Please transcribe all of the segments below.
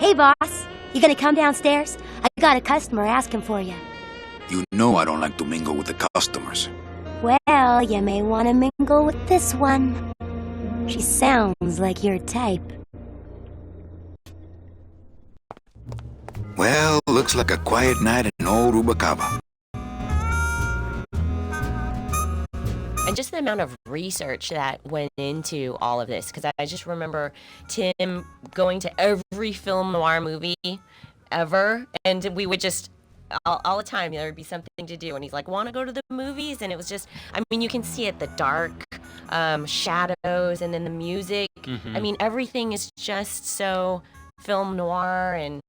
Hey, boss. You gonna come downstairs? I got a customer asking for you. You know I don't like to mingle with the customers. Well, you may want to mingle with this one. She sounds like your type. Well, looks like a quiet night in old Rubacava. And just the amount of research that went into all of this, because I just remember Tim going to every film noir movie ever, and we would just, all the time, there would be something to do, and he's like, want to go to the movies? And it was just, I mean, you can see it, the dark shadows, and then the music. Mm-hmm. I mean, everything is just so film noir and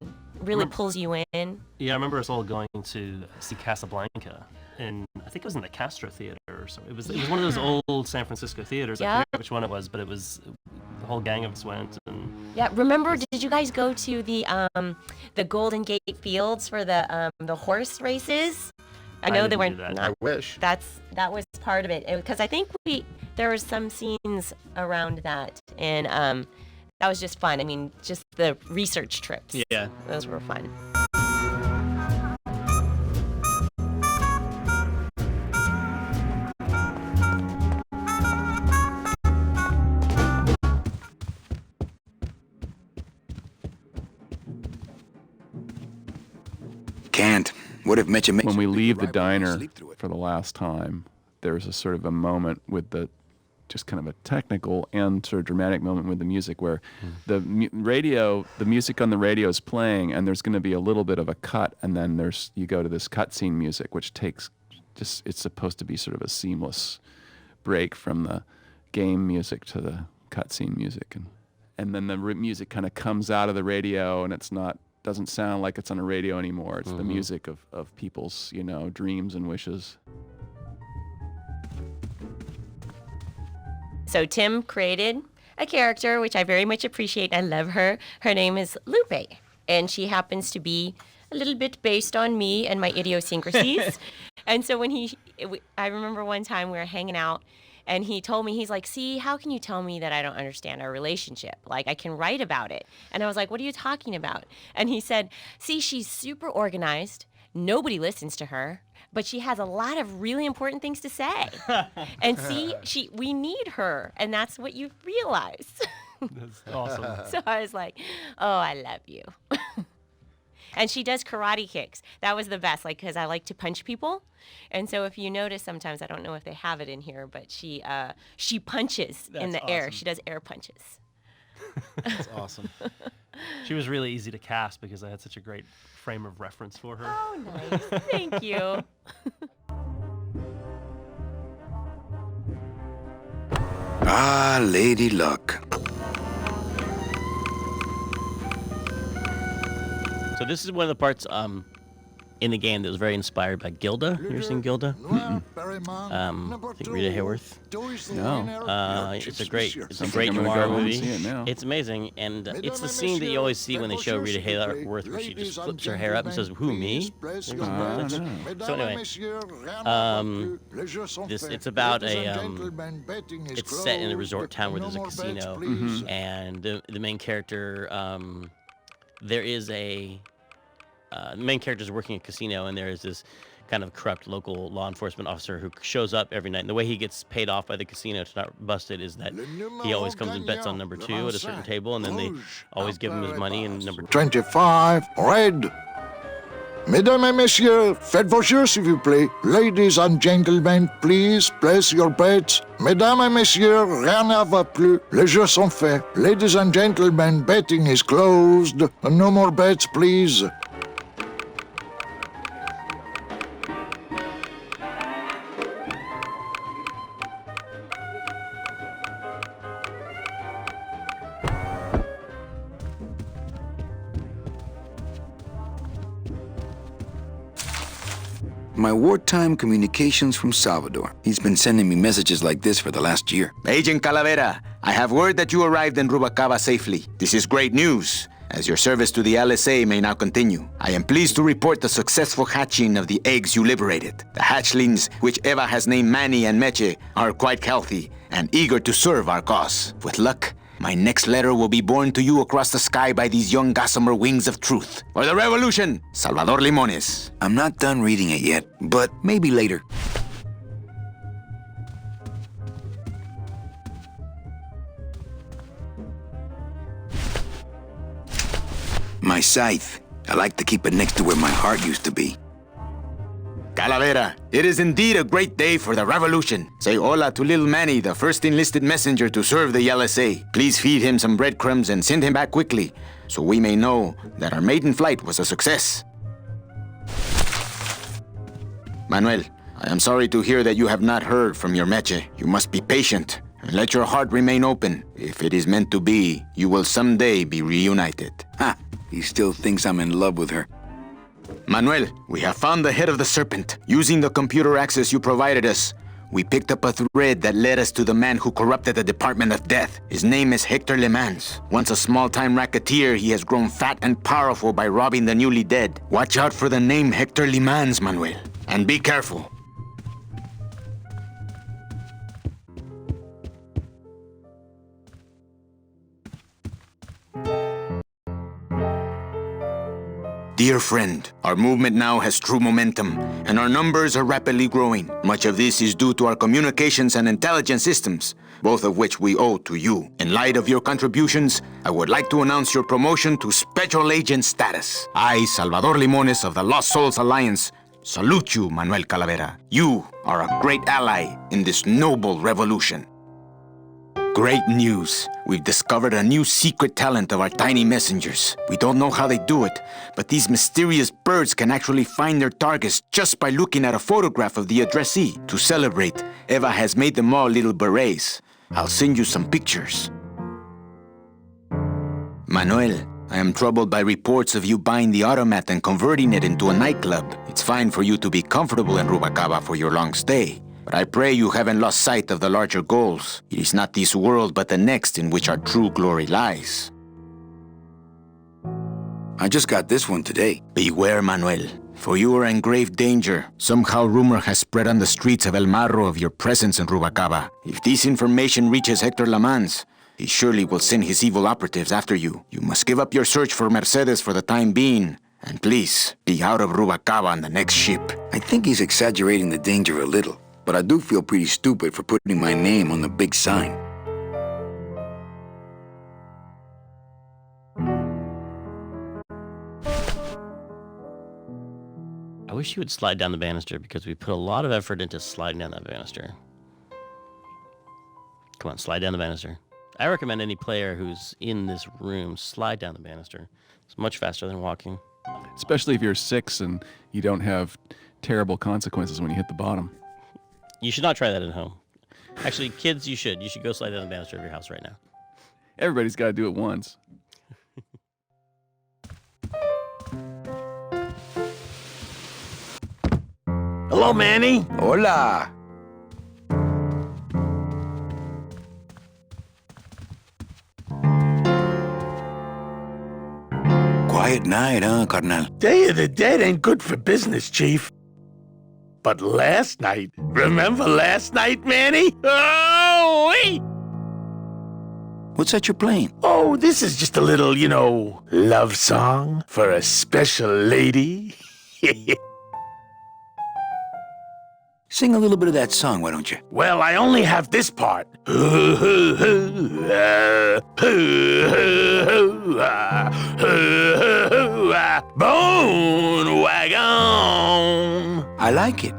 really pulls you in. Yeah, I remember us all going to see Casablanca, and I think it was in the Castro Theater or so. It was one of those old San Francisco theaters. I forget which one it was, but it was the whole gang of us went. And yeah, remember? Did you guys go to the Golden Gate Fields for the horse races? I know they weren't. I wish. That was part of it, because I think there were some scenes around that, and that was just fun. I mean, just the research trips. Yeah, those were fun. Can't. What if Meche makes... When we leave the diner for the last time, there's a sort of a moment with the, just kind of a technical and sort of dramatic moment with the music where the music on the radio is playing, and there's going to be a little bit of a cut, and then you go to this cutscene music, which takes it's supposed to be sort of a seamless break from the game music to the cutscene music, and then the music kind of comes out of the radio, and doesn't sound like it's on a radio anymore. It's the music of people's, dreams and wishes. So Tim created a character, which I very much appreciate. I love her. Her name is Lupe, and she happens to be a little bit based on me and my idiosyncrasies. And so I remember one time we were hanging out, and he told me, he's like, see, how can you tell me that I don't understand our relationship? Like, I can write about it. And I was like, what are you talking about? And he said, see, she's super organized. Nobody listens to her, but she has a lot of really important things to say. And see, we need her, and that's what you realize. That's awesome. So I was like, oh, I love you. And she does karate kicks. That was the best, because I like to punch people. And so if you notice, sometimes, I don't know if they have it in here, but she punches in the air. She does air punches. That's awesome. She was really easy to cast because I had such a great frame of reference for her. Oh, nice. Thank you. Ah, Lady Luck. So this is one of the parts in the game that was very inspired by Gilda. You ever seen Gilda? I think Rita Hayworth. No. It's a great noir movie. It's amazing, and it's the scene that you always see when they show Rita Hayworth, where she just flips her hair up and says, "Who, me?" So anyway, it's about it's set in a resort town where there's a casino, and the main character, the main character is working at a casino, and there is this kind of corrupt local law enforcement officer who shows up every night. And the way he gets paid off by the casino to not bust it is that he always comes and bets on number 2 at a certain table, and then they always give him his money, and number 25, red. Mesdames et messieurs, faites vos jeux, s'il vous plaît. Ladies and gentlemen, please place your bets. Mesdames et messieurs, rien ne va plus. Les jeux sont faits. Ladies and gentlemen, betting is closed. No more bets, please. My wartime communications from Salvador. He's been sending me messages like this for the last year. Agent Calavera, I have word that you arrived in Rubacava safely. This is great news, as your service to the LSA may now continue. I am pleased to report the successful hatching of the eggs you liberated. The hatchlings, which Eva has named Manny and Meche, are quite healthy and eager to serve our cause. With luck, my next letter will be borne to you across the sky by these young gossamer wings of truth. For the revolution, Salvador Limones. I'm not done reading it yet, but maybe later. My scythe. I like to keep it next to where my heart used to be. Calavera, it is indeed a great day for the revolution. Say hola to little Manny, the first enlisted messenger to serve the LSA. Please feed him some breadcrumbs and send him back quickly, so we may know that our maiden flight was a success. Manuel, I am sorry to hear that you have not heard from your Meche. You must be patient and let your heart remain open. If it is meant to be, you will someday be reunited. Ha! He still thinks I'm in love with her. Manuel, we have found the head of the serpent. Using the computer access you provided us, we picked up a thread that led us to the man who corrupted the Department of Death. His name is Hector Le Mans. Once a small-time racketeer, he has grown fat and powerful by robbing the newly dead. Watch out for the name Hector Le Mans, Manuel. And be careful. Dear friend, our movement now has true momentum, and our numbers are rapidly growing. Much of this is due to our communications and intelligence systems, both of which we owe to you. In light of your contributions, I would like to announce your promotion to Special Agent status. I, Salvador Limones of the Lost Souls Alliance, salute you, Manuel Calavera. You are a great ally in this noble revolution. Great news! We've discovered a new secret talent of our tiny messengers. We don't know how they do it, but these mysterious birds can actually find their targets just by looking at a photograph of the addressee. To celebrate, Eva has made them all little berets. I'll send you some pictures. Manuel, I am troubled by reports of you buying the automat and converting it into a nightclub. It's fine for you to be comfortable in Rubacava for your long stay. But I pray you haven't lost sight of the larger goals. It is not this world, but the next in which our true glory lies. I just got this one today. Beware, Manuel, for you are in grave danger. Somehow rumor has spread on the streets of El Marro of your presence in Rubacava. If this information reaches Hector Le Mans, he surely will send his evil operatives after you. You must give up your search for Mercedes for the time being. And please, be out of Rubacava on the next ship. I think he's exaggerating the danger a little, but I do feel pretty stupid for putting my name on the big sign. I wish you would slide down the banister because we put a lot of effort into sliding down that banister. Come on, slide down the banister. I recommend any player who's in this room slide down the banister. It's much faster than walking. Especially if you're 6 and you don't have terrible consequences when you hit the bottom. You should not try that at home. Actually, kids, you should. You should go slide down the banister of your house right now. Everybody's got to do it once. Hello, Manny. Hola! Quiet night, huh, carnal? Day of the Dead ain't good for business, Chief. But last night, remember last night, Manny? Oh, wait! What's that you're playing? Oh, this is just a little, love song for a special lady. Sing a little bit of that song, why don't you? Well, I only have this part. Bone wagon. I like it.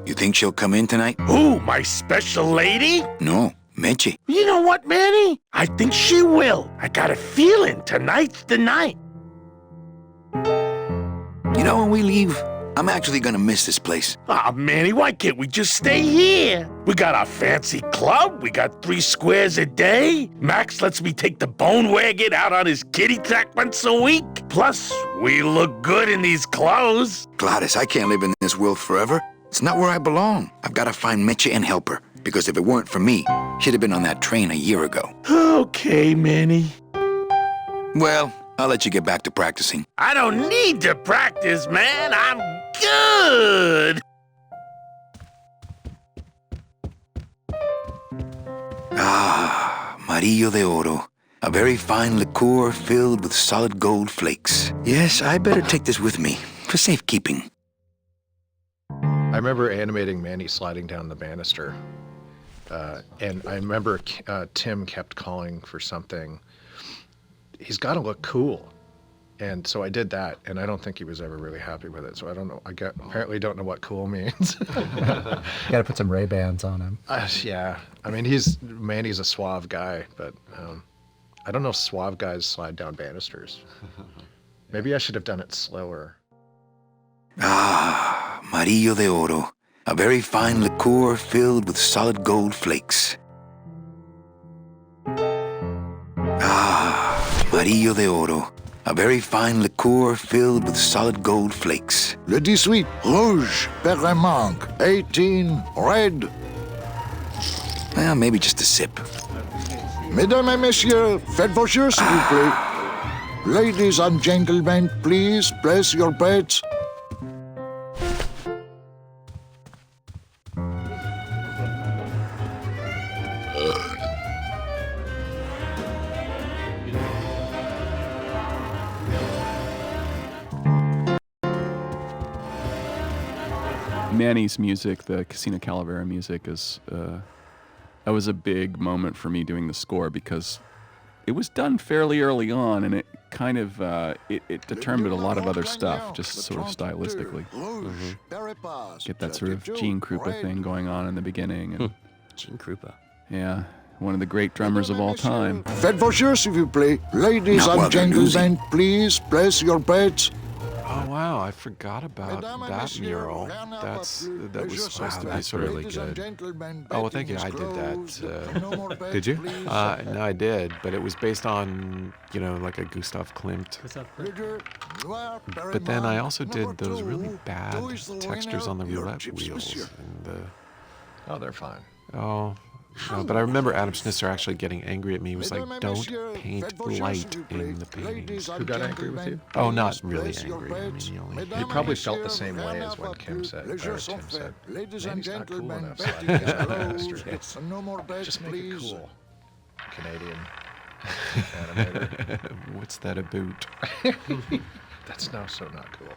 You think she'll come in tonight? Who, my special lady? No, Meche. You know what, Manny? I think she will. I got a feeling tonight's the night. You know, when we leave, I'm actually gonna miss this place. Aw, Manny, why can't we just stay here? We got our fancy club, we got 3 squares a day. Max lets me take the bone wagon out on his kitty track once a week. Plus, we look good in these clothes. Glottis, I can't live in this world forever. It's not where I belong. I've gotta find Meche and help her, because if it weren't for me, she'd have been on that train a year ago. Okay, Manny. Well, I'll let you get back to practicing. I don't need to practice, man. I'm good. Ah, Amarillo de Oro. A very fine liqueur filled with solid gold flakes. Yes, I better take this with me for safekeeping. I remember animating Manny sliding down the banister. And I remember Tim kept calling for something. He's got to look cool. And so I did that, and I don't think he was ever really happy with it. So I don't know. Apparently don't know what cool means. You got to put some Ray-Bans on him. Yeah. I mean, Manny's a suave guy, but I don't know if suave guys slide down banisters. Maybe I should have done it slower. Ah, Amarillo de Oro. A very fine liqueur filled with solid gold flakes. Ah, Amarillo de Oro. A very fine liqueur filled with solid gold flakes. Le 18, rouge, Perremanque. 18, red. Well, maybe just a sip. Mesdames et messieurs, faites vos jeux, s'il vous plaît. Ladies and gentlemen, please place your bets. Manny's music, the Casino Calavera music, is that was a big moment for me doing the score because it was done fairly early on, and it kind of it determined a lot of other stuff, just sort of stylistically. Get that sort of Gene Krupa thing going on in the beginning. And, Gene Krupa. Yeah, one of the great drummers of all time. Faites vos jeux, s'il vous plaît. Ladies and gentlemen, please place your bets. Oh wow, I forgot about that mural. That was supposed to be sort of really good. Oh well, thank you. I did that. Did you? No, I did, but it was based on like a Gustav Klimt. But then I also did those really bad textures on the roulette wheels. Oh, they're fine. Oh. No, but I remember Adam Snitzer actually getting angry at me. He was like, don't paint light in the paintings. Who got angry with you? Oh, not really angry. I mean, he probably felt the same way as when Tim said, Manny's not cool enough sliding down the banister. Just make it cool. Canadian animator. What's that about? That's now so not cool.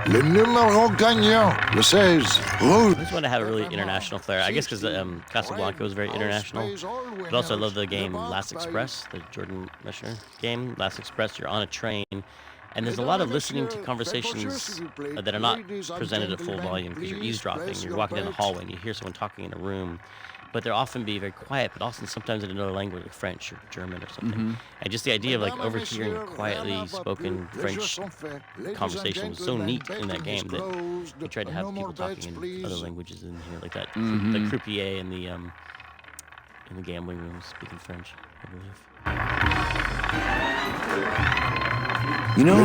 Le numéro gagnant, le 16, rouge. This one had a really international flair. I guess because Casablanca was very international. But also I love the game Last Express, the Jordan Mechner game. Last Express, you're on a train. And there's a lot of listening to conversations that are not presented at full volume because you're eavesdropping. You're walking down the hallway and you hear someone talking in a room. But they'll often be very quiet, but also sometimes in another language, like French or German or something. And just the idea of like overhearing a quietly spoken French conversation was so neat in that game that we tried to have people talking in other languages in here, like that. The croupier in the gambling room speaking French, I believe. You know,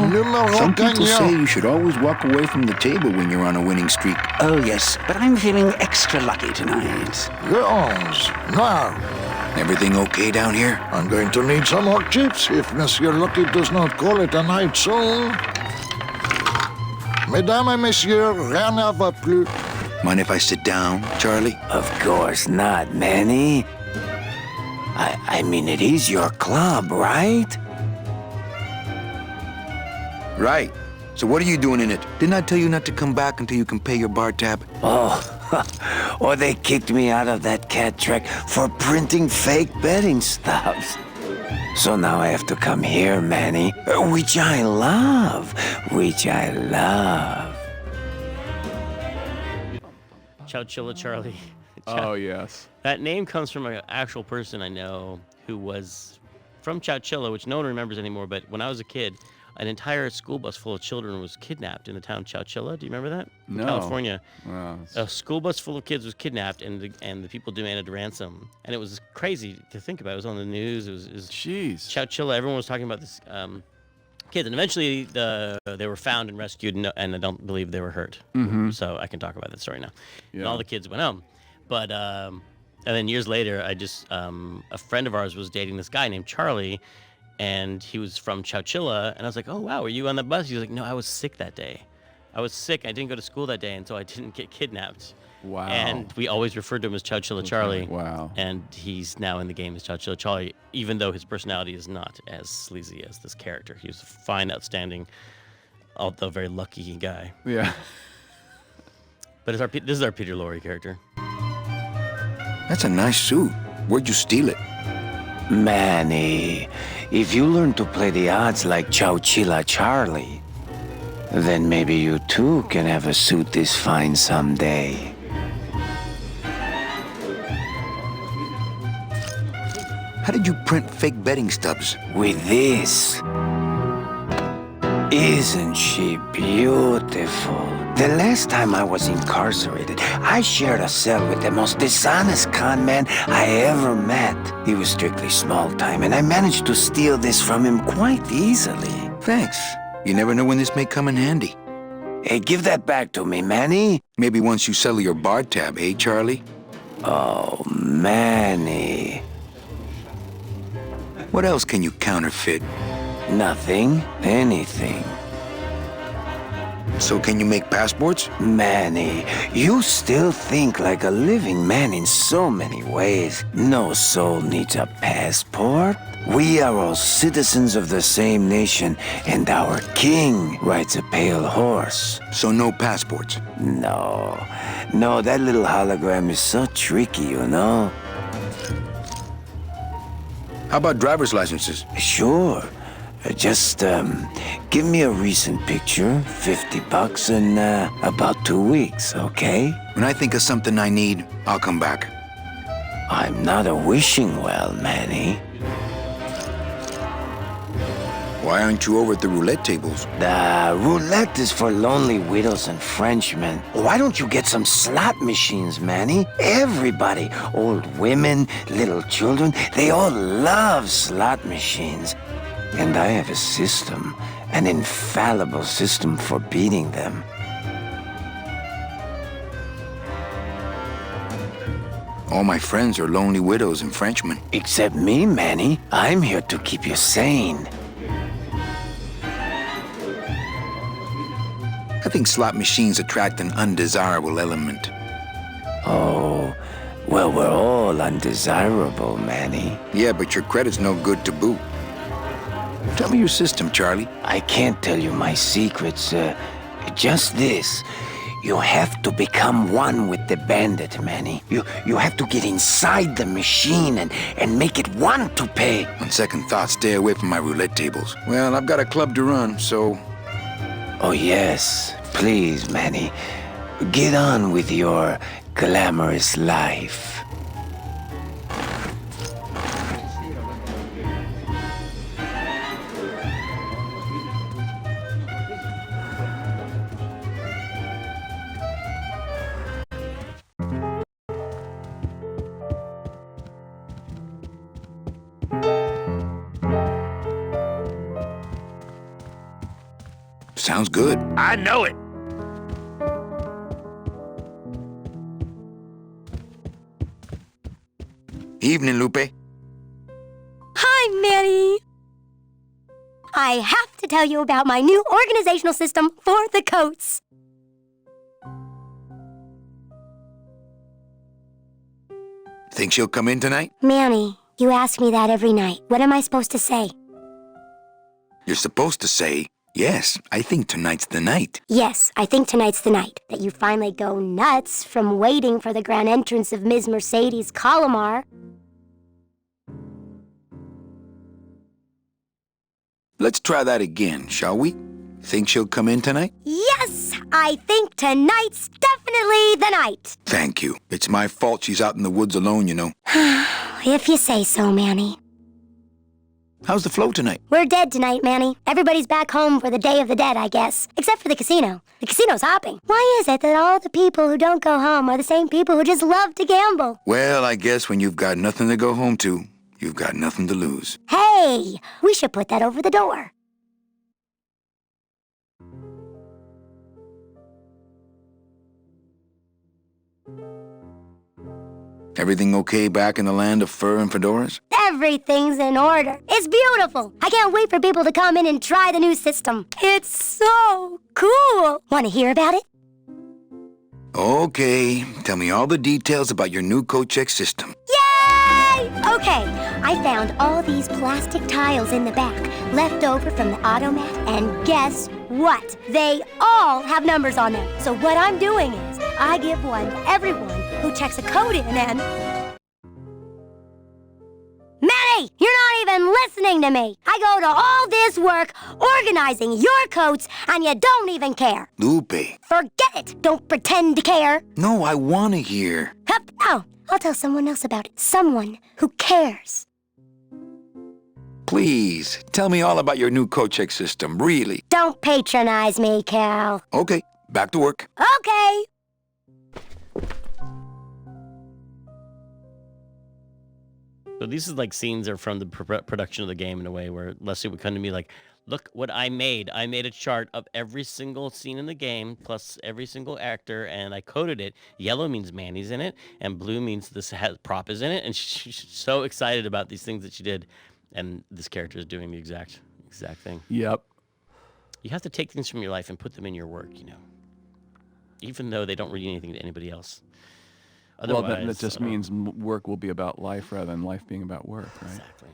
some people say you should always walk away from the table when you're on a winning streak. Oh, yes, but I'm feeling extra lucky tonight. Yes, now. Everything okay down here? I'm going to need some more chips if Monsieur Lucky does not call it a night soon. Mesdames et messieurs, rien ne va plus. Mind if I sit down, Charlie? Of course not, Manny. I mean, it is your club, right? Right. So what are you doing in it? Didn't I tell you not to come back until you can pay your bar tab? Oh, or they kicked me out of that cat track for printing fake betting stubs. So now I have to come here, Manny, which I love. Chowchilla Charlie. Oh, yes. That name comes from an actual person I know who was from Chowchilla, which no one remembers anymore, but when I was a kid, an entire school bus full of children was kidnapped in the town Chowchilla. Do you remember that? No. In California. Wow. A school bus full of kids was kidnapped, and the people demanded ransom. And it was crazy to think about. It was on the news. It was Jeez. Chowchilla. Everyone was talking about this kids, and eventually they were found and rescued, and I don't believe they were hurt. So I can talk about that story now. Yeah. And all the kids went home. But and then years later, I just a friend of ours was dating this guy named Charlie. And he was from Chowchilla, and I was like, "Oh wow, were you on the bus?" He was like, "No, I was sick that day." I was sick. I didn't go to school that day, and so I didn't get kidnapped. Wow. And we always referred to him as Chowchilla Charlie. Wow. And he's now in the game as Chowchilla Charlie, even though his personality is not as sleazy as this character. He was a fine, outstanding, although very lucky guy. Yeah. But this is our Peter Lorre character. That's a nice suit. Where'd you steal it? Manny, if you learn to play the odds like Chowchilla Charlie, then maybe you too can have a suit this fine someday. How did you print fake betting stubs? With this. Isn't she beautiful? The last time I was incarcerated, I shared a cell with the most dishonest con man I ever met. He was strictly small time, and I managed to steal this from him quite easily. Thanks. You never know when this may come in handy. Hey, give that back to me, Manny. Maybe once you settle your bar tab, eh, Charlie? Oh, Manny. What else can you counterfeit? Nothing. Anything. So can you make passports? Manny, you still think like a living man in so many ways. No soul needs a passport. We are all citizens of the same nation, and our king rides a pale horse. So no passports? No, that little hologram is so tricky, you know? How about driver's licenses? Sure. Just, give me a recent picture, $50 in, about 2 weeks, okay? When I think of something I need, I'll come back. I'm not a wishing well, Manny. Why aren't you over at the roulette tables? The roulette is for lonely widows and Frenchmen. Why don't you get some slot machines, Manny? Everybody, old women, little children, they all love slot machines. And I have a system, an infallible system for beating them. All my friends are lonely widows and Frenchmen. Except me, Manny. I'm here to keep you sane. I think slot machines attract an undesirable element. Oh, well, we're all undesirable, Manny. Yeah, but your credit's no good to boot. Tell me your system, Charlie. I can't tell you my secrets. Just this. You have to become one with the bandit, Manny. You have to get inside the machine and make it want to pay. On second thought, stay away from my roulette tables. Well, I've got a club to run, so... Oh, yes. Please, Manny. Get on with your glamorous life. Sounds good. I know it. Evening, Lupe. Hi, Manny. I have to tell you about my new organizational system for the coats. Think she'll come in tonight? Manny, you ask me that every night. What am I supposed to say? You're supposed to say, yes, I think tonight's the night. Yes, I think tonight's the night. That you finally go nuts from waiting for the grand entrance of Ms. Mercedes Colomar. Let's try that again, shall we? Think she'll come in tonight? Yes, I think tonight's definitely the night. Thank you. It's my fault she's out in the woods alone, you know. If you say so, Manny. How's the flow tonight? We're dead tonight, Manny. Everybody's back home for the Day of the Dead, I guess. Except for the casino. The casino's hopping. Why is it that all the people who don't go home are the same people who just love to gamble? Well, I guess when you've got nothing to go home to, you've got nothing to lose. Hey, we should put that over the door. Everything okay back in the land of fur and fedoras? Everything's in order. It's beautiful. I can't wait for people to come in and try the new system. It's so cool. Want to hear about it? Okay, tell me all the details about your new coat check system. Yay! Okay, I found all these plastic tiles in the back, left over from the automat, and guess what? They all have numbers on them. So what I'm doing is, I give one to everyone who checks a code in and... Manny, you're not even listening to me. I go to all this work organizing your coats, and you don't even care. Lupe. Forget it. Don't pretend to care. No, I want to hear. Hup. Oh, I'll tell someone else about it. Someone who cares. Please, tell me all about your new coat check system, really. Don't patronize me, Cal. Okay, back to work. Okay. So these is like scenes are from the production of the game in a way where Leslie would come to me like, look what I made. I made a chart of every single scene in the game plus every single actor, and I coded it. Yellow means Manny's in it, and blue means this prop is in it. And she's so excited about these things that she did, and this character is doing the exact thing. Yep. You have to take things from your life and put them in your work, you know, even though they don't read anything to anybody else. Well, that just means work will be about life rather than life being about work, right? Exactly.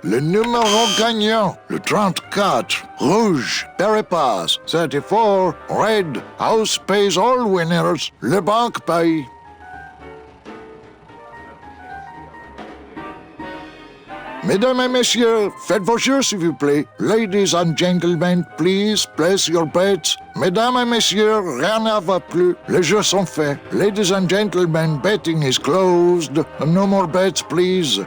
Le numéro gagnant, le 34, rouge, Peripass, 34, red, house pays all winners, le banque paye. Mesdames et messieurs, faites vos jeux s'il vous plaît. Ladies and gentlemen, please place your bets. Mesdames et messieurs, rien ne va plus. Les jeux sont faits. Ladies and gentlemen, betting is closed. No more bets, please.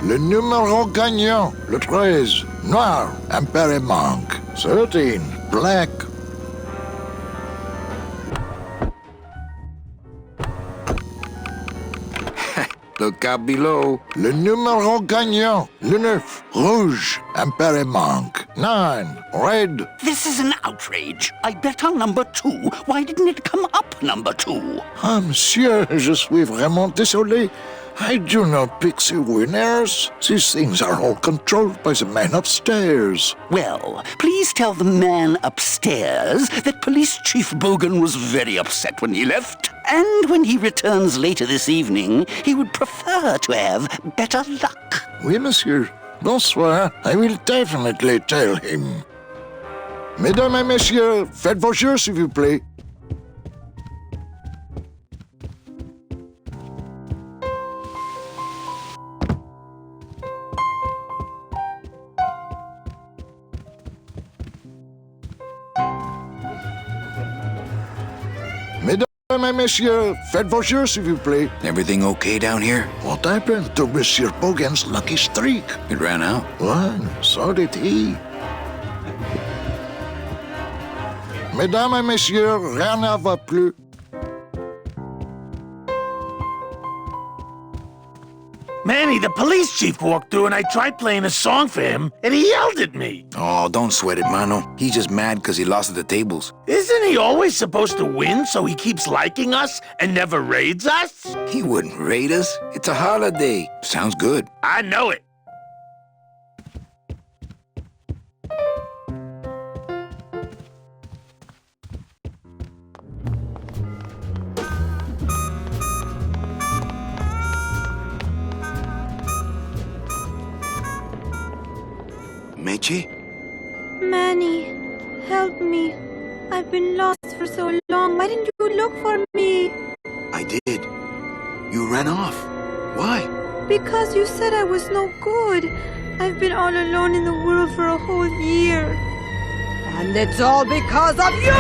Le numéro gagnant, le 13, noir, impair manque. 13, black. Look out below. Le numéro gagnant, le 9, rouge, impair manque. 9, red. This is an outrage. I bet on number 2. Why didn't it come up number 2? Ah, monsieur, je suis vraiment désolé. I do not pick the winners. These things are all controlled by the man upstairs. Well, please tell the man upstairs that Police Chief Bogan was very upset when he left. And when he returns later this evening, he would prefer to have better luck. Oui, monsieur. Bonsoir. I will definitely tell him. Mesdames et messieurs, faites vos jeux, s'il vous plaît. Mesdames et messieurs, faites vos jeux, s'il vous plaît. Everything okay down here? What happened to Monsieur Bogan's lucky streak? It ran out. Well, so did he. Mesdames et messieurs, rien ne va plus. Manny, the police chief walked through and I tried playing a song for him and he yelled at me. Oh, don't sweat it, Mano. He's just mad because he lost at the tables. Isn't he always supposed to win so he keeps liking us and never raids us? He wouldn't raid us. It's a holiday. Sounds good. I know it. Meche? Manny, help me. I've been lost for so long. Why didn't you look for me? I did. You ran off. Why? Because you said I was no good. I've been all alone in the world for a whole year. And it's all because of you!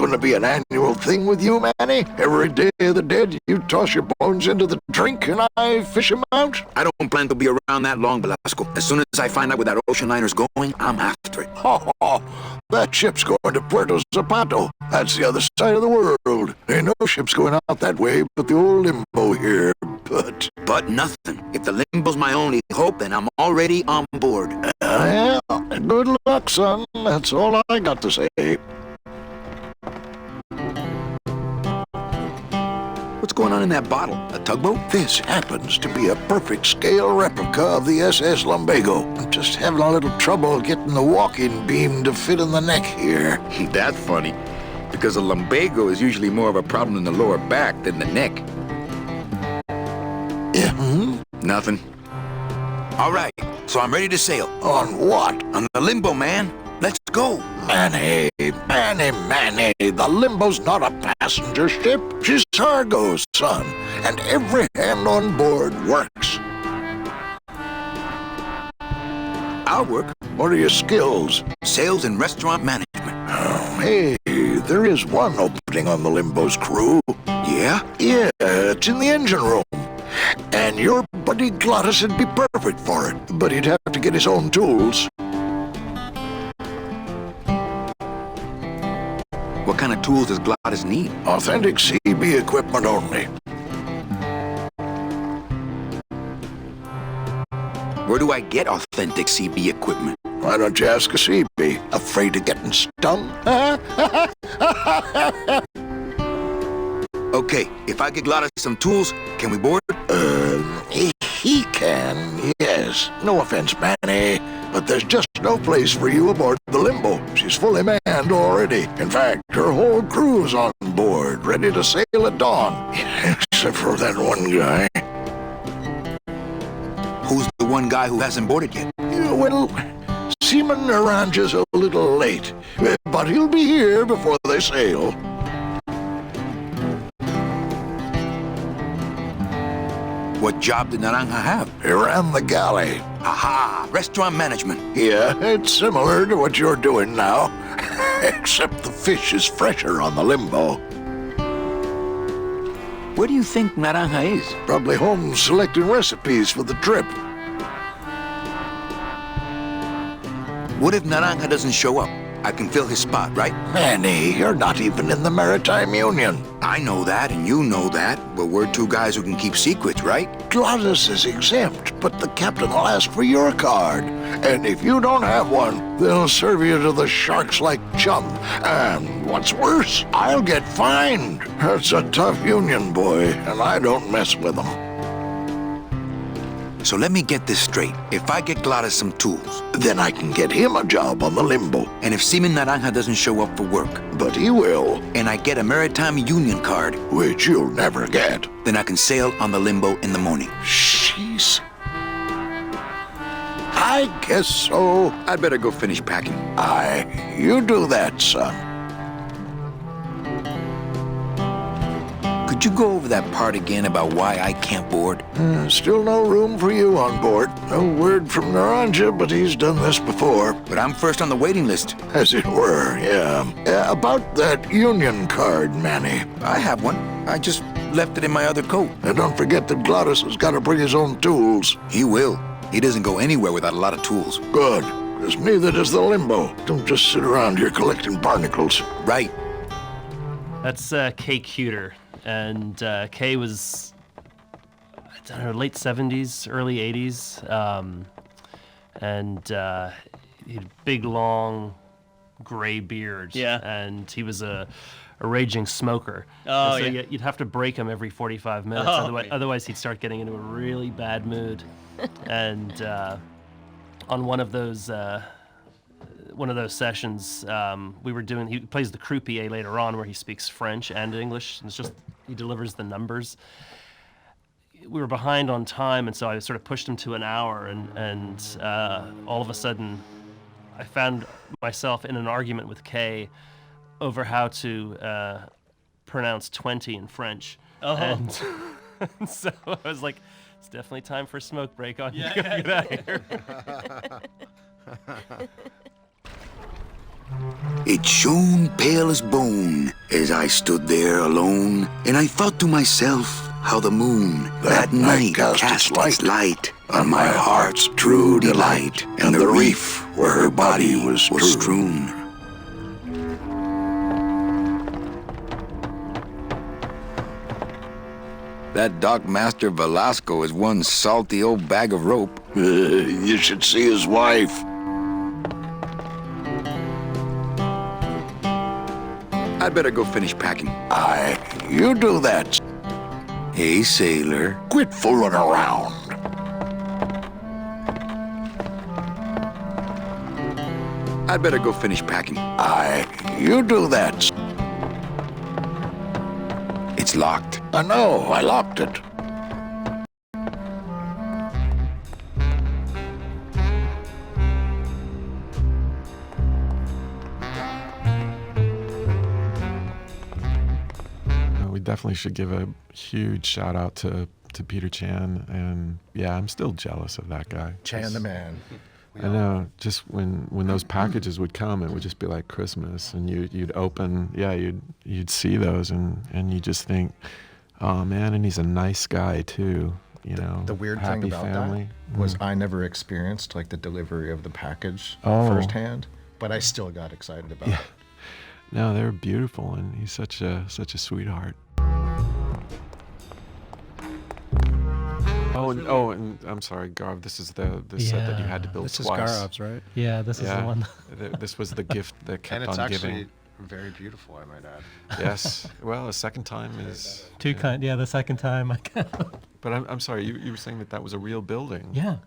going to be an annual thing with you, Manny? Every Day of the Dead, you toss your bones into the drink and I fish 'em out? I don't plan to be around that long, Velasco. As soon as I find out where that ocean liner's going, I'm after it. Oh, that ship's going to Puerto Zapato. That's the other side of the world. Ain't no ships going out that way but the old Limbo here, But nothing. If the Limbo's my only hope, then I'm already on board. Well, good luck, son. That's all I got to say. What's going on in that bottle? A tugboat? This happens to be a perfect scale replica of the SS Limbo. I'm just having a little trouble getting the walking beam to fit in the neck here. That's funny, because a lumbago is usually more of a problem in the lower back than the neck. Yeah, Nothing. All right, so I'm ready to sail. On what? On the Limbo, man. Let's go. Manny, the Limbo's not a passenger ship. She's cargo, son, and every hand on board works. I'll work. What are your skills? Sales and restaurant management. Oh, hey, there is one opening on the Limbo's crew. Yeah? Yeah, it's in the engine room. And your buddy Glottis would be perfect for it, but he'd have to get his own tools. What kind of tools does Glottis need? Authentic CB equipment only. Where do I get authentic CB equipment? Why don't you ask a CB? Afraid of getting stung? Okay, if I get Glottis some tools, can we board? He can, yes. No offense, Manny, but there's just no place for you aboard the Limbo. She's fully manned already. In fact, her whole crew's on board, ready to sail at dawn. Except for that one guy. Who's the one guy who hasn't boarded yet? Yeah, well, Seaman Naranja's a little late, but he'll be here before they sail. What job did Naranja have? He ran the galley. Aha! Restaurant management. Yeah, it's similar to what you're doing now. Except the fish is fresher on the Limbo. Where do you think Naranja is? Probably home selecting recipes for the trip. What if Naranja doesn't show up? I can fill his spot, right? Manny, you're not even in the Maritime Union. I know that, and you know that, but we're two guys who can keep secrets, right? Glottis is exempt, but the captain will ask for your card. And if you don't have one, they'll serve you to the sharks like chum. And what's worse, I'll get fined. That's a tough union, boy, and I don't mess with them. So let me get this straight. If I get Glottis some tools, then I can get him a job on the Limbo. And if Seaman Naranja doesn't show up for work, but he will, and I get a Maritime Union card, which you'll never get, then I can sail on the Limbo in the morning. Jeez. I guess so. I'd better go finish packing. Aye, you do that, son. Could you go over that part again about why I can't board? Still no room for you on board. No word from Naranja, but he's done this before. But I'm first on the waiting list. As it were, yeah. About that union card, Manny. I have one. I just left it in my other coat. And don't forget that Glottis has got to bring his own tools. He will. He doesn't go anywhere without a lot of tools. Good, because neither does the Limbo. Don't just sit around here collecting barnacles. Right. That's Kay Cuter. And Kay was, I don't know, late 70s, early 80s. And he had a big, long, gray beard. Yeah. And he was a raging smoker. Oh, and so yeah. You'd have to break him every 45 minutes. Otherwise, he'd start getting into a really bad mood. And on one of those sessions, he plays the croupier later on, where he speaks French and English. And it's just, he delivers the numbers. We were behind on time, and so I sort of pushed him to an hour, and all of a sudden, I found myself in an argument with Kay over how to pronounce 20 in French. Oh. And so I was like, it's definitely time for a smoke break on. Get out of here. It shone pale as bone as I stood there alone, and I thought to myself how the moon that night cast its light on my heart's true delight, and the reef where her body was strewn. That Dockmaster Velasco is one salty old bag of rope. You should see his wife. I'd better go finish packing. Aye, you do that. Hey, sailor. Quit fooling around. I'd better go finish packing. Aye, you do that. It's locked. I know, I locked it. We definitely should give a huge shout out to Peter Chan, and yeah, I'm still jealous of that guy. Chan the man. I know. Just when those packages would come, it would just be like Christmas, and you'd open, you'd see those, and you just think, oh man, and he's a nice guy too. You know, The weird happy thing about family. that was I never experienced like the delivery of the package Oh. firsthand, but I still got excited about it. No, they're beautiful, and he's such a sweetheart. Oh, and I'm sorry, Garv. This is the set that you had to build This twice. is Garov's, right? Yeah, this is the one. This was the gift that kept And it's on actually giving. very beautiful, I might add. Yes. Well, a second time is. The second time I But I'm sorry. You were saying that was a real building. Yeah.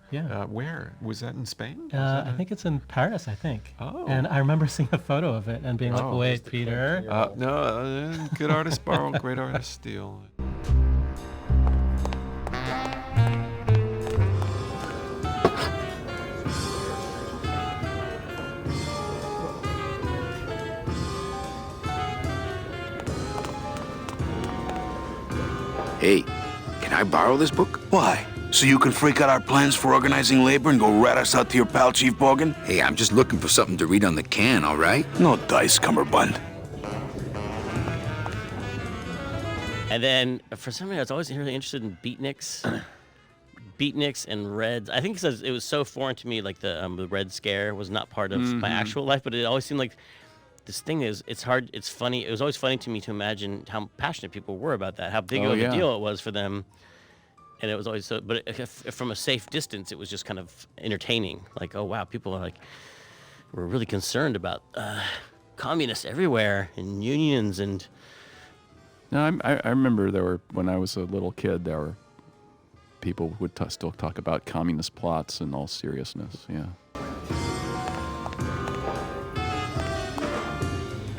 Where was that in Spain? I think it's in Paris, I think. Oh. And I remember seeing a photo of it and being like, wait, Peter. No, good artist borrow, great artist steal. Hey, can I borrow this book? Why? So you can freak out our plans for organizing labor and go rat us out to your pal, Chief Morgan? Hey, I'm just looking for something to read on the can, all right? No dice, Cummerbund. And then, for some reason, I was always really interested in beatniks. Beatniks and Reds. I think because it was so foreign to me, like the Red Scare was not part of my actual life, but it always seemed like this thing it's hard, it's funny. It was always funny to me to imagine how passionate people were about that, how big of a deal it was for them. And it was always so, but if from a safe distance, it was just kind of entertaining. Like, oh wow, people are were really concerned about communists everywhere and unions and. No, I remember when I was a little kid, there were people would still talk about communist plots in all seriousness. Yeah.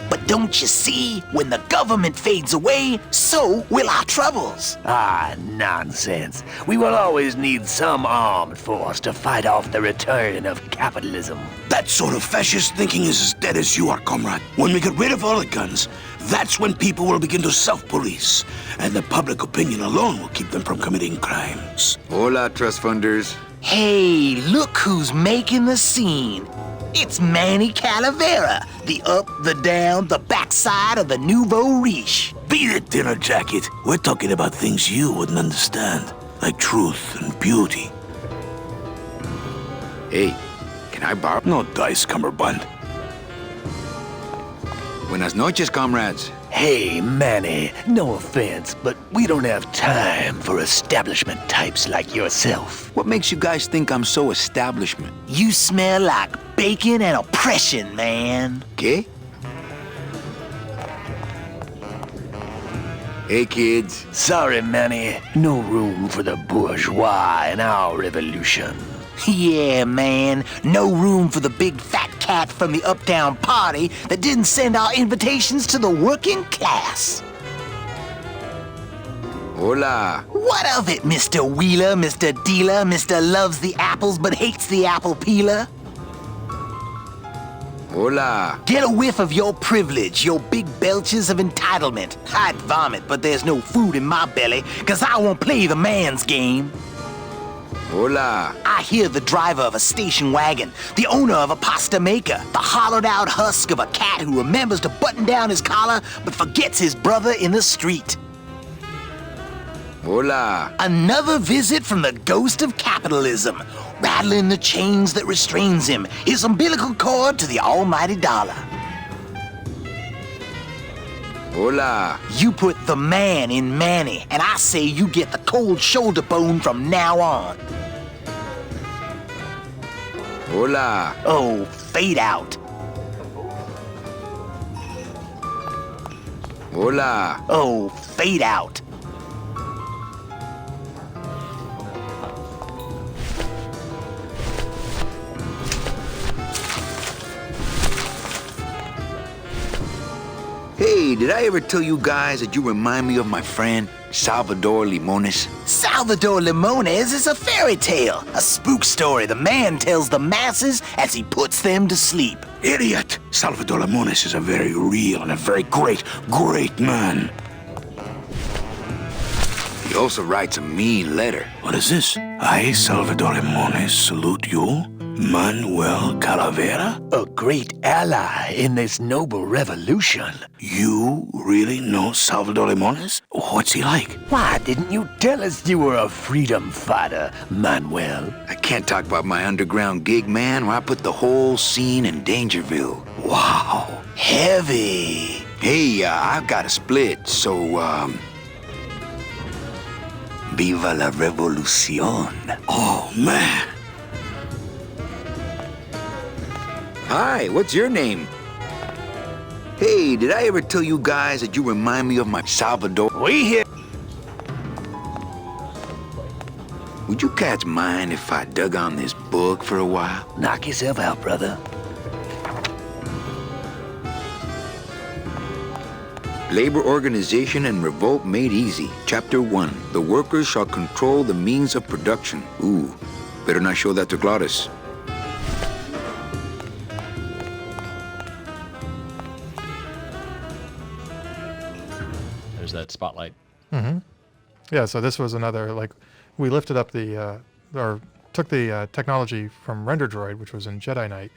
But don't you see, when the government fades away, so will our troubles. Ah, nonsense. We will always need some armed force to fight off the return of capitalism. That sort of fascist thinking is as dead as you are, comrade. When we get rid of all the guns, that's when people will begin to self-police, and the public opinion alone will keep them from committing crimes. Hola, trust funders. Hey, look who's making the scene. It's Manny Calavera, the up, the down, the backside of the nouveau riche. Beat it, dinner jacket. We're talking about things you wouldn't understand, like truth and beauty. Hey, can I borrow? No dice, Cummerbund. Buenas noches, comrades. Hey, Manny, no offense, but we don't have time for establishment types like yourself. What makes you guys think I'm so establishment? You smell like bacon and oppression, man. ¿Qué? Hey, kids. Sorry, Manny, no room for the bourgeois in our revolution. Yeah, man, no room for the big fat cat from the uptown party that didn't send our invitations to the working class. Hola. What of it, Mr. Wheeler, Mr. Dealer, Mr. Loves the apples but hates the apple peeler? Hola. Get a whiff of your privilege, your big belches of entitlement. I'd vomit, but there's no food in my belly, 'cause I won't play the man's game. Hola. I hear the driver of a station wagon, the owner of a pasta maker, the hollowed-out husk of a cat who remembers to button down his collar but forgets his brother in the street. Hola. Another visit from the ghost of capitalism, rattling the chains that restrains him, his umbilical cord to the almighty dollar. Hola. You put the man in Manny, and I say you get the cold shoulder bone from now on. Hola. Oh, fade out. Hola. Oh, fade out. Hey, did I ever tell you guys that you remind me of my friend Salvador Limones? Salvador Limones is a fairy tale, a spook story the man tells the masses as he puts them to sleep. Idiot! Salvador Limones is a very real and a very great man. He also writes a mean letter. What is this? I, Salvador Limones, salute you, Manuel Calavera? A great ally in this noble revolution. You really know Salvador Limones? What's he like? Why didn't you tell us you were a freedom fighter, Manuel? I can't talk about my underground gig, man, where I put the whole scene in Dangerville. Wow, heavy. Hey, I've got a split, so, Viva la revolución. Oh, man. Hi, what's your name? Hey, did I ever tell you guys that you remind me of my Salvador? We here. Would you cats mind if I dug on this book for a while? Knock yourself out, brother. Labor Organization and Revolt Made Easy. Chapter 1. The workers shall control the means of production. Ooh, better not show that to Glottis. There's that spotlight. Mm-hmm. Yeah, so this was another, like, we lifted up the, or took the technology from Render Droid, which was in Jedi Knight,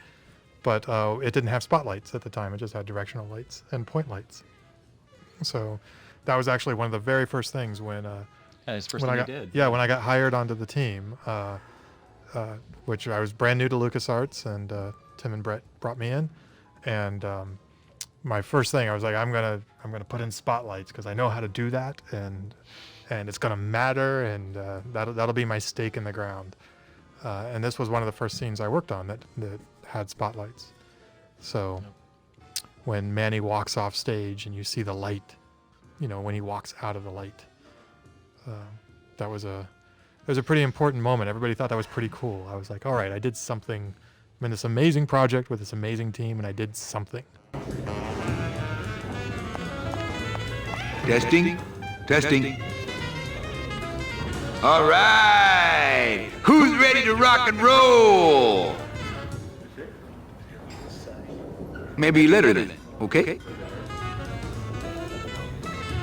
but it didn't have spotlights at the time. It just had directional lights and point lights. So that was actually one of the very first things when it's the first when thing I you got, did. yeah, when I got hired onto the team, which I was brand new to LucasArts, and Tim and Brett brought me in, and my first thing I was like, I'm gonna put in spotlights because I know how to do that, and it's gonna matter, and that'll be my stake in the ground. And this was one of the first scenes I worked on that had spotlights. So when Manny walks off stage and you see the light, you know, when he walks out of the light, it was a pretty important moment. Everybody thought that was pretty cool. I was like, all right, I did something. I'm in this amazing project with this amazing team, and I did something. Testing? Testing. All right! Who's ready to rock and roll? Maybe later then, okay?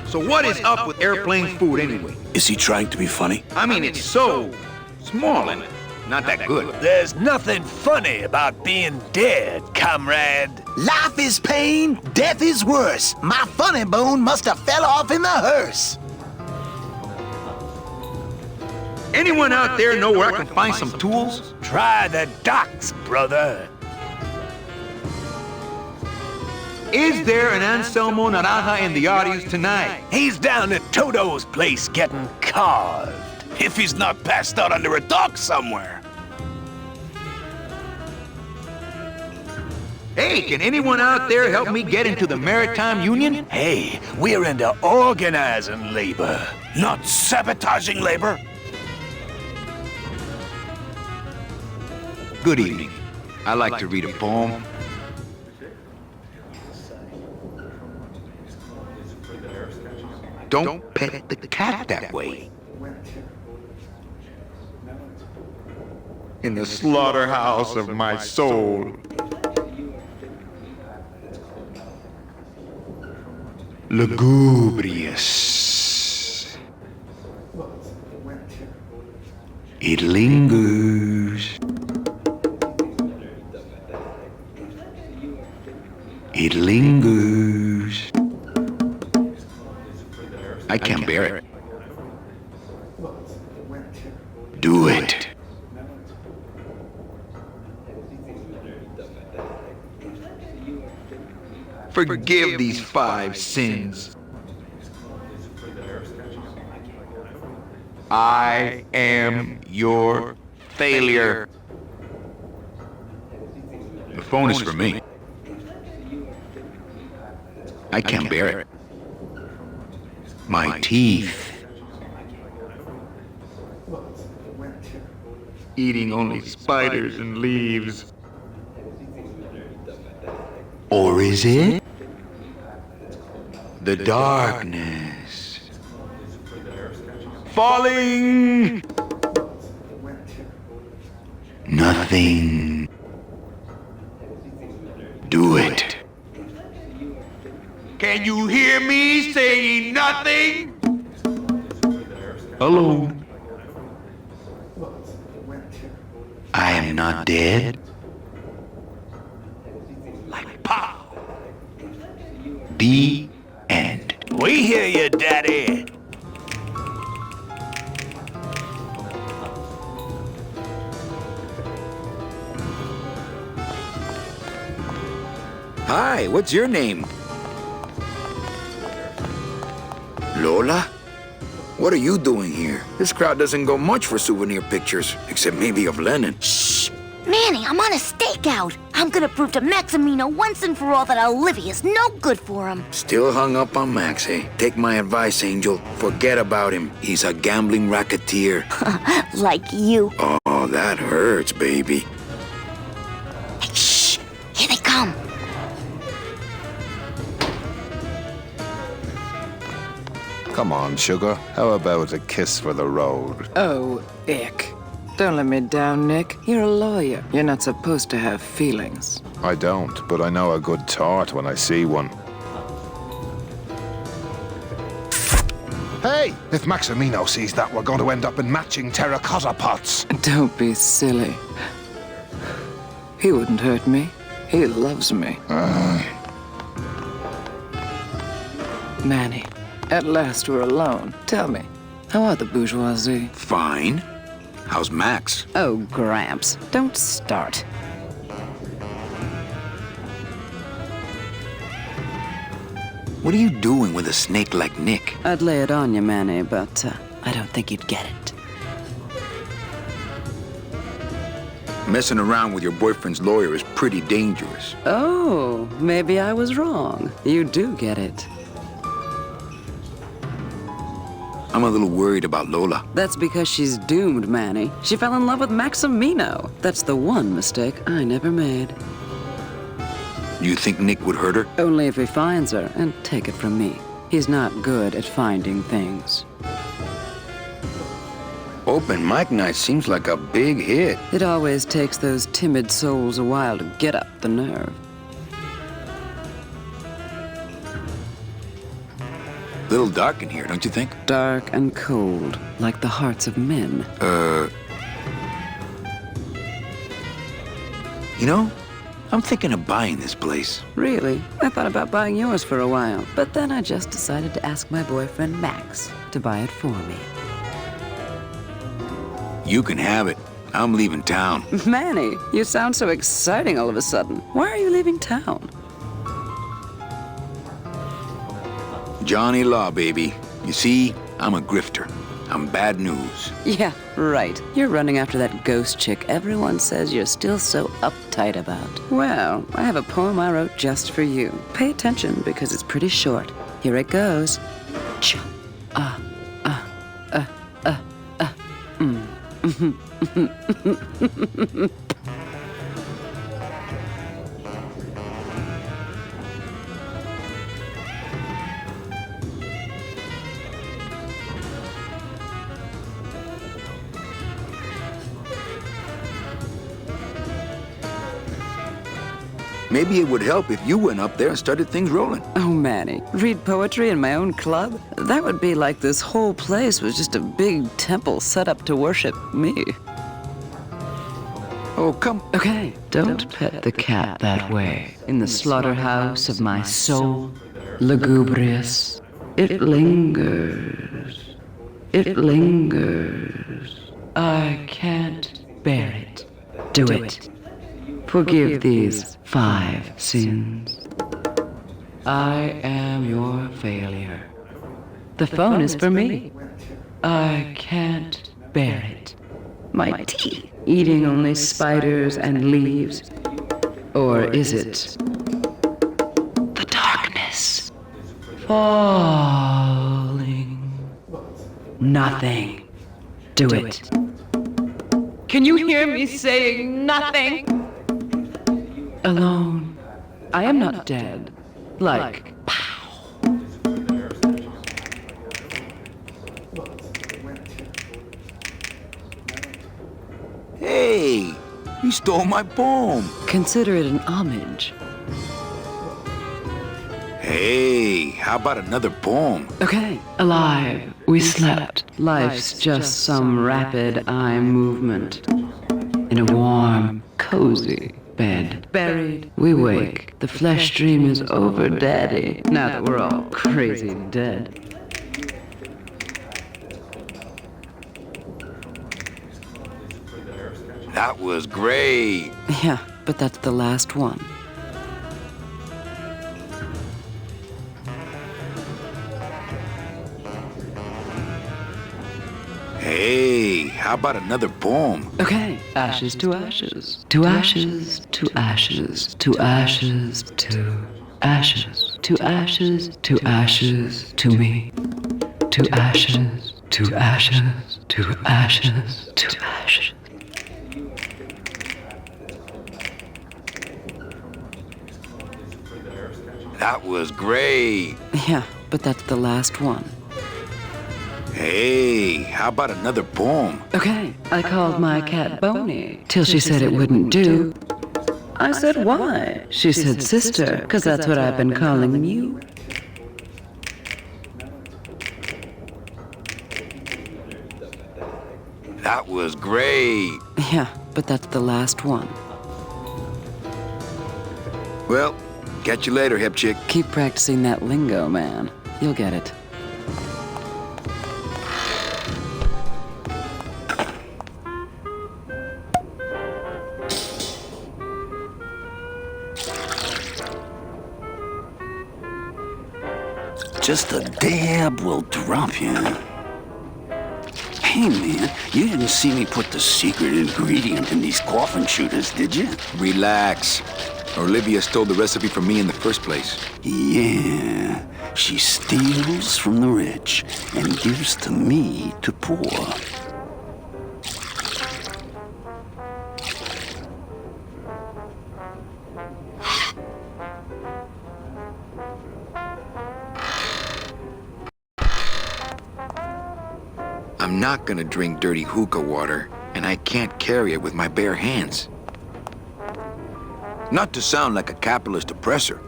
So what is up with airplane food anyway? Is he trying to be funny? I mean, it's so small and not that good. There's nothing funny about being dead, comrade. Life is pain, death is worse. My funny bone must have fell off in the hearse. Anyone out there know where I can find some tools? Try the docks, brother. Is there an Anselmo Naranja in the audience tonight? He's down at Toto's place getting carved. If he's not passed out under a dock somewhere. Hey, can anyone out there help me get into the Maritime Union? Hey, we're into organizing labor, not sabotaging labor. Good evening. I like to read a poem. Don't pet the cat that way. In the slaughterhouse of my soul. Lugubrious. It lingers. It lingers. I can't bear it. Do it. Forgive these 5 sins. I am your failure. The phone is for me. I can't bear it. My teeth. Eating only spiders and leaves. Or is it? The darkness. Falling! Nothing. Do it. Can you hear me saying nothing? Hello? I am not dead. Like pow. The end. We hear you, Daddy. Hi, what's your name? Lola? What are you doing here? This crowd doesn't go much for souvenir pictures, except maybe of Lenin. Shh! Manny, I'm on a stakeout. I'm gonna prove to Maximino once and for all that Olivia's no good for him. Still hung up on Max, eh? Take my advice, Angel. Forget about him. He's a gambling racketeer. Like you. Oh, that hurts, baby. Hey, shh! Here they come. Come on, sugar. How about a kiss for the road? Oh, ick. Don't let me down, Nick. You're a lawyer. You're not supposed to have feelings. I don't, but I know a good tart when I see one. Hey! If Maximino sees that, we're going to end up in matching terracotta pots. Don't be silly. He wouldn't hurt me. He loves me. Manny, at last we're alone. Tell me, how are the bourgeoisie? Fine. How's Max? Oh, Gramps, don't start. What are you doing with a snake like Nick? I'd lay it on you, Manny, but I don't think you'd get it. Messing around with your boyfriend's lawyer is pretty dangerous. Oh, maybe I was wrong. You do get it. I'm a little worried about Lola. That's because she's doomed, Manny. She fell in love with Maximino. That's the one mistake I never made. You think Nick would hurt her? Only if he finds her, and take it from me. He's not good at finding things. Open mic night seems like a big hit. It always takes those timid souls a while to get up the nerve. Little dark in here, don't you think? Dark and cold, like the hearts of men. You know, I'm thinking of buying this place. Really? I thought about buying yours for a while, but then I just decided to ask my boyfriend Max to buy it for me. You can have it. I'm leaving town. Manny, you sound so exciting all of a sudden. Why are you leaving town? Johnny Law, baby. You see, I'm a grifter. I'm bad news. Yeah, right. You're running after that ghost chick everyone says you're still so uptight about. Well, I have a poem I wrote just for you. Pay attention because it's pretty short. Here it goes. Maybe it would help if you went up there and started things rolling. Oh, Manny, read poetry in my own club? That would be like this whole place was just a big temple set up to worship me. Oh, come. Okay, don't pet the cat that way. In the slaughterhouse of my soul, lugubrious, it lingers. It lingers. I can't bear it. Do it. Forgive these 5 sins. I am your failure. The phone is for me. I can't bear it. My teeth. Eating only spiders and leaves. Or is it the darkness? Falling. Nothing. Do it. Can you hear me saying nothing? Alone. I am not dead. Like, pow. Hey, you stole my poem. Consider it an homage. Hey, how about another poem? Okay. Alive, we slept. Life's just some rapid eye movement. In a warm, cozy bed. Buried, we wake. The flesh dream is over, Daddy. Now that we're all crazy dead. That was great. Yeah, but that's the last one. Hey, how about another poem? Okay. Ashes to ashes. To ashes, to ashes, to ashes, to ashes, to ashes, to ashes, to me. To ashes, to ashes, to ashes, to ashes. That was great. Yeah, but that's the last one. Hey, how about another poem? Okay, I called my cat Boney, till she said it wouldn't do. I said, why? She said, sister, 'cause that's what I've been calling you. That was great. Yeah, but that's the last one. Well, catch you later, hip chick. Keep practicing that lingo, man. You'll get it. Just a dab will drop you. Hey, man, you didn't see me put the secret ingredient in these coffin shooters, did you? Relax. Olivia stole the recipe from me in the first place. Yeah, she steals from the rich and gives to me to poor. I'm not gonna drink dirty hookah water, and I can't carry it with my bare hands. Not to sound like a capitalist oppressor,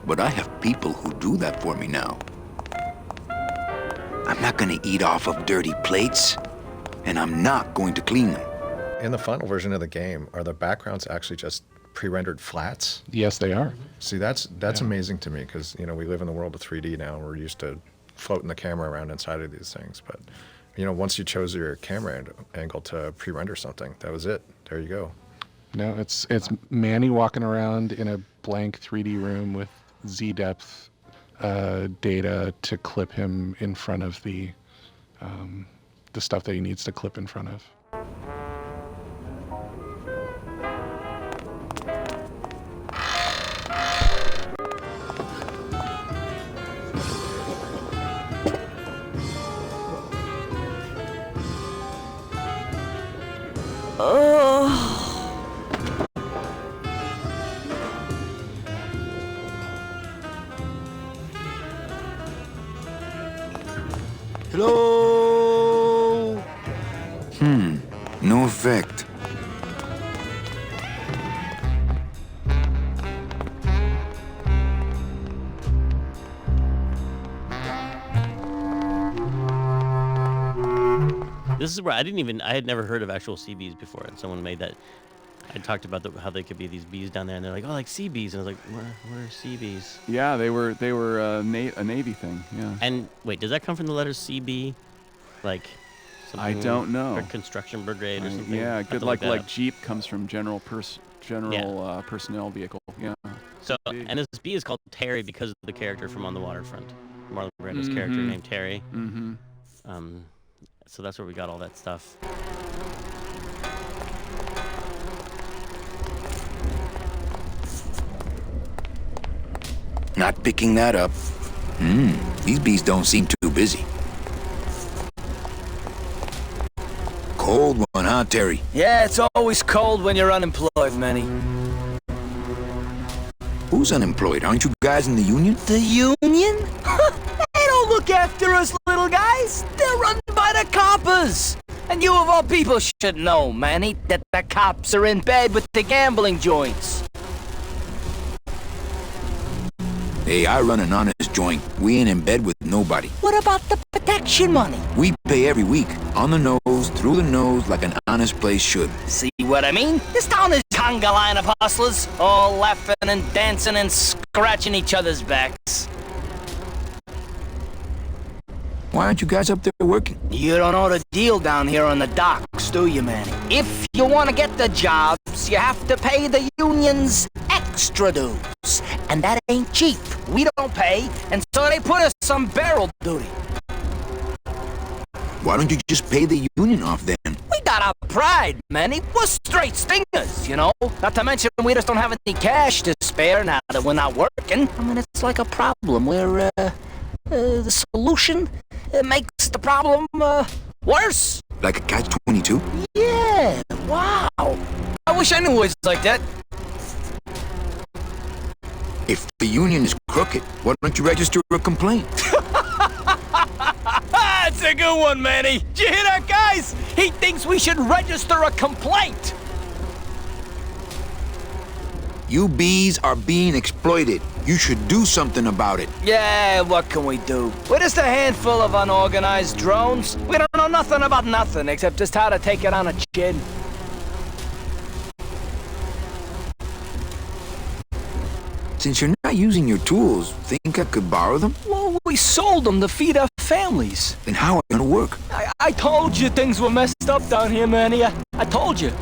but I have people who do that for me now. I'm not gonna eat off of dirty plates, and I'm not going to clean them. In the final version of the game, are the backgrounds actually just pre-rendered flats? Yes, they are. See, that's amazing to me, because we live in the world of 3D now. We're used to floating the camera around inside of these things, but once you chose your camera angle to pre-render something, that was it. There you go. No, it's Manny walking around in a blank 3D room with Z-depth data to clip him in front of the stuff that he needs to clip in front of. Hello? No effect. This is where I had never heard of actual sea bees before, and someone made that. I talked about how they could be these bees down there, and they're like, oh, like sea bees, and I was like, where are sea bees? Yeah, they were a Navy thing. Yeah. And wait, does that come from the letters CB, like? I don't know. Or construction brigade or something. Yeah, good. Like Jeep comes from general personnel vehicle. Yeah. So and this bee is called Terry because of the character from On the Waterfront, Marlon Brando's character named Terry. Mm-hmm. So that's where we got all that stuff. Not picking that up. These bees don't seem too busy. Cold one, huh, Terry? Yeah, it's always cold when you're unemployed, Manny. Who's unemployed? Aren't you guys in the union? The union? They don't look after us little guys. They're run by the coppers. And you of all people should know, Manny, that the cops are in bed with the gambling joints. Hey, I run an honest joint. We ain't in bed with nobody. What about the protection money? We pay every week. On the nose, through the nose, like an honest place should. See what I mean? This town is conga line of hustlers, all laughing and dancing and scratching each other's backs. Why aren't you guys up there working? You don't know the deal down here on the docks, do you, Manny? If you want to get the jobs, you have to pay the unions extra dues. And that ain't cheap. We don't pay, and so they put us on barrel duty. Why don't you just pay the union off then? We got our pride, Manny. We're straight stingers, you know? Not to mention we just don't have any cash to spare now that we're not working. I mean, it's like a problem where, the solution makes the problem, worse. Like a catch-22? Yeah, wow. I wish I knew it was like that. If the union is crooked, why don't you register a complaint? That's a good one, Manny. Did you hear that, guys? He thinks we should register a complaint. You bees are being exploited. You should do something about it. Yeah, what can we do? We're just a handful of unorganized drones. We don't know nothing about nothing except just how to take it on a chin. Since you're not using your tools, think I could borrow them? Well, we sold them to feed our families. Then how are they gonna work? I told you things were messed up down here, Manny. I told you.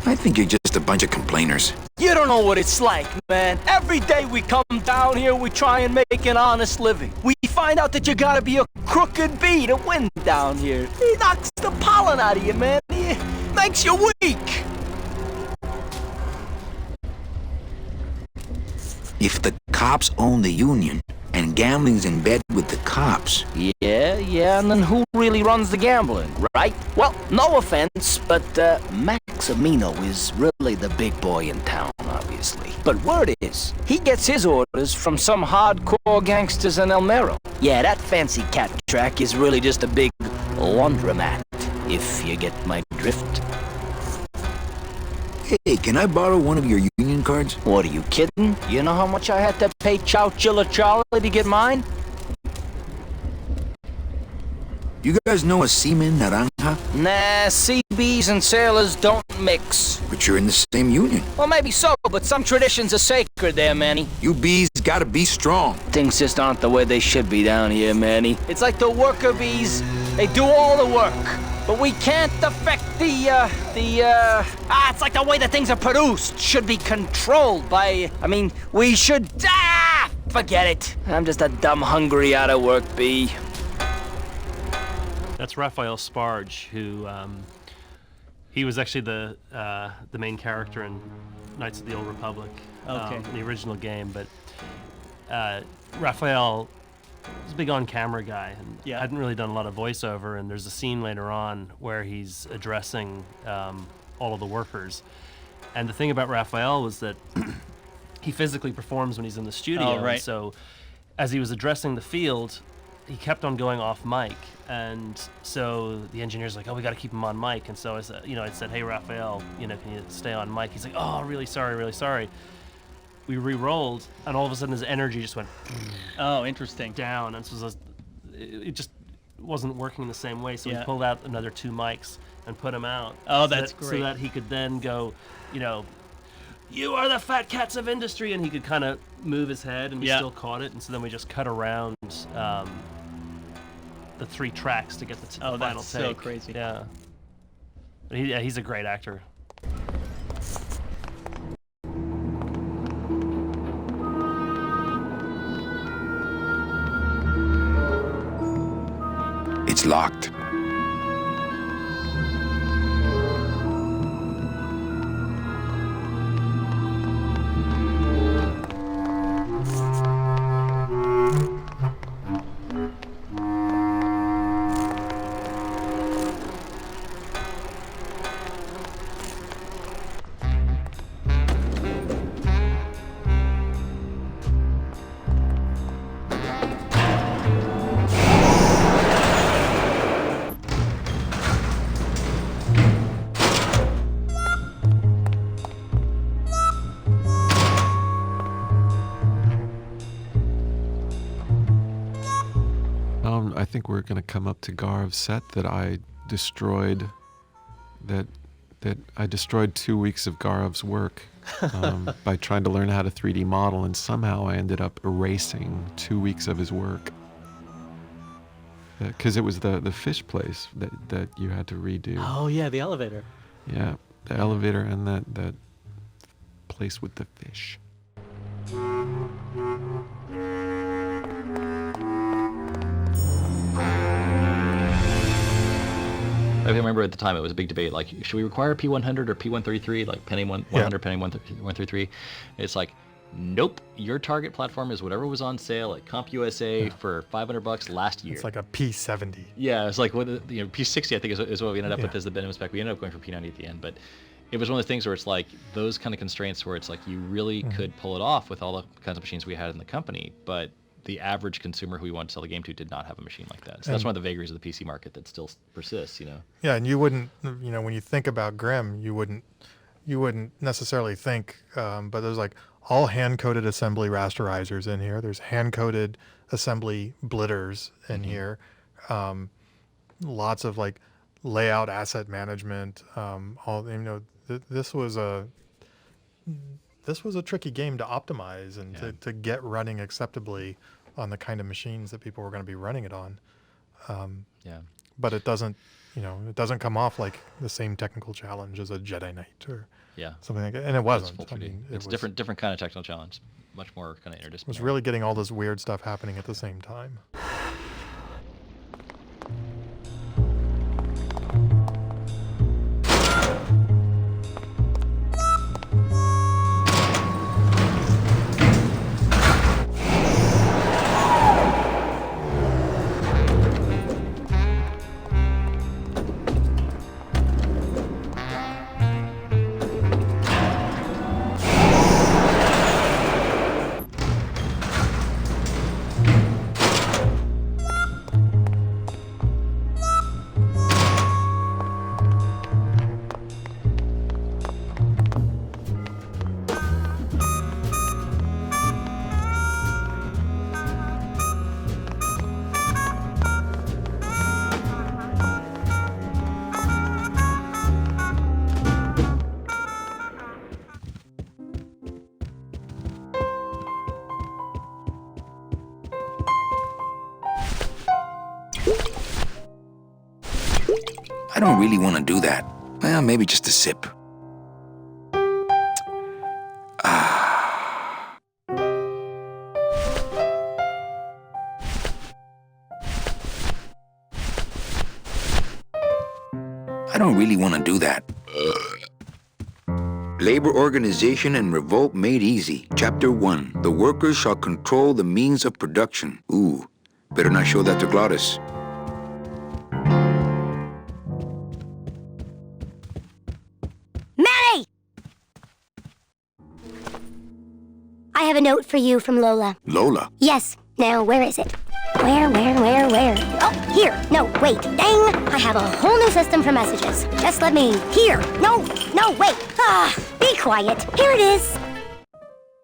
I think you're just a bunch of complainers. You don't know what it's like, man. Every day we come down here, we try and make an honest living. We find out that you gotta be a crooked bee to win down here. He knocks the pollen out of you, man. He makes you weak. If the cops own the union, and gambling's in bed with the cops... Yeah, and then who really runs the gambling, right? Well, no offense, but Maximino is really the big boy in town, obviously. But word is, he gets his orders from some hardcore gangsters in El Mero. Yeah, that fancy cat track is really just a big laundromat, if you get my drift. Hey, can I borrow one of your union cards? What, are you kidding? You know how much I had to pay Chow Chilla Charlie to get mine? You guys know a seaman, Naranja? Nah, CBs and sailors don't mix. But you're in the same union. Well, maybe so, but some traditions are sacred there, Manny. You bees gotta be strong. Things just aren't the way they should be down here, Manny. It's like the worker bees. They do all the work. But we can't affect it's like the way that things are produced should be controlled by, we should, forget it. I'm just a dumb, hungry, out-of-work bee. That's Raphael Sparge, who, he was actually the main character in Knights of the Old Republic, the original game, but Raphael was a big on-camera guy, and hadn't really done a lot of voiceover, and there's a scene later on where he's addressing all of the workers. And the thing about Raphael was that he physically performs when he's in the studio. Oh, right. And so as he was addressing the field, he kept on going off mic. And so the engineer's like, oh, we got to keep him on mic. And so I said, I said, hey, Raphael, can you stay on mic? He's like, oh, really sorry. We re-rolled, and all of a sudden his energy just went. Oh, interesting. Down, and so it just wasn't working the same way, so Yeah. we pulled out another 2 mics and put them out. Oh, so that's that, great. So that he could then go, you are the fat cats of industry, and he could kind of move his head, and we still caught it. And so then we just cut around the 3 tracks to get the final take. Oh, that's so crazy. Yeah. But he's a great actor. It's locked. I think we're going to come up to Garav's set that I destroyed. That I destroyed 2 weeks of Garav's work by trying to learn how to 3D model, and somehow I ended up erasing 2 weeks of his work. Because it was the fish place that you had to redo. Oh yeah, the elevator. Yeah, the elevator and that place with the fish. I remember at the time it was a big debate, like, should we require P100 or P133, like Penny 100, Penny 133? It's like, nope, your target platform is whatever was on sale at CompUSA for $500 last year. It's like a P70. Yeah, it's like P60 I think is what we ended up with as the minimum spec. We ended up going for P90 at the end, but it was one of the things where it's like those kind of constraints where it's like you really could pull it off with all the kinds of machines we had in the company, but the average consumer who we wanted to sell the game to did not have a machine like that. So that's one of the vagaries of the PC market that still persists, Yeah, and you wouldn't, when you think about Grimm, you wouldn't necessarily think, but there's like all hand-coded assembly rasterizers in here. There's hand-coded assembly blitters in here. Lots of like layout asset management. This was a tricky game to optimize and to get running acceptably on the kind of machines that people were going to be running it on. But it doesn't come off like the same technical challenge as a Jedi Knight or something like that. And it wasn't. It's different kind of technical challenge, much more kind of interdisciplinary. It was really getting all this weird stuff happening at the same time. I don't really want to do that. Well, maybe just a sip. I don't really want to do that. Labor Organization and Revolt Made Easy. Chapter 1. The workers shall control the means of production. Ooh, better not show that to Glottis. Manny! I have a note for you from Lola. Lola? Yes. Now, where is it? Where? Oh, here. No, wait. Dang! I have a whole new system for messages. Just let me... Here. No, wait. Be quiet. Here it is.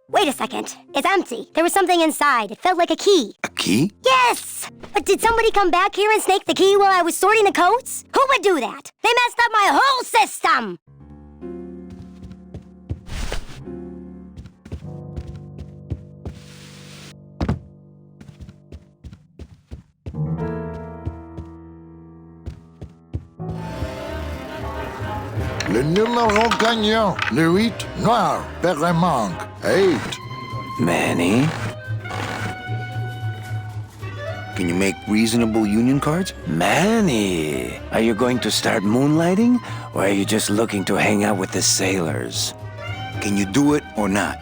Wait a second. It's empty. There was something inside. It felt like a key. A key? Yes! Yes! But did somebody come back here and snake the key while I was sorting the coats? Who would do that? They messed up my whole system! Le numéro gagnant, le 8 noir, père manque, 8. Manny? Can you make reasonable union cards? Manny, are you going to start moonlighting, or are you just looking to hang out with the sailors? Can you do it or not?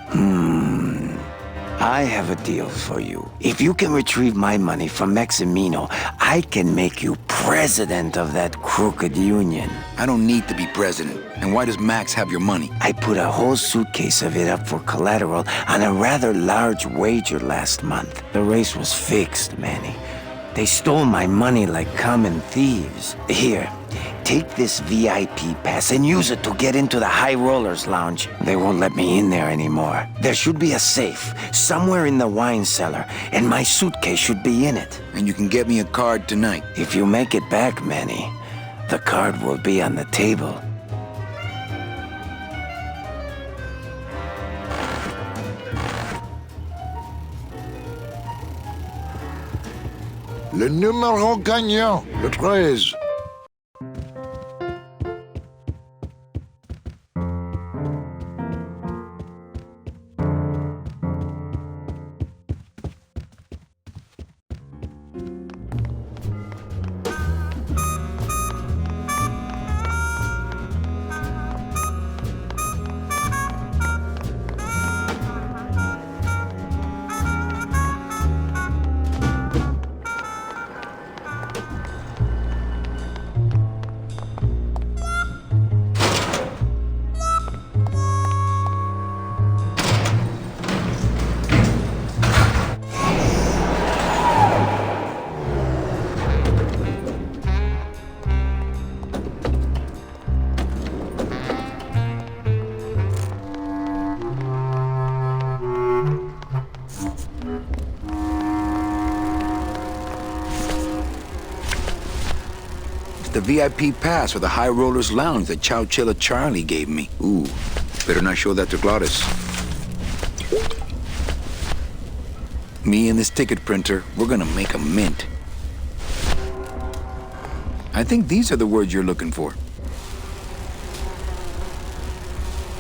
I have a deal for you. If you can retrieve my money from Maximino, I can make you president of that crooked union. I don't need to be president. And why does Max have your money? I put a whole suitcase of it up for collateral on a rather large wager last month. The race was fixed, Manny. They stole my money like common thieves. Here, take this VIP pass and use it to get into the High Rollers Lounge. They won't let me in there anymore. There should be a safe somewhere in the wine cellar, and my suitcase should be in it. And you can get me a card tonight. If you make it back, Manny, the card will be on the table. Le numéro gagnant, le 13. The VIP pass for the High Rollers Lounge that Chowchilla Charlie gave me. Ooh, better not show that to Glottis. Me and this ticket printer, we're gonna make a mint. I think these are the words you're looking for.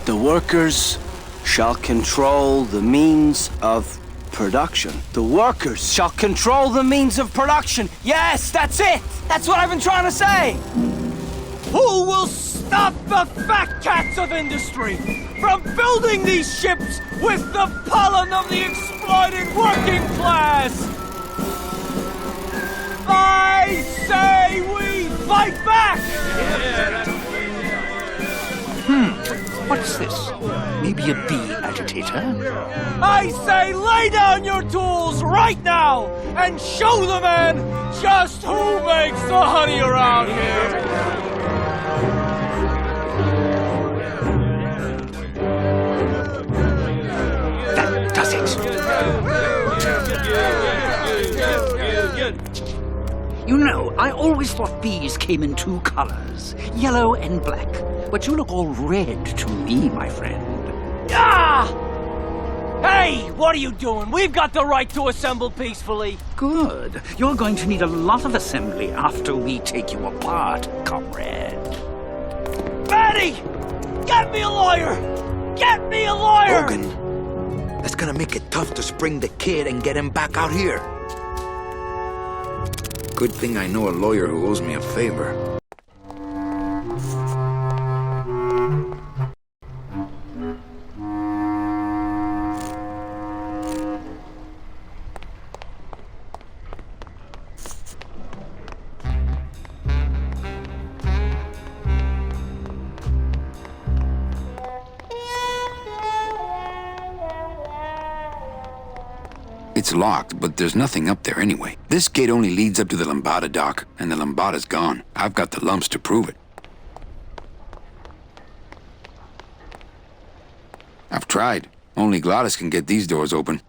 The workers shall control the means of production. The workers shall control the means of production. Yes, that's it! That's what I've been trying to say! Who will stop the fat cats of industry from building these ships with the pollen of the exploited working class? I say we fight back! What's this? Maybe a bee agitator? I say lay down your tools right now and show the man just who makes the honey around here! That does it. You know, I always thought bees came in two colors, yellow and black. But you look all red to me, my friend. Ah! Hey, what are you doing? We've got the right to assemble peacefully. Good. You're going to need a lot of assembly after we take you apart, comrade. Manny! Get me a lawyer! Get me a lawyer! Bogan, that's gonna make it tough to spring the kid and get him back out here. Good thing I know a lawyer who owes me a favor. It's locked, but there's nothing up there anyway. This gate only leads up to the Lambada dock, and the Lambada's gone. I've got the lumps to prove it. I've tried. Only Glottis can get these doors open.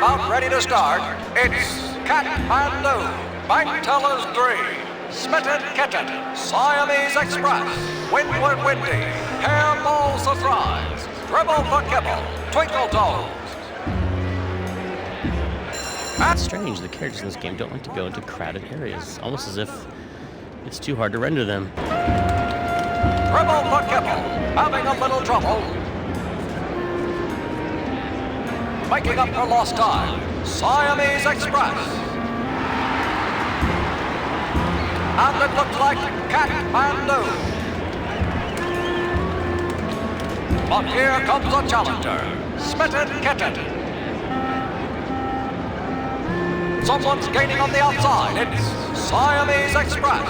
about ready to start. It's Fandango, Bank Tellers 3, Smitten Kitten, Siamese Express, Windward Windy, Hairball Surprise, Dribble for Kibble, Twinkle Toes. It's strange, the characters in this game don't like to go into crowded areas, almost as if it's too hard to render them. Dribble for Kibble, having a little trouble. Making up for lost time, Siamese Express. And it looks like Kathmandu. But here comes a challenger, Smitten Kitten. Someone's gaining on the outside. It's Siamese Express.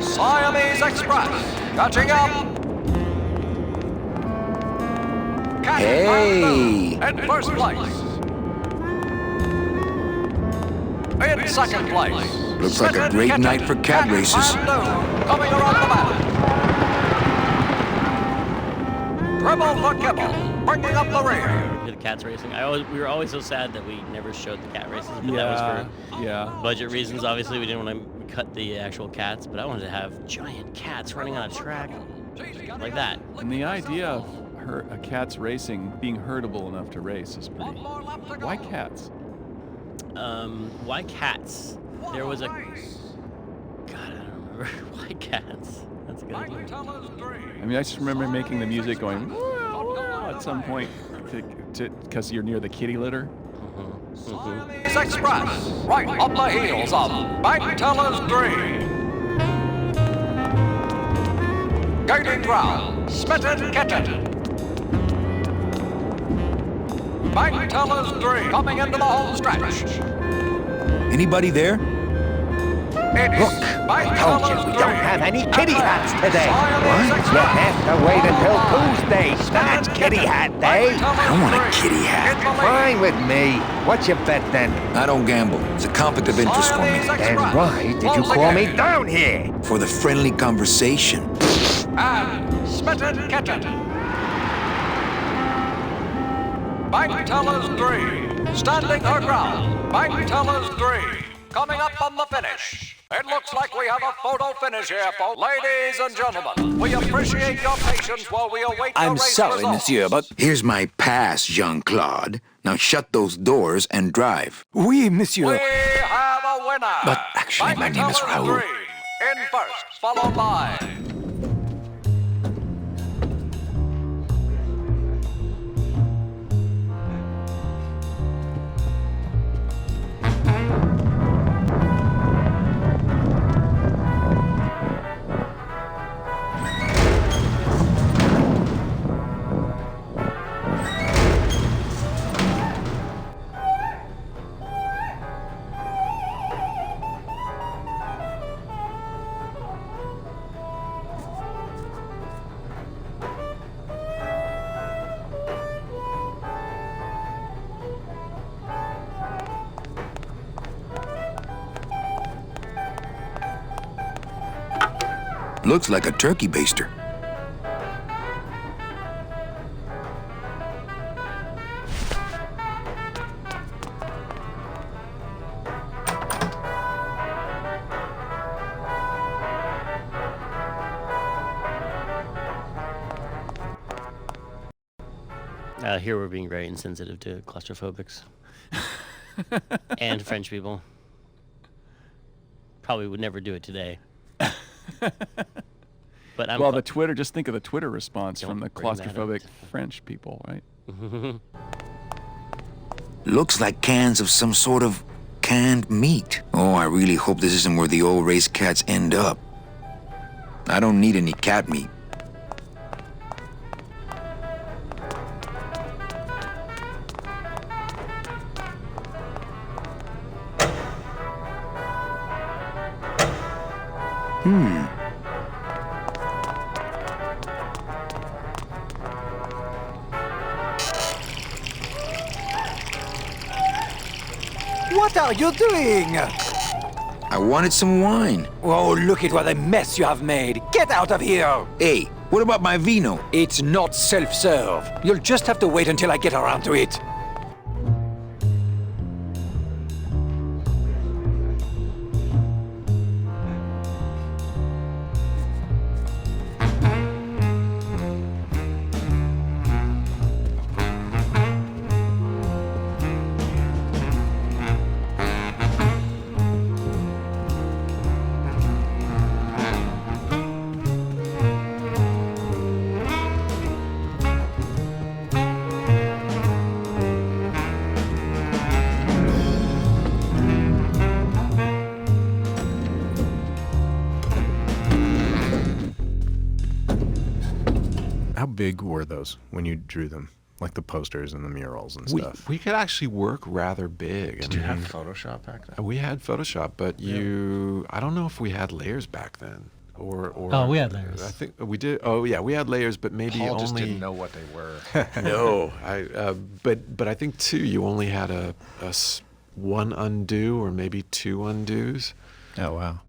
Siamese Express catching up. Hey! In first place. In second place. Looks like a great night for cat races. Coming around the map. Dribble for Kibble, bringing up the rear. The cats racing. We were always so sad that we never showed the cat races, but that was for budget reasons. Obviously, we didn't want to cut the actual cats, but I wanted to have giant cats running on a track like that. And the idea of a cat's racing being herdable enough to race is pretty. Why cats? Why cats? There was a. God, I don't remember. Why cats? That's a good idea. I mean, I just remember making the music going at some point because you're near the kitty litter. Siamese Express, right on the heels of Bank Tellers 3. Gaining ground, Smitten Kitten. Bank Tellers 3 coming into the home stretch. Anybody there? Look, I told you we don't have any kitty hats today. What? You have to wait until Tuesday. That's kitty hat day. I don't want a kitty hat. Fine with me. What's your bet then? I don't gamble. It's a conflict of interest for me. Then why did you call me down here? For the friendly conversation. And Smitten Kitten. Bank Tellers 3, standing her ground. Bank Tellers 3, coming up on the finish. It looks like we have a photo finish here, folks. Ladies and gentlemen, we appreciate your patience while we await the I'm race sorry, results. monsieur, but here's my pass, Jean-Claude. Now shut those doors and drive. Oui, monsieur. We have a winner. But actually, my name is Raoul. 3, in first, followed by... Looks like a turkey baster. Here we're being very insensitive to claustrophobics and French people. Probably would never do it today. But well, the Twitter. Just think of the Twitter response from the claustrophobic French people, right? Looks like cans of some sort of canned meat. Oh, I really hope this isn't where the old race cats end up. I don't need any cat meat. What are you doing? I wanted some wine. Oh, look at what a mess you have made. Get out of here! Hey, What about my vino? It's not self-serve. You'll just have to wait until I get around to it. How big were those when you drew them? Like the posters and the murals and stuff? We could actually work rather big. Did you have Photoshop back then? We had Photoshop, but I don't know if we had layers back then. Or Oh, we had layers. I think we did. Oh yeah, we had layers, but maybe Paul only. just didn't know what they were. No, but I think too, you only had one undo or maybe two undos. Oh wow.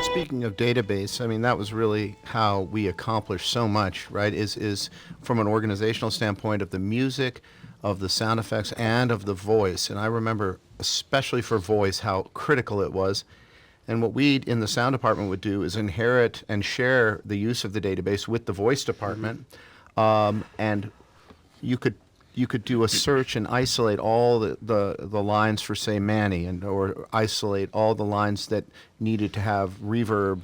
Speaking of database, I mean, that was really how we accomplished so much, right? Is from an organizational standpoint of the music, of the sound effects, and of the voice. And I remember, especially for voice, how critical it was. And what we in the sound department would do is inherit and share the use of the database with the voice department. And you could do a search and isolate all the lines for, say, Manny, or isolate all the lines that needed to have reverb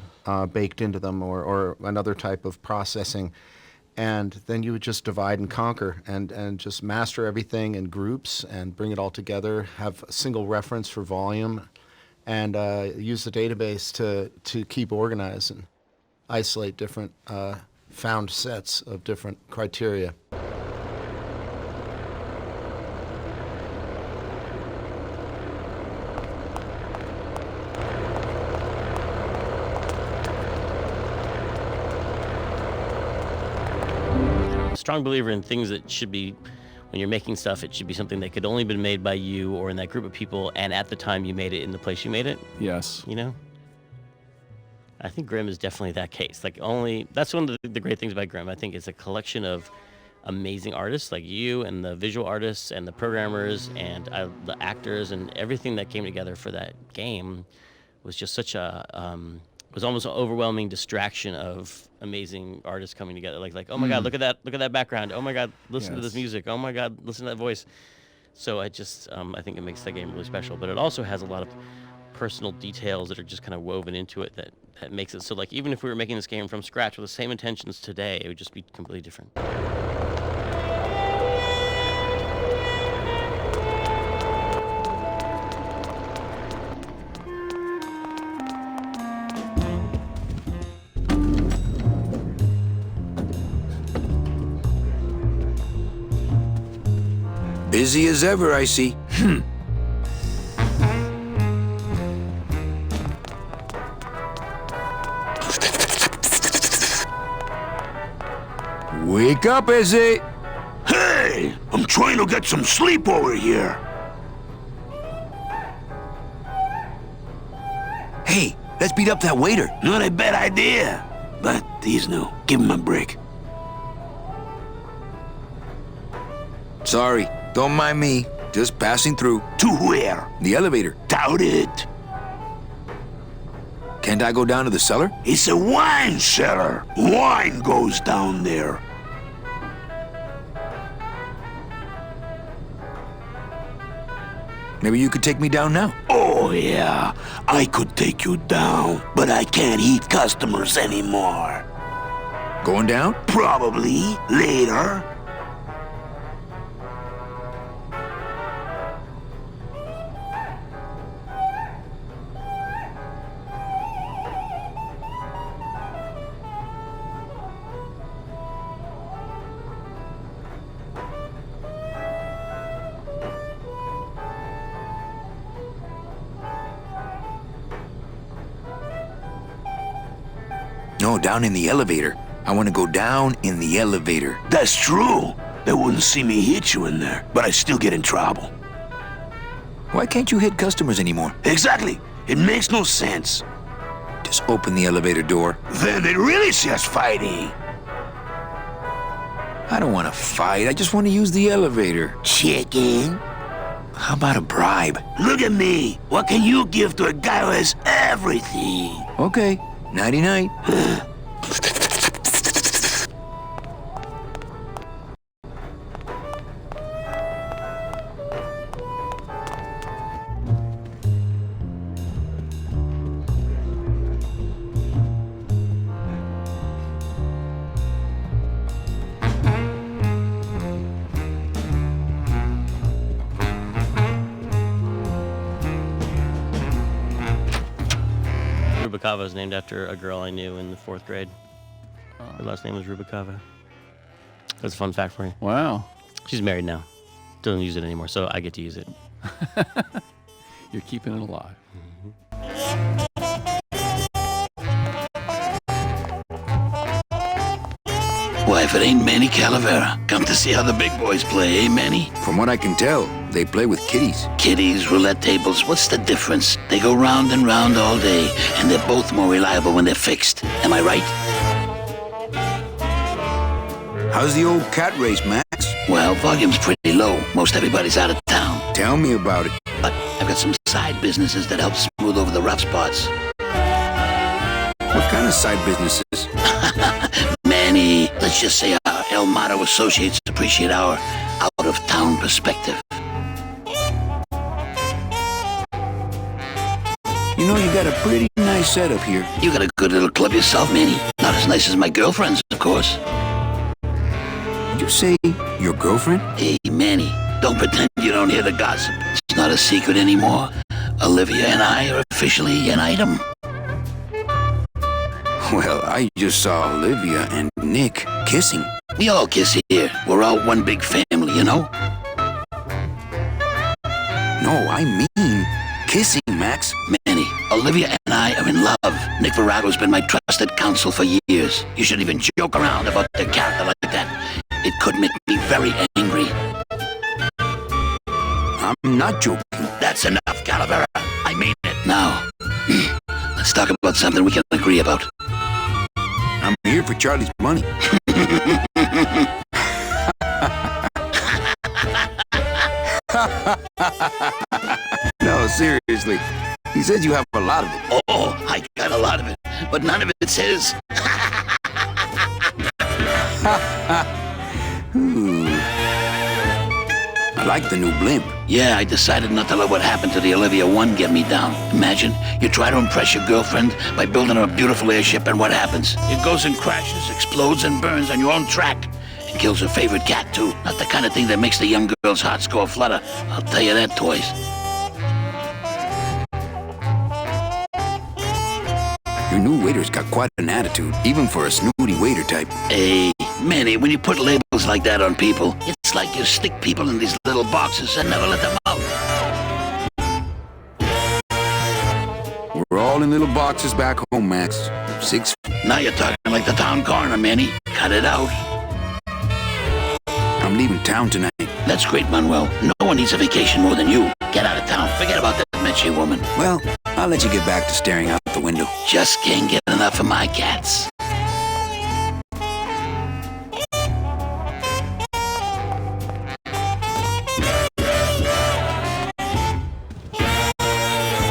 baked into them, or another type of processing. And then you would just divide and conquer and just master everything in groups and bring it all together, have a single reference for volume, and use the database to keep organized and isolate different found sets of different criteria. Strong believer in things that should be, when you're making stuff, it should be something that could only been made by you or in that group of people, and at the time you made it in the place you made it. Yes. You know? I think Grimm is definitely that case. That's one of the great things about Grimm. I think it's a collection of amazing artists like you and the visual artists and the programmers and the actors, and everything that came together for that game was just such a was almost an overwhelming distraction of amazing artists coming together. Like, oh my God, look at that background. Oh my God, listen to this music. Oh my God, listen to that voice. So I just, I think it makes that game really special. But it also has a lot of personal details that are just kind of woven into it that makes it so, like, even if we were making this game from scratch with the same intentions today, it would just be completely different. Busy as ever, I see. Wake up, Izzy! Hey! I'm trying to get some sleep over here. Hey, let's beat up that waiter. Not a bad idea. But he's new. Give him a break. Sorry, don't mind me. Just passing through. To where? The elevator. Doubt it. Can't I go down to the cellar? It's a wine cellar. Wine goes down there. Maybe you could take me down now. Oh, yeah. I could take you down, but I can't eat customers anymore. Going down? Probably later. No, down in the elevator. I want to go down in the elevator. That's true. They wouldn't see me hit you in there, but I still get in trouble. Why can't you hit customers anymore? Exactly. It makes no sense. Just open the elevator door. Then they really see us fighting. I don't want to fight. I just want to use the elevator. Chicken. How about a bribe? Look at me. What can you give to a guy who has everything? Okay. Nighty-night. Rubacava is named after a girl I knew in the 4th grade. Her last name was Rubacava. That's a fun fact for you. Wow. She's married now. Doesn't use it anymore, so I get to use it. You're keeping it alive. Why, if it ain't Manny Calavera, come to see how the big boys play, eh, Manny? From what I can tell, they play with kitties. Kitties, roulette tables, what's the difference? They go round and round all day, and they're both more reliable when they're fixed. Am I right? How's the old cat race, Max? Well, volume's pretty low. Most everybody's out of town. Tell me about it. But I've got some side businesses that help smooth over the rough spots. What kind of side businesses? Manny, let's just say our El Mato associates appreciate our out-of-town perspective. You know, you got a pretty nice setup here. You got a good little club yourself, Manny. Not as nice as my girlfriend's, of course. Did you say your girlfriend? Hey, Manny, don't pretend you don't hear the gossip. It's not a secret anymore. Olivia and I are officially an item. Well, I just saw Olivia and Nick kissing. We all kiss here. We're all one big family, you know? No, I mean kissing, Max. Manny, Olivia and I are in love. Nick Virago's been my trusted counsel for years. You shouldn't even joke around about their character like that. It could make me very angry. I'm not joking. That's enough, Calavera. I mean it. Now, let's talk about something we can agree about. I'm here for Charlie's money. No, seriously. He says you have a lot of it. Oh, I got a lot of it, but none of it's his. I like the new blimp. Yeah, I decided not to let what happened to the Olivia 1 get me down. Imagine, you try to impress your girlfriend by building her a beautiful airship, and what happens? It goes and crashes, explodes, and burns on your own track. And kills her favorite cat, too. Not the kind of thing that makes the young girl's hearts go a-flutter. I'll tell you that, toys. Your new waiter's got quite an attitude, even for a snooty waiter type. Hey, Manny, when you put labels like that on people, it's like you stick people in these little boxes and never let them out. We're all in little boxes back home, Max. 6 feet. Now you're talking like the town coroner, Manny. Cut it out. I'm leaving town tonight. That's great, Manuel. No one needs a vacation more than you. Get out of town. Forget about that Meche woman. Well, I'll let you get back to staring out the window. Just can't get enough of my cats.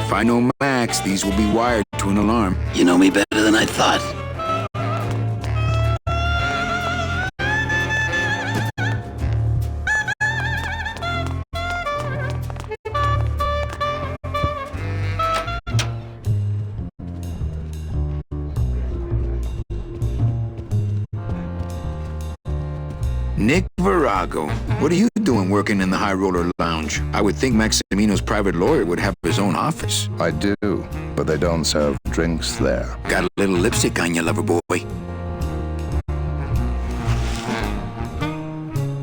If I know Max, these will be wired to an alarm. You know me better than I thought. Nick Virago, what are you doing working in the High Roller Lounge? I would think Maximino's private lawyer would have his own office. I do, but they don't serve drinks there. Got a little lipstick on you, lover boy.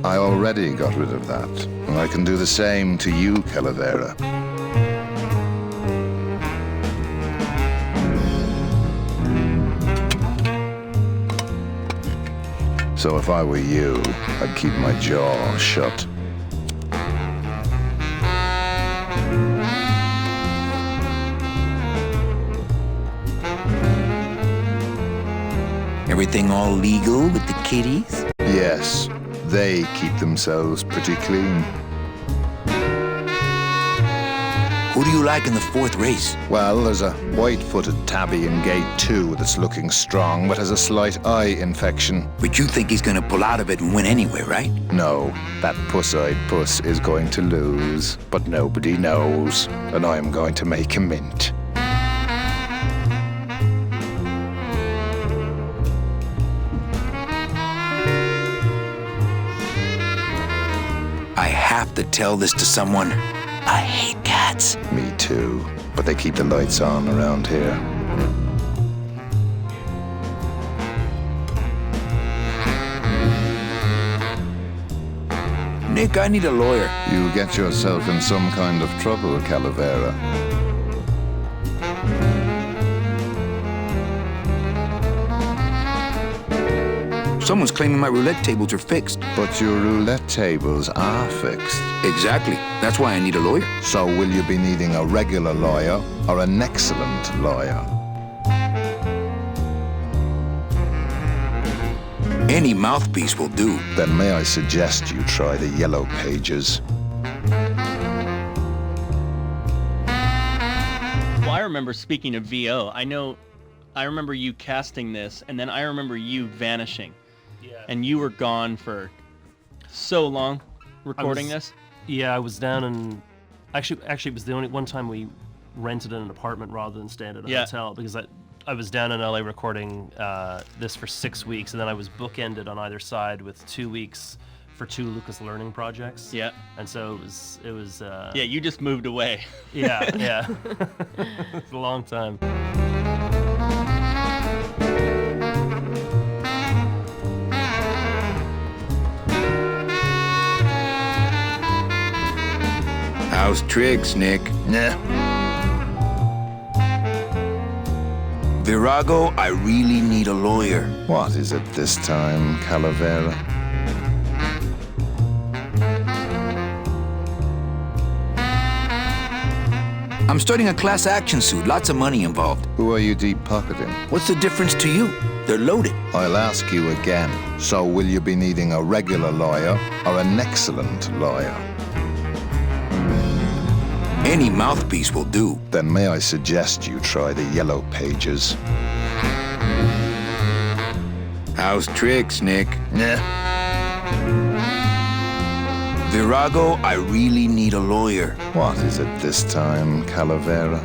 I already got rid of that, and I can do the same to you, Calavera. So if I were you, I'd keep my jaw shut. Everything all legal with the kiddies? Yes, they keep themselves pretty clean. Who do you like in the fourth race? Well, there's a white-footed tabby in gate 2 that's looking strong, but has a slight eye infection. But you think he's gonna pull out of it and win anyway, right? No, that puss-eyed puss is going to lose, but nobody knows, and I'm going to make him mint. I have to tell this to someone. I hate cats. Me too, but they keep the lights on around here. Nick, I need a lawyer. You get yourself in some kind of trouble, Calavera. Someone's claiming my roulette tables are fixed. But your roulette tables are fixed. Exactly. That's why I need a lawyer. So will you be needing a regular lawyer or an excellent lawyer? Any mouthpiece will do. Then may I suggest you try the Yellow Pages? Well, I remember, speaking of VO, I remember you casting this, and then I remember you vanishing. Yeah. And you were gone for so long recording this. Yeah, I was down in... Actually, it was the only one time we rented an apartment rather than staying at a hotel, because I was down in LA recording this for 6 weeks, and then I was bookended on either side with 2 weeks for 2 Lucas Learning projects. Yeah. And so it was yeah, you just moved away. Yeah. It's a long time. How's tricks, Nick? Nah. Virago, I really need a lawyer. What is it this time, Calavera? I'm starting a class action suit. Lots of money involved. Who are you deep-pocketing? What's the difference to you? They're loaded. I'll ask you again. So will you be needing a regular lawyer or an excellent lawyer? Any mouthpiece will do. Then may I suggest you try the Yellow Pages? How's tricks, Nick? Nah. Virago, I really need a lawyer. What is it this time, Calavera?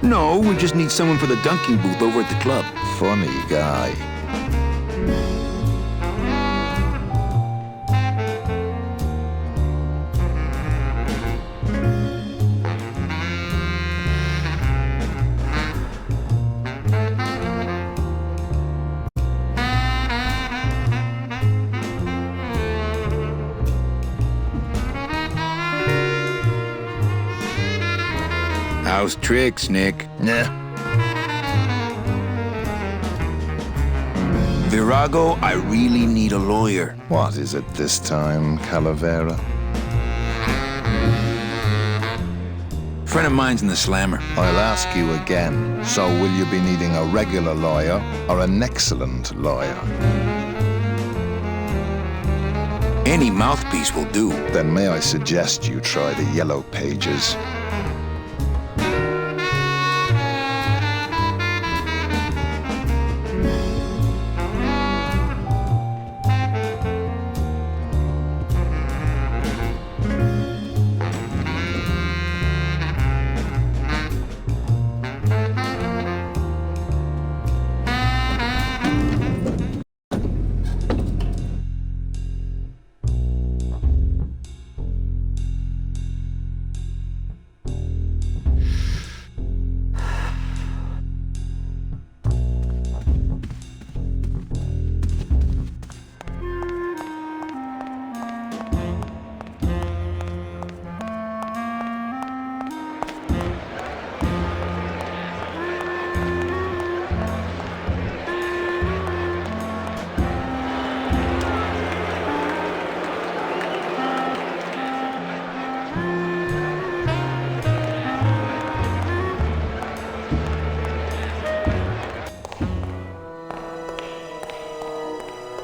No, we just need someone for the dunking booth over at the club. Funny guy. How's tricks, Nick? Nah. Virago, I really need a lawyer. What is it this time, Calavera? Friend of mine's in the slammer. I'll ask you again. So will you be needing a regular lawyer or an excellent lawyer? Any mouthpiece will do. Then may I suggest you try the Yellow Pages?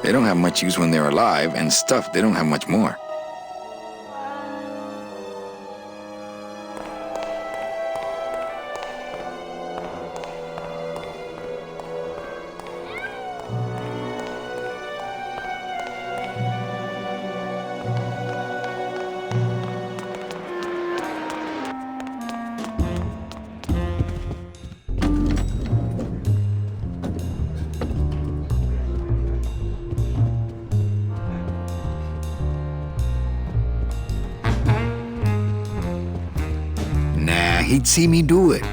They don't have much use when they're alive, and stuff, they don't have much more. He'd see me do it.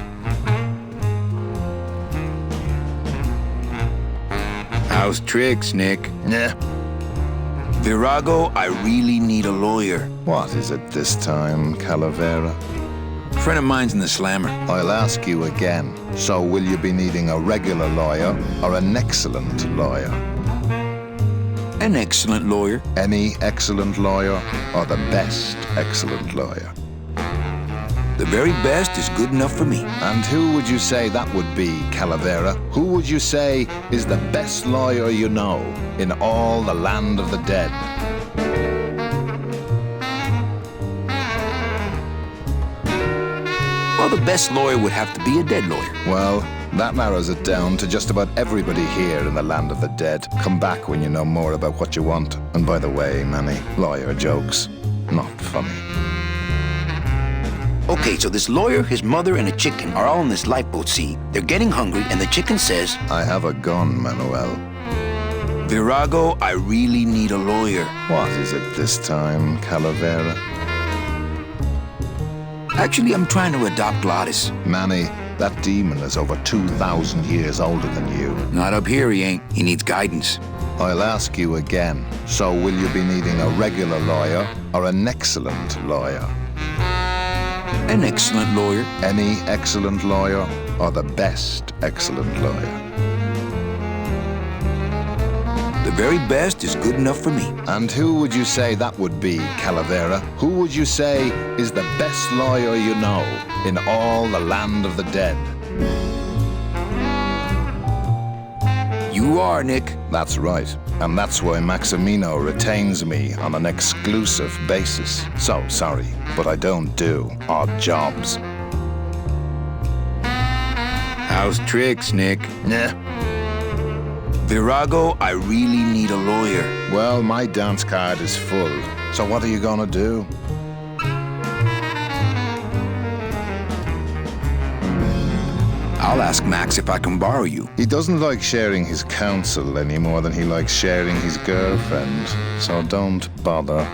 How's tricks, Nick? Yeah. Virago, I really need a lawyer. What is it this time, Calavera? A friend of mine's in the slammer. I'll ask you again. So will you be needing a regular lawyer or an excellent lawyer? An excellent lawyer. Any excellent lawyer or the best excellent lawyer? The very best is good enough for me. And who would you say that would be, Calavera? Who would you say is the best lawyer you know in all the land of the dead? Well, the best lawyer would have to be a dead lawyer. Well, that narrows it down to just about everybody here in the land of the dead. Come back when you know more about what you want. And by the way, Manny, lawyer jokes, not funny. Okay, so this lawyer, his mother, and a chicken are all in this lifeboat, see? They're getting hungry, and the chicken says, I have a gun, Manuel. Virago, I really need a lawyer. What is it this time, Calavera? Actually, I'm trying to adopt Glottis. Manny, that demon is over 2,000 years older than you. Not up here, he ain't. He needs guidance. I'll ask you again. So will you be needing a regular lawyer or an excellent lawyer? An excellent lawyer. Any excellent lawyer or the best excellent lawyer? The very best is good enough for me. And who would you say that would be, Calavera? Who would you say is the best lawyer you know in all the land of the dead? You are, Nick. That's right. And that's why Maximino retains me on an exclusive basis. So sorry, but I don't do odd jobs. How's tricks, Nick? Yeah. Virago, I really need a lawyer. Well, my dance card is full. So what are you gonna do? I'll ask Max if I can borrow you. He doesn't like sharing his counsel any more than he likes sharing his girlfriend. So don't bother.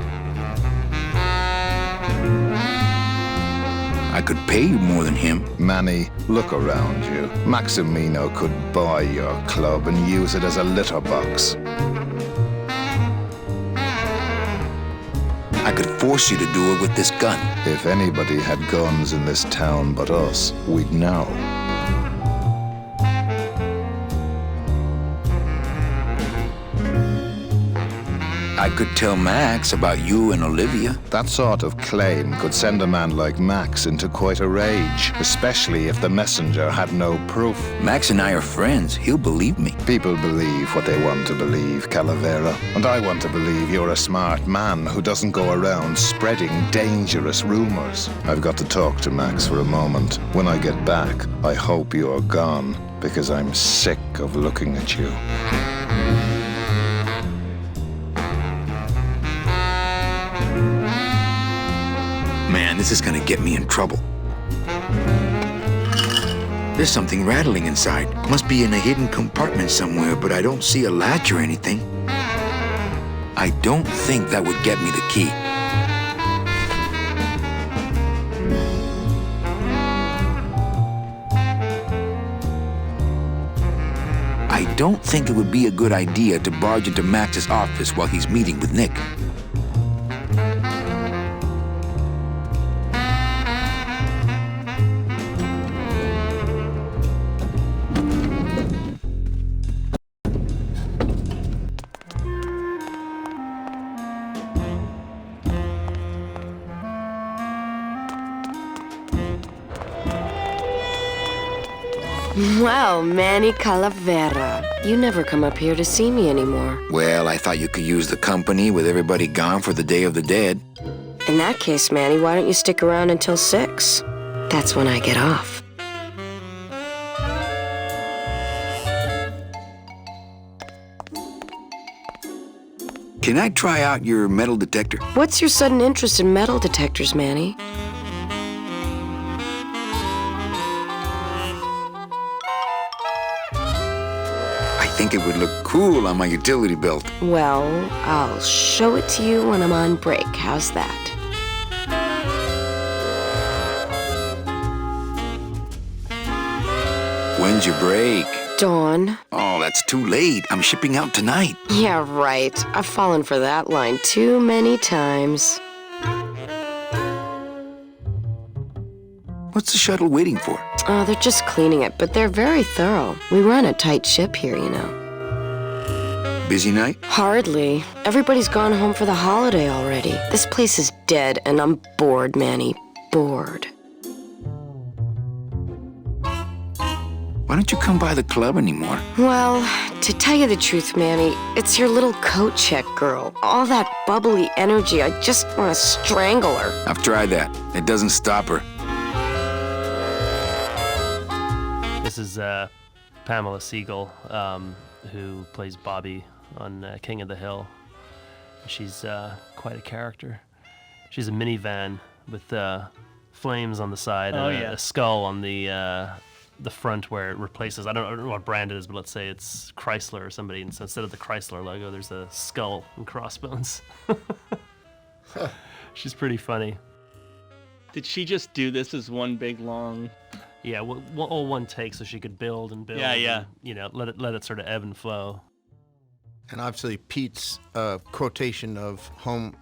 I could pay you more than him. Manny, look around you. Maximino could buy your club and use it as a litter box. I could force you to do it with this gun. If anybody had guns in this town but us, we'd know. I could tell Max about you and Olivia. That sort of claim could send a man like Max into quite a rage, especially if the messenger had no proof. Max and I are friends. He'll believe me. People believe what they want to believe, Calavera. And I want to believe you're a smart man who doesn't go around spreading dangerous rumors. I've got to talk to Max for a moment. When I get back, I hope you're gone, because I'm sick of looking at you. Man, this is gonna get me in trouble. There's something rattling inside. Must be in a hidden compartment somewhere, but I don't see a latch or anything. I don't think that would get me the key. I don't think it would be a good idea to barge into Max's office while he's meeting with Nick. Well, Manny Calavera, You never come up here to see me anymore. Well, I thought you could use the company with everybody gone for the Day of the Dead. In that case, Manny, why don't you stick around until 6? That's when I get off. Can I try out your metal detector? What's your sudden interest in metal detectors, Manny? I think it would look cool on my utility belt. Well, I'll show it to you when I'm on break. How's that? When's your break? Dawn. Oh, that's too late. I'm shipping out tonight. Yeah, right. I've fallen for that line too many times. What's the shuttle waiting for? Oh, they're just cleaning it, but they're very thorough. We run a tight ship here, you know. Busy night? Hardly. Everybody's gone home for the holiday already. This place is dead, and I'm bored, Manny. Bored. Why don't you come by the club anymore? Well, to tell you the truth, Manny, it's your little coat check girl. All that bubbly energy, I just want to strangle her. I've tried that. It doesn't stop her. This is Pamela Siegel, who plays Bobby on King of the Hill. She's quite a character. She's a minivan with flames on the side and a skull on the front where it replaces, I don't know what brand it is, but let's say it's Chrysler or somebody, and so instead of the Chrysler logo, there's a skull and crossbones. She's pretty funny. Did she just do this as one big long... Yeah, all one take so she could build and build. Yeah. And, let it sort of ebb and flow. And obviously Pete's quotation of home,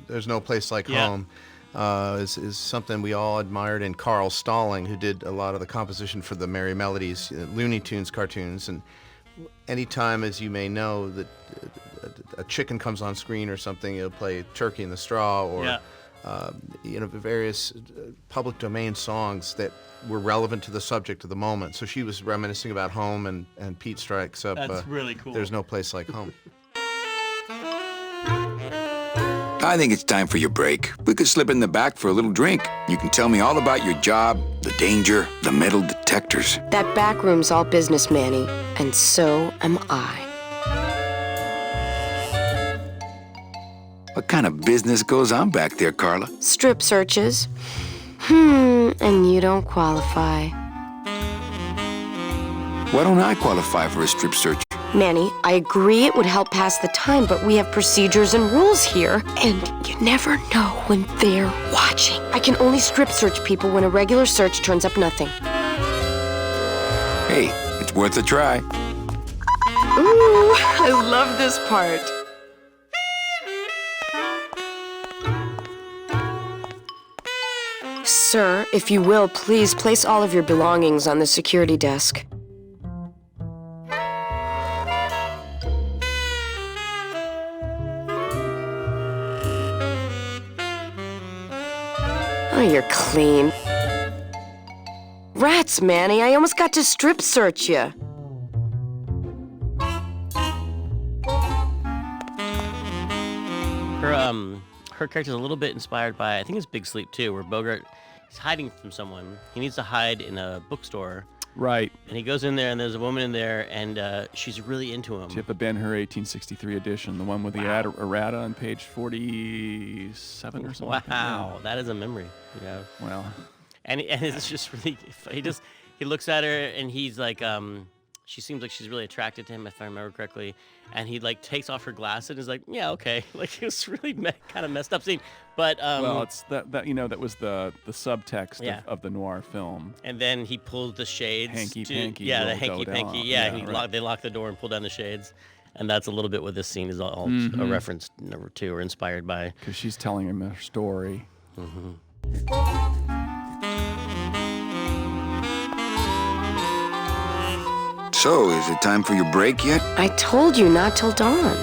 there's no place like home, is something we all admired in Carl Stalling, who did a lot of the composition for the Merry Melodies, Looney Tunes cartoons. And anytime, as you may know, that a chicken comes on screen or something, it'll play Turkey in the Straw or various public domain songs that were relevant to the subject of the moment. So she was reminiscing about home, and Pete strikes up. That's really cool. There's no place like home. I think it's time for your break. We could slip in the back for a little drink. You can tell me all about your job, the danger, the metal detectors. That back room's all business, Manny, and so am I. What kind of business goes on back there, Carla? Strip searches. And you don't qualify. Why don't I qualify for a strip search? Manny, I agree it would help pass the time, but we have procedures and rules here, and you never know when they're watching. I can only strip search people when a regular search turns up nothing. Hey, it's worth a try. Ooh, I love this part. Sir, if you will, please place all of your belongings on the security desk. Oh, you're clean. Rats, Manny, I almost got to strip search you. Her character's a little bit inspired by, I think it's Big Sleep too, where Bogart is hiding from someone. He needs to hide in a bookstore. Right. And he goes in there, and there's a woman in there, and she's really into him. Tippa Ben-Hur 1863 edition, the one with the errata on page 47 or something. Wow, that is a memory. Yeah. Well. And it's just really, he looks at her, and he's like, she seems like she's really attracted to him, if I remember correctly. And he like takes off her glasses and is like, yeah, okay. Like it was really kind of messed up scene. But well, it's that that was the subtext of the noir film. And then he pulled the shades. Hanky panky. Yeah, the hanky panky. Yeah, they locked the door and pulled down the shades. And that's a little bit what this scene is all a reference to or inspired by. Because she's telling him her story. So, is it time for your break yet? I told you not till dawn.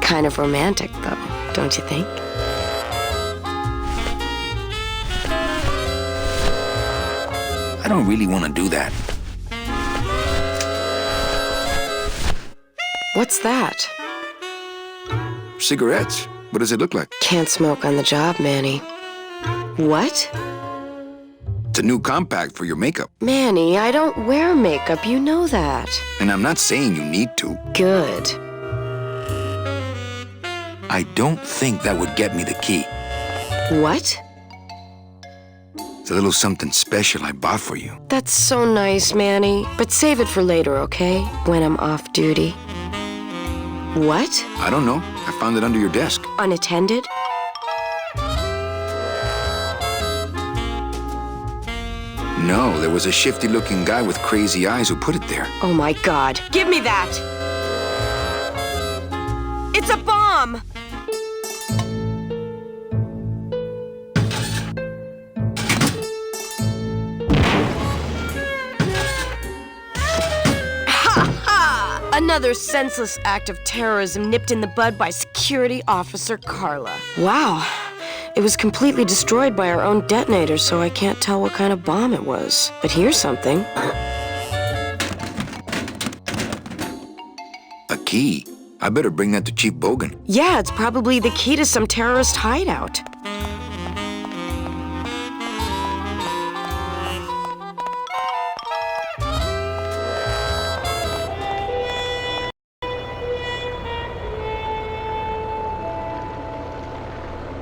Kind of romantic, though, don't you think? I don't really want to do that. What's that? Cigarettes. What does it look like? Can't smoke on the job, Manny. What? It's a new compact for your makeup. Manny, I don't wear makeup, you know that. And I'm not saying you need to. Good. I don't think that would get me the key. What? It's a little something special I bought for you. That's so nice, Manny. But save it for later, okay? When I'm off duty. What? I don't know. I found it under your desk. Unattended? No, there was a shifty-looking guy with crazy eyes who put it there. Oh my God. Give me that! It's a bomb! Another senseless act of terrorism nipped in the bud by Security Officer Carla. Wow. It was completely destroyed by our own detonator, so I can't tell what kind of bomb it was. But here's something. A key? I better bring that to Chief Bogan. Yeah, it's probably the key to some terrorist hideout.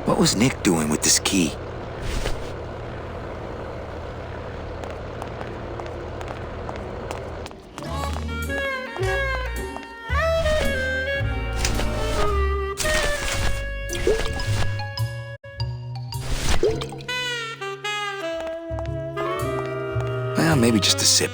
What was Nick doing with this key? Well, maybe just a sip.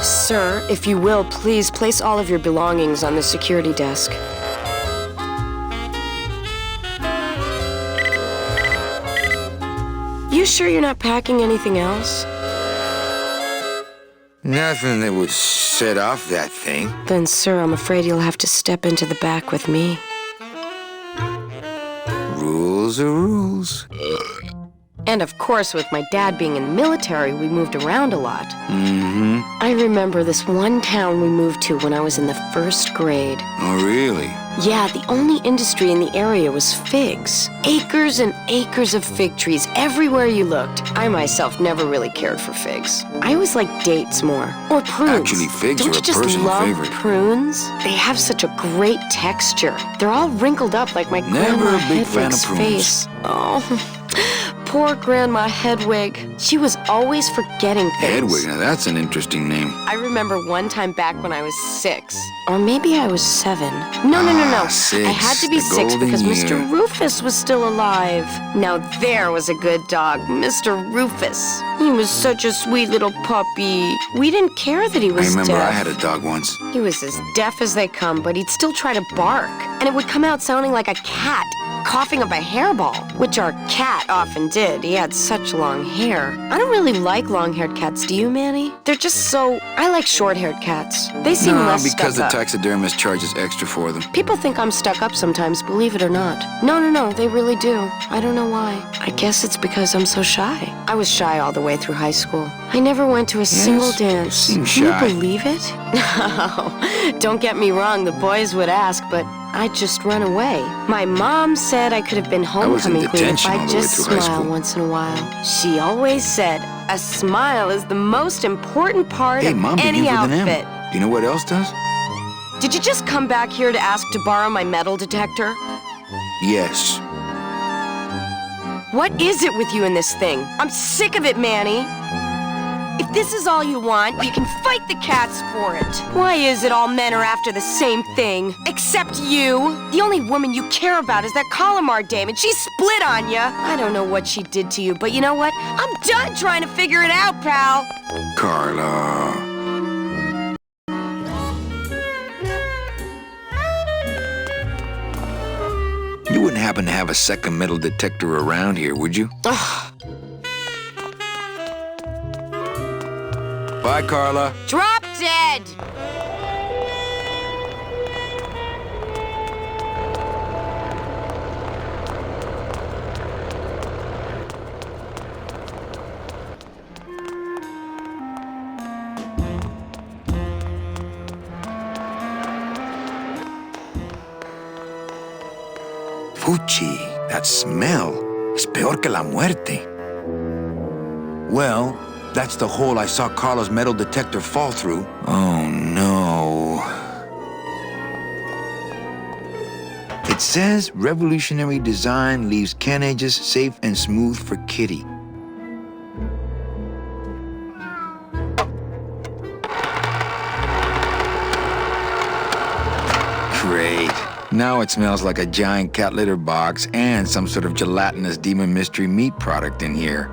Sir, if you will, please place all of your belongings on the security desk. You sure you're not packing anything else? Nothing that would set off that thing. Then, sir, I'm afraid you'll have to step into the back with me. Rules are rules. And of course, with my dad being in the military, we moved around a lot. Mm-hmm. I remember this one town we moved to when I was in the 1st grade. Oh, really? Yeah, the only industry in the area was figs. Acres and acres of fig trees everywhere you looked. I myself never really cared for figs. I always liked dates more. Or prunes. Actually, figs Don't are you a just personal love favorite. prunes? They have such a great texture. They're all wrinkled up like my Never grandma a big fan of Hedwig's prunes. face. Oh. Poor Grandma Hedwig. She was always forgetting things. Hedwig, now that's an interesting name. I remember one time back when I was 6. Or maybe I was 7. No. 6, I had to be the 6 because golden Mr. year. Rufus was still alive. Now there was a good dog, Mr. Rufus. He was such a sweet little puppy. We didn't care that he was I remember deaf. I had a dog once. He was as deaf as they come, but he'd still try to bark. And it would come out sounding like a cat coughing up a hairball, which our cat often did. He had such long hair. I don't really like long-haired cats, do you, Manny? They're just so... I like short-haired cats. They seem No, less because the stuck up. taxidermist charges extra for them. People think I'm stuck up sometimes, believe it or not. No, they really do. I don't know why. I guess it's because I'm so shy. I was shy all the way through high school. I never went to a single dance. seem Can you shy. believe it? No, don't get me wrong, the boys would ask, but I'd just run away. My mom said I could have been I was in homecoming queen if detention all I'd the way just through high smile school. once in a while. She always said, a smile is the most important part Hey, of Mom any begins with an outfit. M. Do you know what else does? Did you just come back here to ask to borrow my metal detector? Yes. What is it with you in this thing? I'm sick of it, Manny. If this is all you want, you can fight the cats for it. Why is it all men are after the same thing? Except you. The only woman you care about is that Colomar dame, and she split on you. I don't know what she did to you, but you know what? I'm done trying to figure it out, pal. Carla. You wouldn't happen to have a second metal detector around here, would you? Ugh. Bye, Bye, Carla. Drop dead! Fuchi, that smell is peor que la muerte. Well, that's the hole I saw Carla's metal detector fall through. Oh, no. It says revolutionary design leaves can edges safe and smooth for Kitty. Great. Now it smells like a giant cat litter box and some sort of gelatinous demon mystery meat product in here.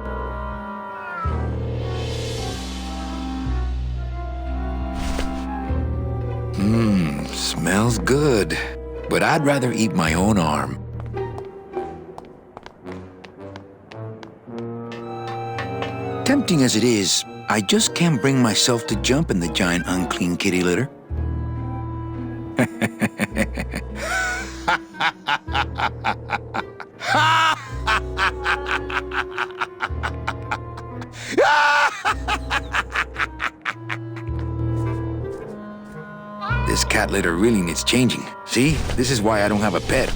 Smells good. But I'd rather eat my own arm. Tempting as it is, I just can't bring myself to jump in the giant unclean kitty litter. This cat litter really needs changing. See? This is why I don't have a pet.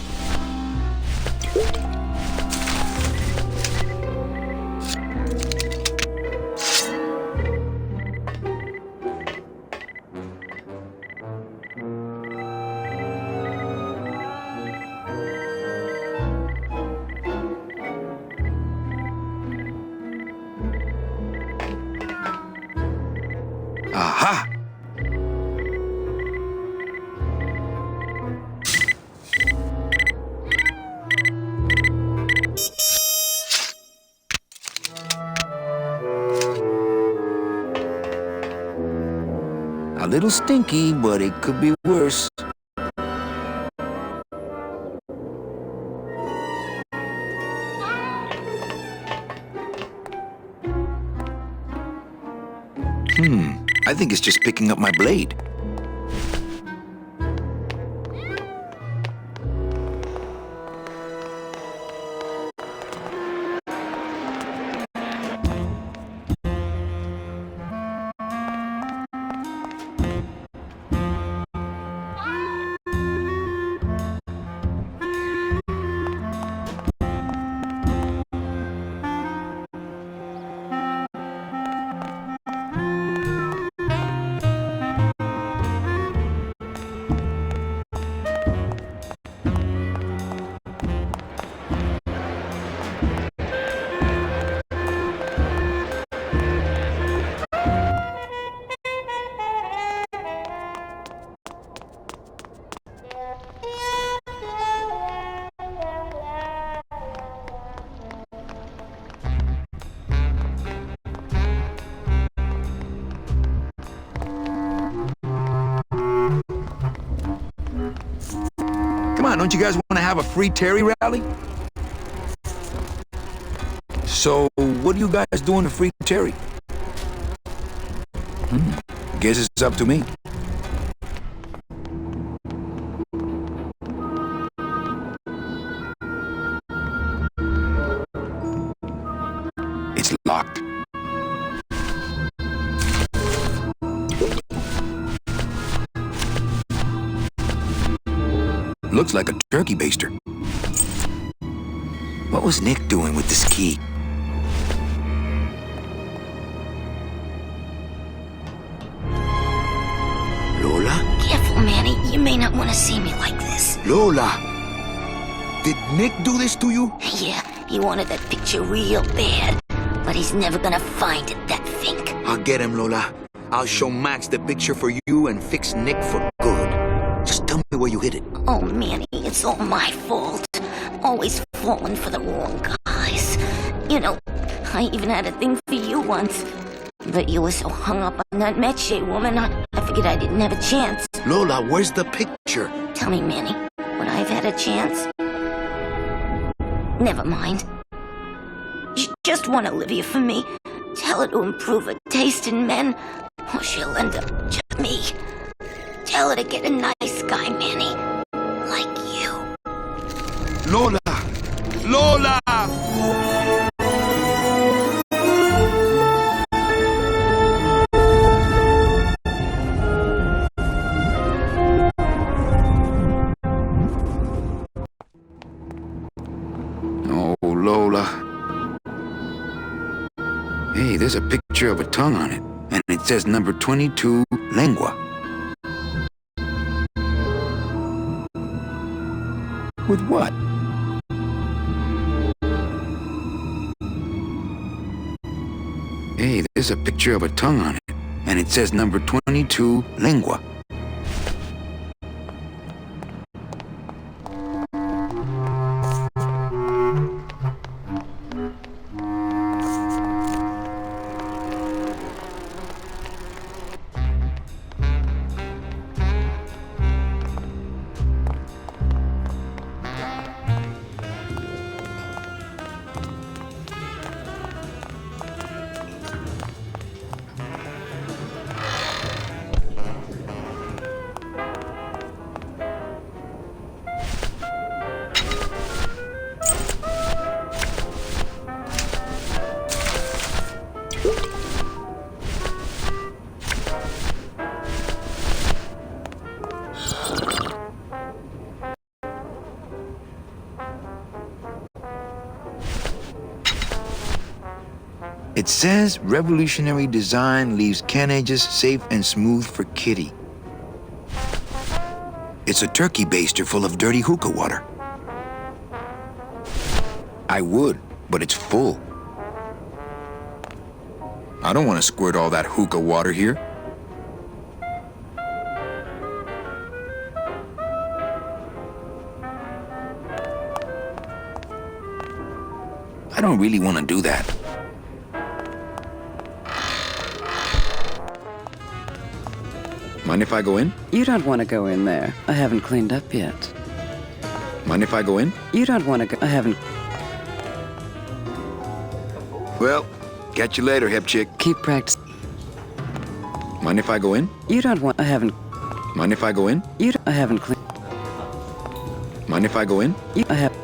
Aha! A little stinky, but it could be worse. I think it's just picking up my blade. Come on, don't you guys want to have a free Terry rally? So, what do you guys do in the free Terry? Guess it's up to me. It's locked. Looks like a turkey baster. What was Nick doing with this key? Lola? Careful, Manny. You may not want to see me like this. Lola! Did Nick do this to you? Yeah, he wanted that picture real bad. But he's never gonna find it, that fink. I'll get him, Lola. I'll show Max the picture for you and fix Nick for good. Just tell me where you hid it. Oh, Manny, it's all my fault. Always falling for the wrong guys. You know, I even had a thing for you once. But you were so hung up on that Meche woman, I figured I didn't have a chance. Lola, where's the picture? Tell me, Manny, would I have had a chance? Never mind. You just want Olivia for me. Tell her to improve her taste in men. or she'll end up just me. Tell her to get a nice guy, Manny. Like you. Lola! Lola! Oh, Lola. Hey, there's a picture of a tongue on it, and it says number 22, lengua. With what? Hey, there's a picture of a tongue on it, and it says number 22, lengua. It says revolutionary design leaves carnages safe and smooth for Kitty. It's a turkey baster full of dirty hookah water. I would, but it's full. I don't want to squirt all that hookah water here. I don't really want to do that. Mind if I go in? You don't want to go in there. I haven't cleaned up yet. Mind if I go in? You don't want to go. I haven't. Well, catch you later, hip chick. Keep practicing. Mind if I go in? You don't want. I haven't. Mind if I go in? You. I haven't cleaned. Mind if I go in? You. I have.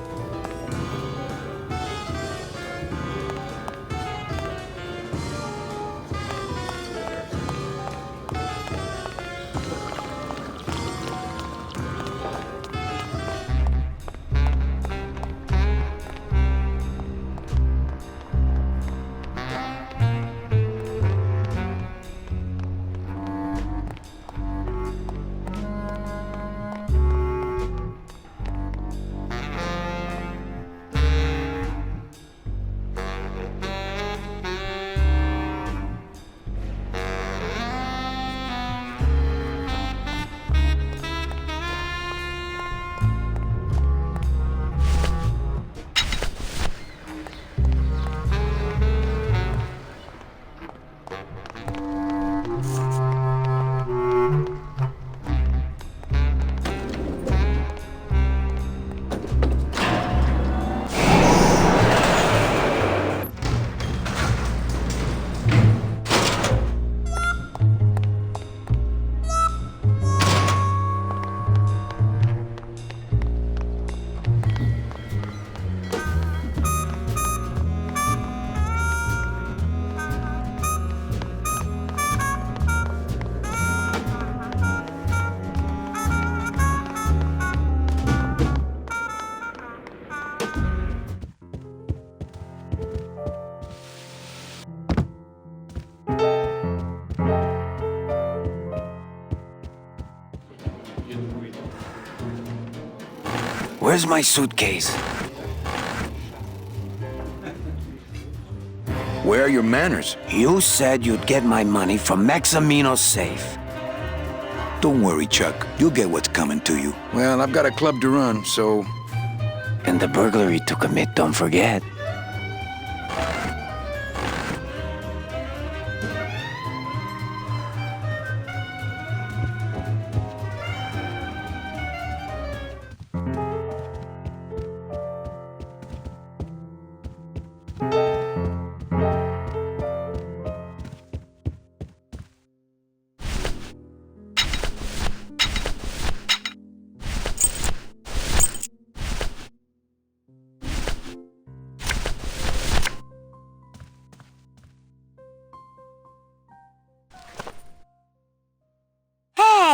Where's my suitcase? Where are your manners? You said you'd get my money from Maximino's safe. Don't worry, Chuck. You'll get what's coming to you. Well, I've got a club to run, so... And the burglary to commit, don't forget.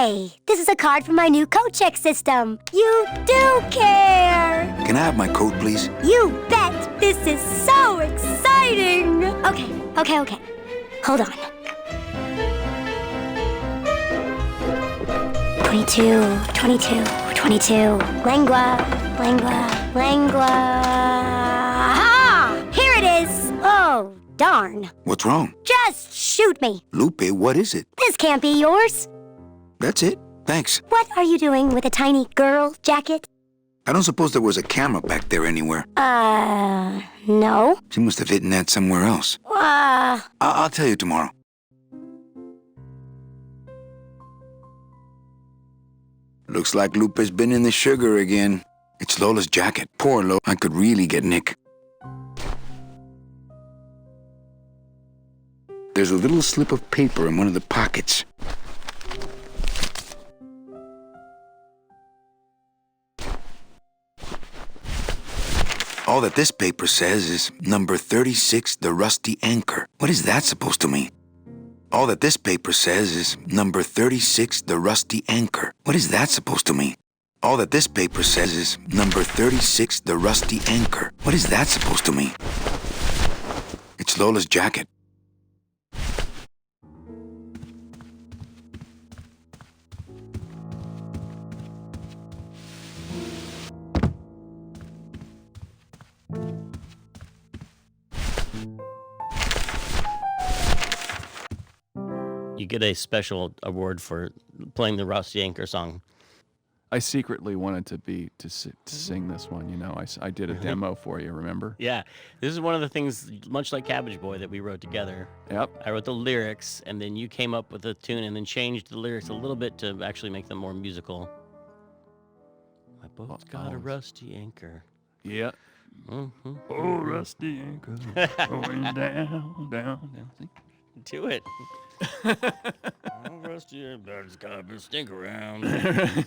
Hey, this is a card from my new coat check system. You do care. Can I have my coat, please? You bet. This is so exciting. Okay. Hold on. 22. Lengua. Aha! Here it is. Oh, darn. What's wrong? Just shoot me. Lupe, what is it? This can't be yours. That's it. Thanks. What are you doing with a tiny girl jacket? I don't suppose there was a camera back there anywhere. No. She must have hidden that somewhere else. I'll tell you tomorrow. Looks like Lupe's been in the sugar again. It's Lola's jacket. Poor Lola. I could really get Nick. There's a little slip of paper in one of the pockets. All that this paper says is number 36, the rusty anchor. What is that supposed to mean? All that this paper says is number 36, the rusty anchor. What is that supposed to mean? All that this paper says is number 36, the rusty anchor. What is that supposed to mean? It's Lola's jacket. You get a special award for playing the Rusty Anchor song. I secretly wanted to sing this one. You know, I did a demo for you. Remember? Yeah, this is one of the things, much like Cabbage Boy, that we wrote together. Yep. I wrote the lyrics, and then you came up with a tune, and then changed the lyrics a little bit to actually make them more musical. My boat's got a rusty anchor. Yeah. Mm-hmm. Oh, rusty anchor, going down. See? Do it. Oh, rusty, birds got to stink around. I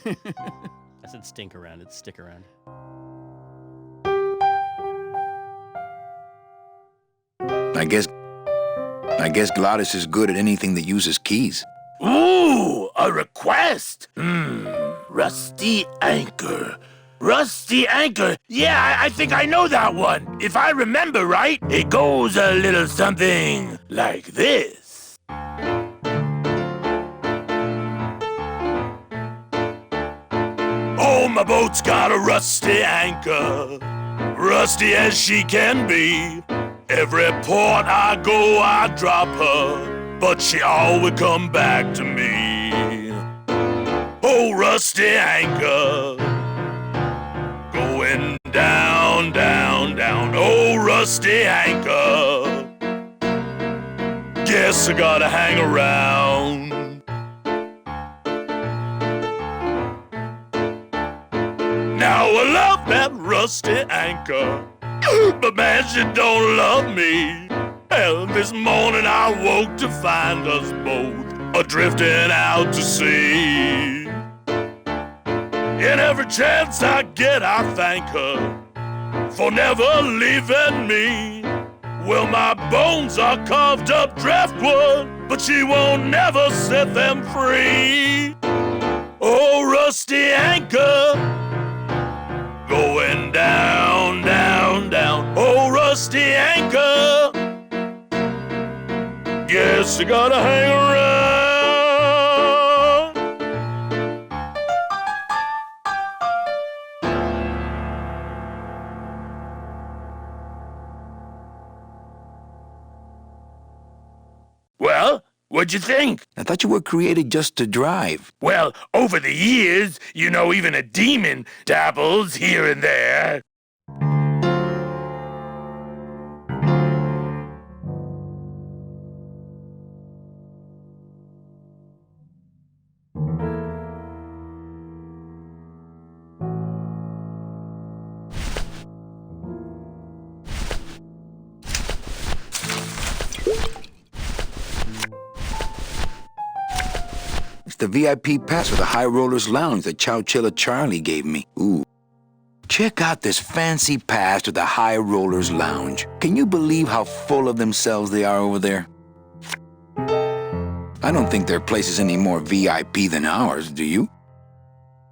said stink around. It's stick around. I guess Glottis is good at anything that uses keys. Ooh, a request. Rusty anchor. Rusty anchor. Yeah, I think I know that one. If I remember right, it goes a little something like this. Oh, my boat's got a rusty anchor, rusty as she can be. Every port I go, I drop her, but she always come back to me. Oh, rusty anchor, going down, down, down. Oh, rusty anchor, guess I gotta hang around. Now I love that rusty anchor, but man, she don't love me. Hell, this morning I woke to find us both a-drifting out to sea. And every chance I get, I thank her for never leaving me. Well, my bones are carved up driftwood, but she won't never set them free. Oh, rusty anchor, going down, down, down. Oh, rusty anchor, guess I gotta hang around. Well, what'd you think? I thought you were created just to drive. Well, over the years, you know, even a demon dabbles here and there. It's the VIP pass for the High Rollers Lounge that Chowchilla Charlie gave me. Ooh. Check out this fancy pass to the High Rollers Lounge. Can you believe how full of themselves they are over there? I don't think their place is any more VIP than ours, do you?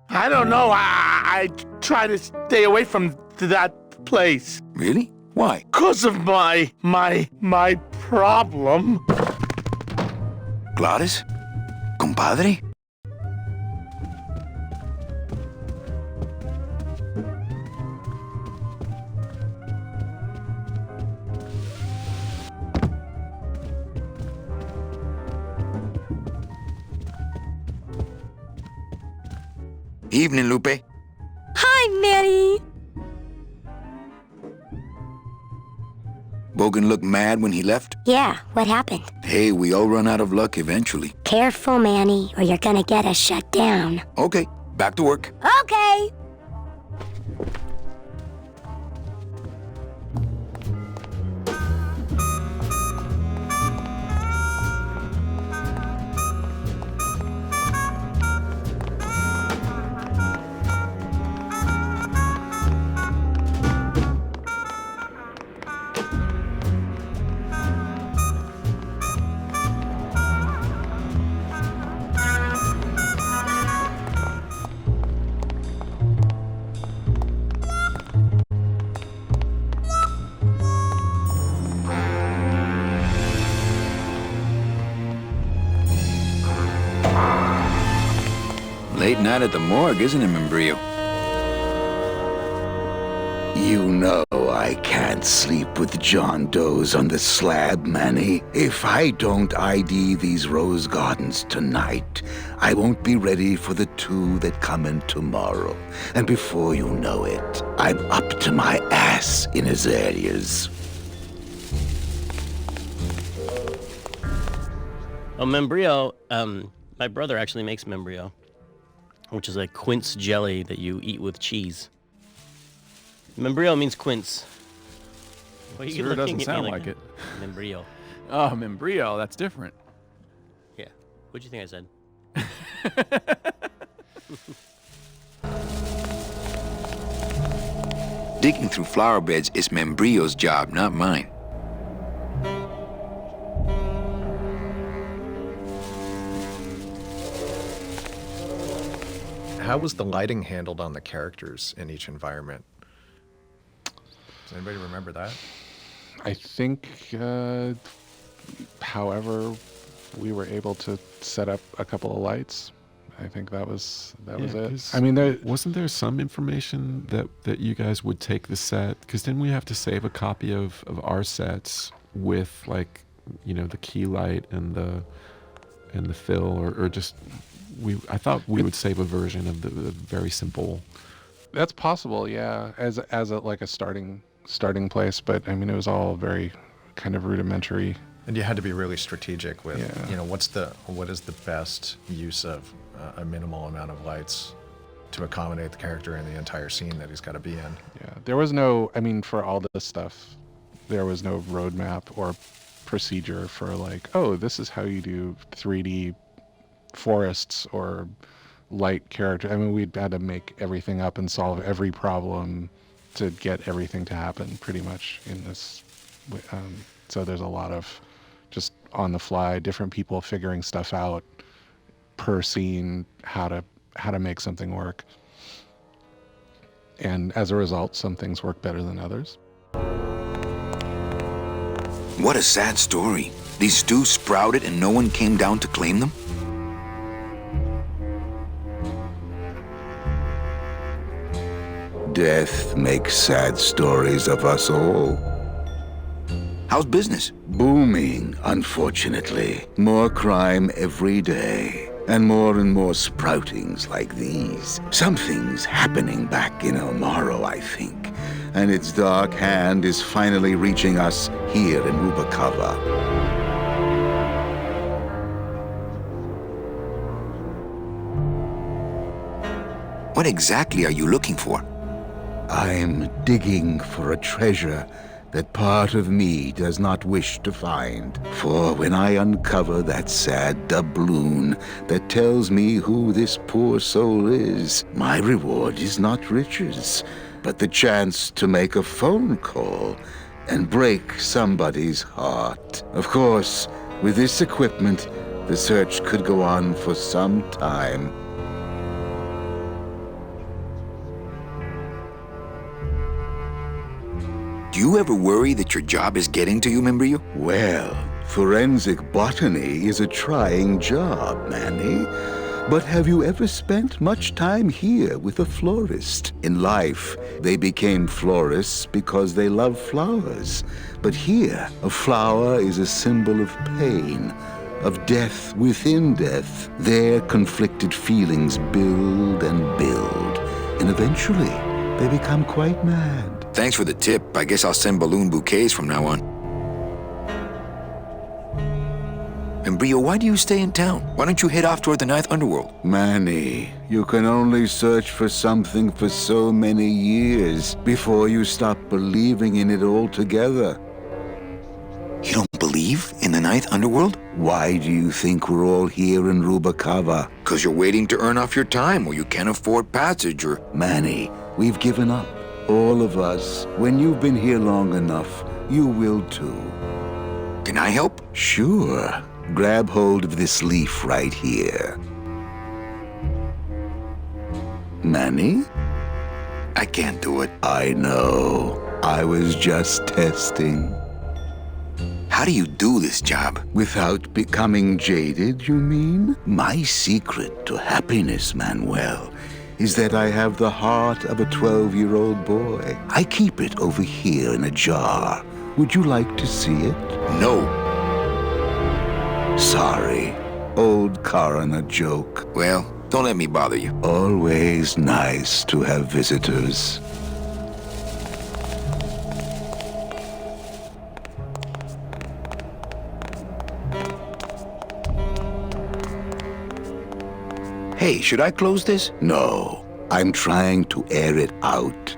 I don't know. I try to stay away from that place. Really? Why? 'Cause of my problem. Glottis? Compadre? Evening, Lupe. Hi, Manny. Bogan looked mad when he left? Yeah, what happened? Hey, we all run out of luck eventually. Careful, Manny, or you're gonna get us shut down. Okay, back to work. Okay. Late night at the morgue, isn't it, Membrillo? You know I can't sleep with John Doe's on the slab, Manny. If I don't ID these rose gardens tonight, I won't be ready for the two that come in tomorrow. And before you know it, I'm up to my ass in azaleas. Oh, Membrillo, my brother actually makes Membrillo, which is a quince jelly that you eat with cheese. Membrillo means quince. Well, you Sure doesn't sound like it. Membrillo. Oh, Membrillo, that's different. Yeah. What'd you think I said? Digging through flower beds is Membrillo's job, not mine. How was the lighting handled on the characters in each environment? Does anybody remember that? I think, however, we were able to set up a couple of lights. I think that was it. I mean, wasn't there some information that you guys would take the set? Because didn't we have to save a copy of our sets with, like, you know, the key light and the fill, or just I thought we would save a version of the very simple. That's possible, yeah, as a starting place. But I mean, it was all very kind of rudimentary. And you had to be really strategic with, you know, what is the best use of a minimal amount of lights to accommodate the character in the entire scene that he's got to be in. Yeah, there was no, I mean, for all this stuff, there was no roadmap or procedure for like, oh, this is how you do 3D forests or light character. I mean, we had to make everything up and solve every problem to get everything to happen pretty much in this. So there's a lot of just on the fly, different people figuring stuff out per scene, how to make something work. And as a result, some things work better than others. What a sad story. These stews sprouted and no one came down to claim them? Death makes sad stories of us all. How's business? Booming, unfortunately. More crime every day. And more sproutings like these. Something's happening back in El Morro, I think. And its dark hand is finally reaching us here in Rubacava. What exactly are you looking for? I'm digging for a treasure that part of me does not wish to find. For when I uncover that sad doubloon that tells me who this poor soul is, my reward is not riches, but the chance to make a phone call and break somebody's heart. Of course, with this equipment, The search could go on for some time. Do you ever worry that your job is getting to you, Membrillo? Well, forensic botany is a trying job, Manny. But have you ever spent much time here with a florist? In life, they became florists because they love flowers. But here, a flower is a symbol of pain, of death within death. Their conflicted feelings build and build, and eventually, they become quite mad. Thanks for the tip. I guess I'll send balloon bouquets from now on. Membrillo, why do you stay in town? Why don't you head off toward the Ninth Underworld? Manny, you can only search for something for so many years before you stop believing in it altogether. You don't believe in the Ninth Underworld? Why do you think we're all here in Rubacava? 'Cause you're waiting to earn off your time or you can't afford passage or... Manny, we've given up. All of us. When you've been here long enough, you will too. Can I help? Sure. Grab hold of this leaf right here. Manny? I can't do it. I know. I was just testing. How do you do this job? Without becoming jaded, you mean? My secret to happiness, Manuel, is that I have the heart of a 12-year-old boy. I keep it over here in a jar. Would you like to see it? No. Sorry. Old coroner joke. Well, don't let me bother you. Always nice to have visitors. Hey, should I close this? No. I'm trying to air it out.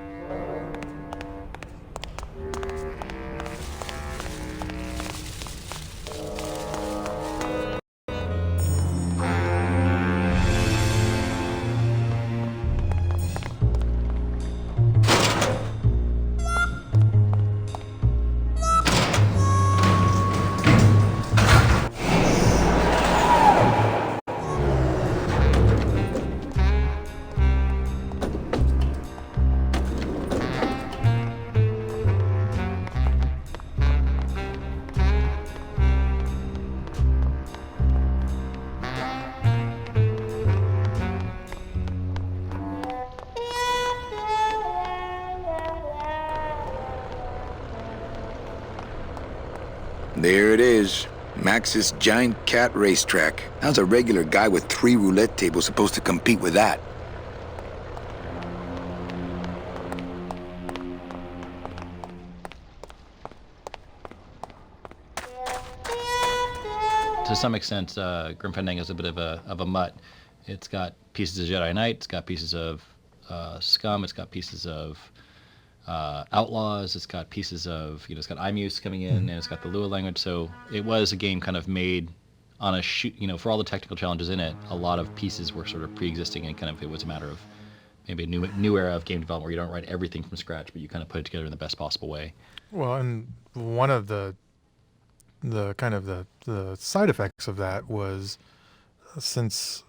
There it is. Max's giant cat racetrack. How's a regular guy with 3 roulette tables supposed to compete with that? To some extent, Grim Fandango is a bit of a mutt. It's got pieces of Jedi Knight, it's got pieces of Scum, it's got pieces of Outlaws, it's got pieces of, it's got IMUS coming in, and it's got the Lua language. So it was a game kind of made on a shoot, for all the technical challenges in it. A lot of pieces were sort of pre-existing, and kind of it was a matter of maybe a new era of game development where you don't write everything from scratch, but you kind of put it together in the best possible way. Well, and one of the kind of the side effects of that was, since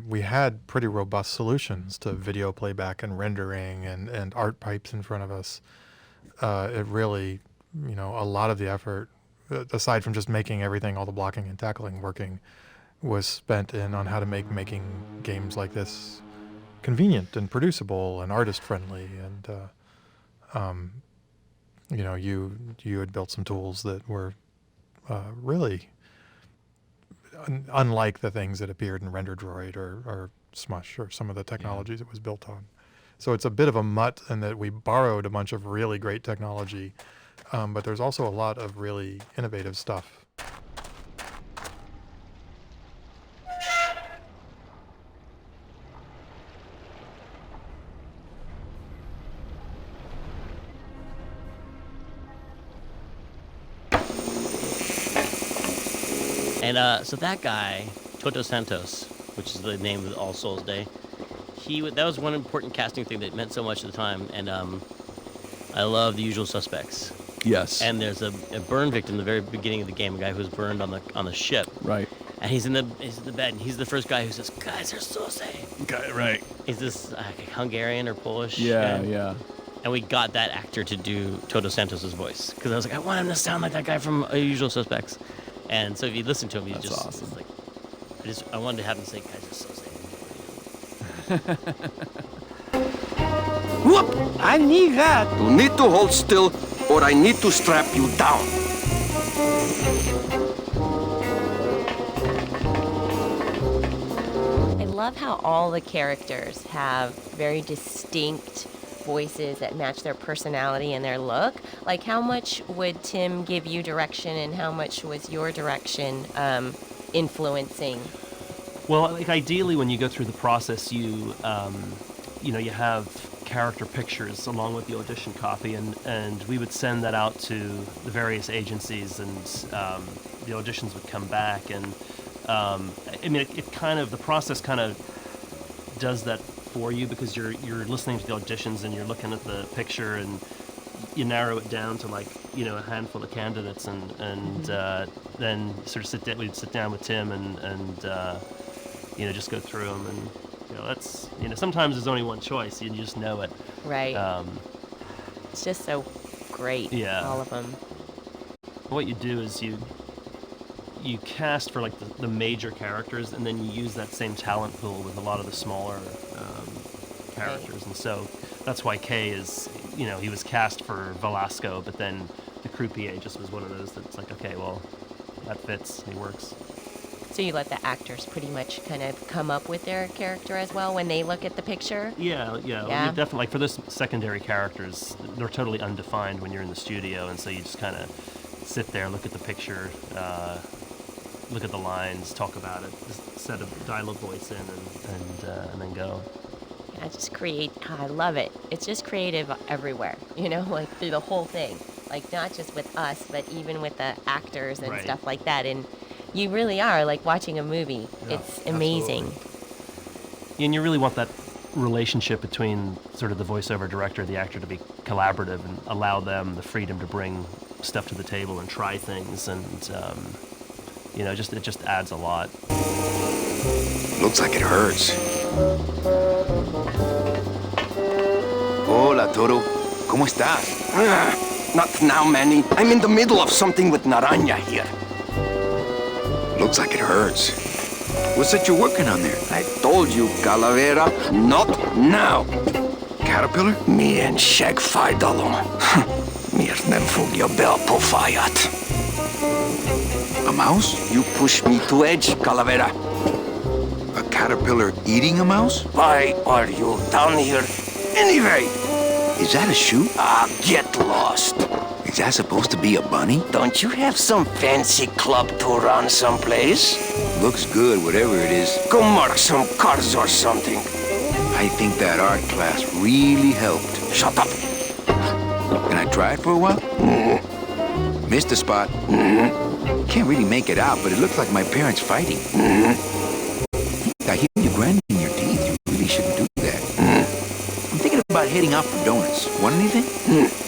we had pretty robust solutions to video playback and rendering and art pipes in front of us, it really, a lot of the effort, aside from just making everything, all the blocking and tackling working, was spent on how to making games like this convenient and producible and artist friendly. And you had built some tools that were really unlike the things that appeared in RenderDroid or Smush or some of the technologies it was built on. So it's a bit of a mutt in that we borrowed a bunch of really great technology, but there's also a lot of really innovative stuff. And so that guy, Toto Santos, which is the name of All Souls Day, that was one important casting thing that meant so much at the time. And I love The Usual Suspects. Yes. And there's a burn victim in the very beginning of the game, a guy who was burned on the ship. Right. And he's in the bed, and he's the first guy who says, "Guys are so safe." Okay, right. He's this Hungarian or Polish. Yeah, guy. yeah. And we got that actor to do Toto Santos's voice because I was like, I want him to sound like that guy from Usual Suspects. And so if you listen to him, he's just awesome. like, I wanted to have him say, "Guys are so safe." Whoop! I need that. You need to hold still, or I need to strap you down. I love how all the characters have very distinct voices that match their personality and their look. Like, how much would Tim give you direction, and how much was your direction influencing? Well, like ideally, when you go through the process, you have character pictures along with the audition copy, and we would send that out to the various agencies, and the auditions would come back, and the process kind of does that for you because you're listening to the auditions and you're looking at the picture and you narrow it down to a handful of candidates, and then sort of we'd sit down with Tim and just go through them, and that's sometimes there's only one choice, you just know it. Right. It's just so great. Yeah. All of them. What you do is you cast for the major characters, and then you use that same talent pool with a lot of the smaller characters, right. And so that's why Kay is, he was cast for Velasco, but then the croupier just was one of those that's like, okay, well, that fits, he works. So you let the actors pretty much kind of come up with their character as well when they look at the picture? Yeah. Well, definitely. For those secondary characters, they're totally undefined when you're in the studio, and so you just kind of sit there, look at the picture, look at the lines, talk about it, just set a dialogue voice in, and then go. Yeah, just create. I love it. It's just creative everywhere, through the whole thing. Not just with us, but even with the actors and stuff like that. And you really are like watching a movie. Yeah, it's amazing. Absolutely. And you really want that relationship between sort of the voiceover director and the actor to be collaborative and allow them the freedom to bring stuff to the table and try things, and it just adds a lot. Looks like it hurts. Hola, Toro. ¿Cómo estás? Not now, Manny. I'm in the middle of something with Naranja here. Looks like it hurts. What's that you're working on there? I told you, Calavera, not now. Caterpillar? Mi en shag fajdalom. Miért nem fogja be a pofáját? A mouse? You push me to edge, Calavera. A caterpillar eating a mouse? Why are you down here anyway? Is that a shoe? Get lost. Is that supposed to be a bunny? Don't you have some fancy club to run someplace? Looks good, whatever it is. Go mark some cards or something. I think that art class really helped. Shut up. Can I try it for a while? Mm-hmm. Missed a spot. Mm-hmm. Can't really make it out, but it looks like my parents fighting. Mm-hmm. I hear you grinding your teeth. You really shouldn't do that. Mm-hmm. I'm thinking about heading out for donuts. Want anything? Mm-hmm.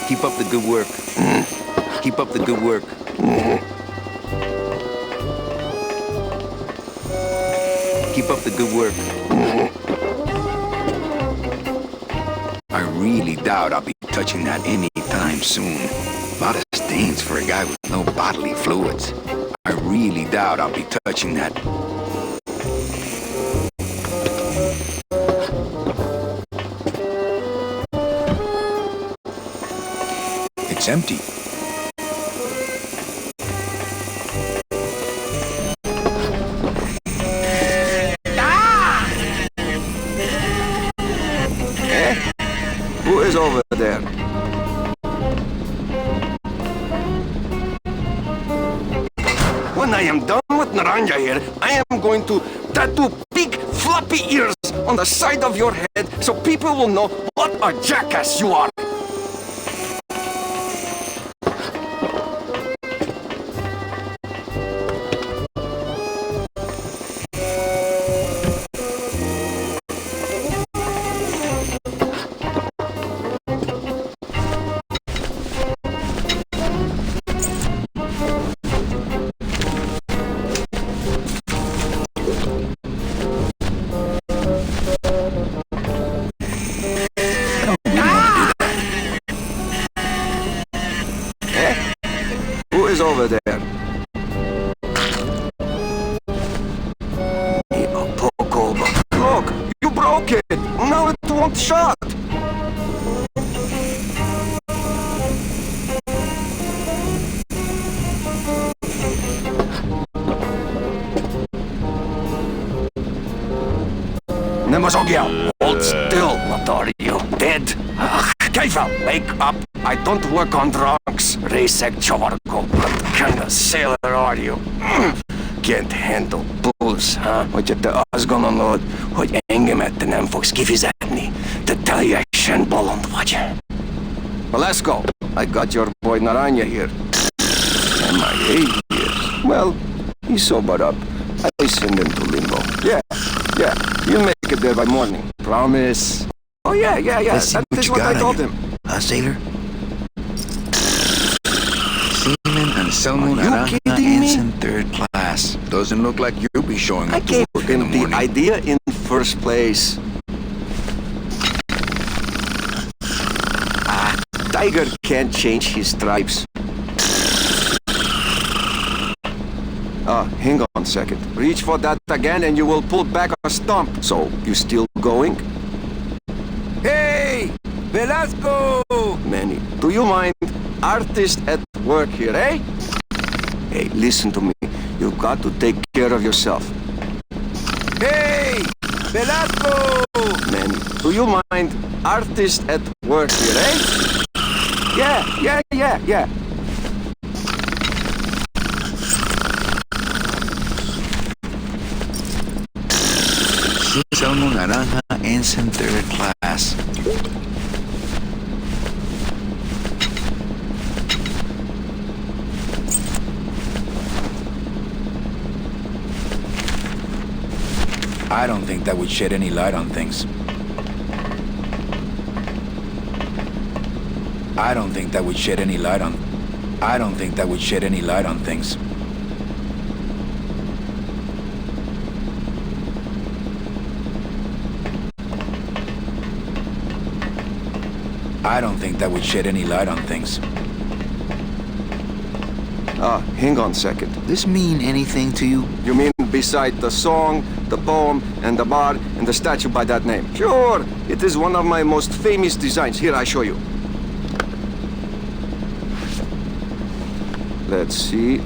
Keep up the good work. Mm-hmm. Keep up the good work. Mm-hmm. Keep up the good work. Mm-hmm. I really doubt I'll be touching that anytime soon. A lot of stains for a guy with no bodily fluids. I really doubt I'll be touching that. It's empty. Who is over there? When I am done with Naranja here, I am going to tattoo big floppy ears on the side of your head so people will know what a jackass you are. shot. Nemozogya, hold still. What are you, dead? Keifa, wake up. I don't work on drunks. Resek Chovarko. What kind of sailor are you? Can't handle booze, huh? Hogy te azt gondolod, hogy engemet nem fogsz kifizetni? Te teljesen bolond vagy. Well, let's go. I got your boy Naranja here. And my 8 years. Well, he's sobered up. I send him to Limbo. Yeah. You'll make it there by morning. Promise. Oh, yeah. Let's see That is you what got I told on you. him. Sailor? Seaman and Salmon Are you Naranja kidding me? ensign 3rd class. Doesn't look like you'll be showing I up to gave work in the him the morning. idea in first place. Tiger can't change his stripes. Hang on a second. Reach for that again and you will pull back a stump. So, you still going? Hey! Velasco! Manny, do you mind? Artist at work here, eh? Hey, listen to me. You've got to take care of yourself. Hey! Velasco! Manny, do you mind? Artist at work here, eh? Yeah. Salmon Naranja ensign 3rd class. I don't think that would shed any light on things. I don't think that would shed any light on things. I don't think that would shed any light on things. Hang on a second. This mean anything to you? You mean beside the song, the poem, and the bar, and the statue by that name? Sure, it is one of my most famous designs. Here, I show you. Let's see,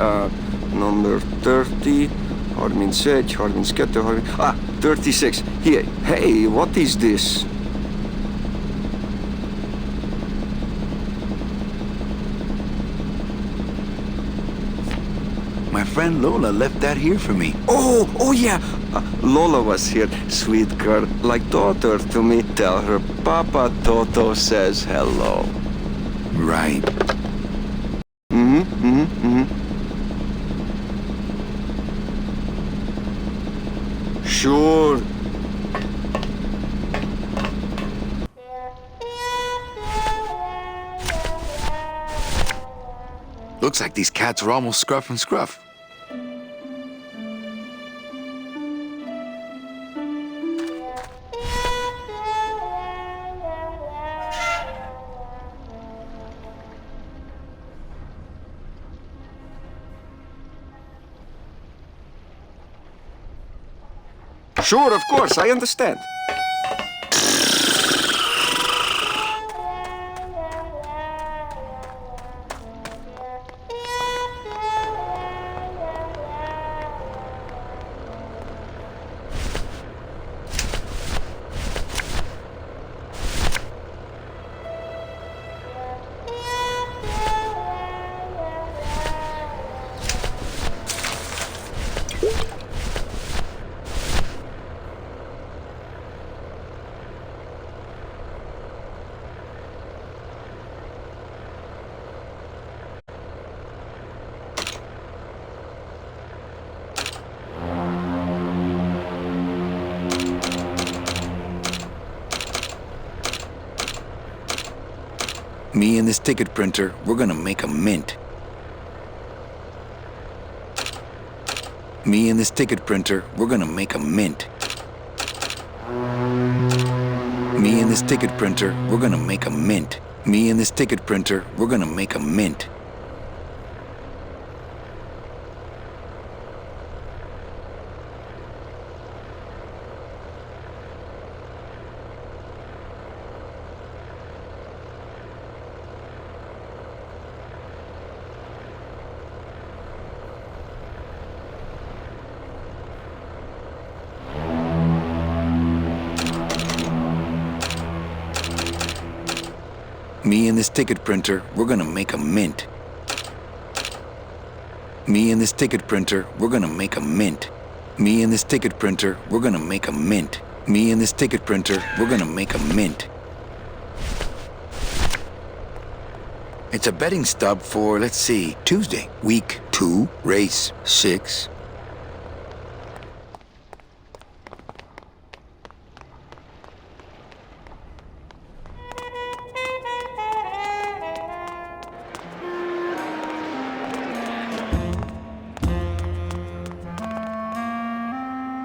number 30, Harmin Sech, Harmin Sketter, 36. Here, hey, what is this? My friend Lola left that here for me. Oh yeah. Lola was here, sweet girl, like daughter to me. Tell her Papa Toto says hello. Right. Sure. Looks like these cats are almost scruff and scruff. Sure, of course, I understand. Me and this ticket printer, we're gonna make a mint. Me and this ticket printer, we're gonna make a mint. Me and this ticket printer, we're gonna make a mint. Me and this ticket printer, we're gonna make a mint. Me and this ticket printer, we're gonna make a mint. Me and this ticket printer, we're gonna make a mint. Me and this ticket printer, we're gonna make a mint. Me and this ticket printer, we're gonna make a mint. It's a betting stub for, let's see, Tuesday. Week 2, race 6.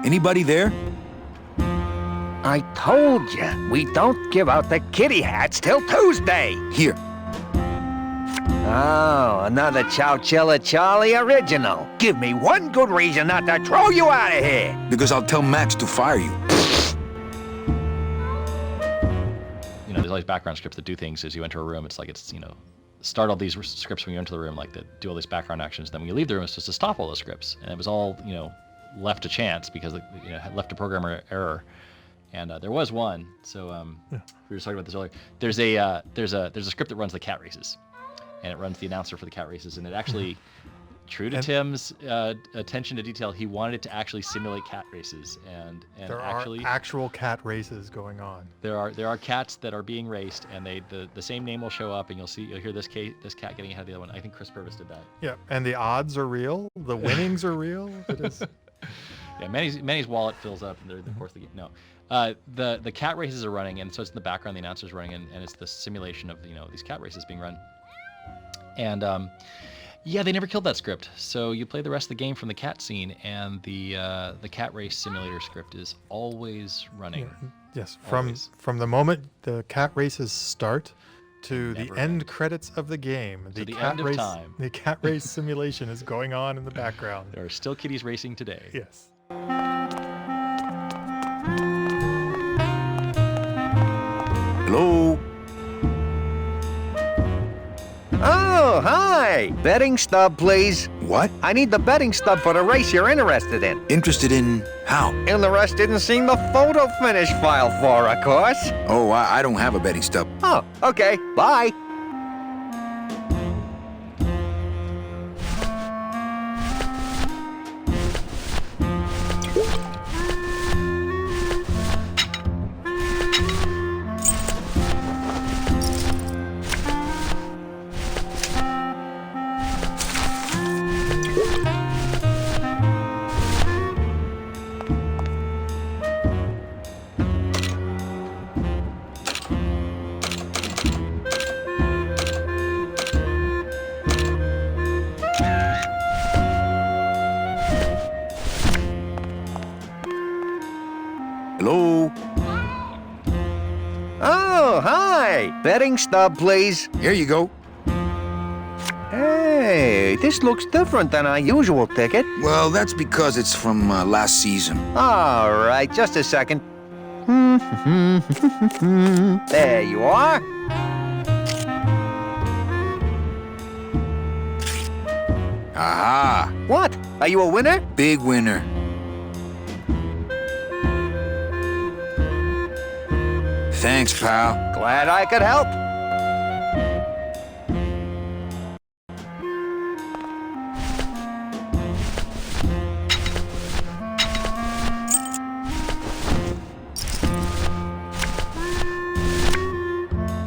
Anybody there? I told you, we don't give out the kitty hats till Tuesday. Here. Oh, another Chowchilla Charlie original. Give me one good reason not to throw you out of here. Because I'll tell Max to fire you. You know, there's all these background scripts that do things as you enter a room. It's like start all these scripts when you enter the room, like that do all these background actions. Then when you leave the room, it's just to stop all those scripts. And it was all, left to chance because left to programmer error. And there was one. So we were talking about this earlier. There's a script that runs the cat races, and it runs the announcer for the cat races. And it actually, true to Tim's attention to detail, he wanted it to actually simulate cat races. And there actually, are actual cat races going on. There are cats that are being raced, and the same name will show up, and you'll hear this cat getting ahead of the other one. I think Chris Purvis did that. Yeah, and the odds are real. The winnings are real. It is. Yeah, Manny's wallet fills up, and of course no. The cat races are running, and so it's in the background. The announcer's running, and it's the simulation of these cat races being run. And they never killed that script. So you play the rest of the game from the cat scene, and the cat race simulator script is always running. Yeah. Yes, Always. from the moment the cat races start to the end credits of the game, To the cat end of race, time. the cat race simulation is going on in the background. There are still kitties racing today. Yes. Hello? Oh, hi! Betting stub, please. What? I need the betting stub for the race you're interested in. Interested in how? And the rest didn't seem the photo finish file for, of course. Oh, I don't have a betting stub. Oh, okay. Bye. Hello? Oh, hi! Betting stub, please. Here you go. Hey, this looks different than our usual ticket. Well, that's because it's from last season. All right, just a second. There you are. Aha! What? Are you a winner? Big winner. Thanks, pal. Glad I could help.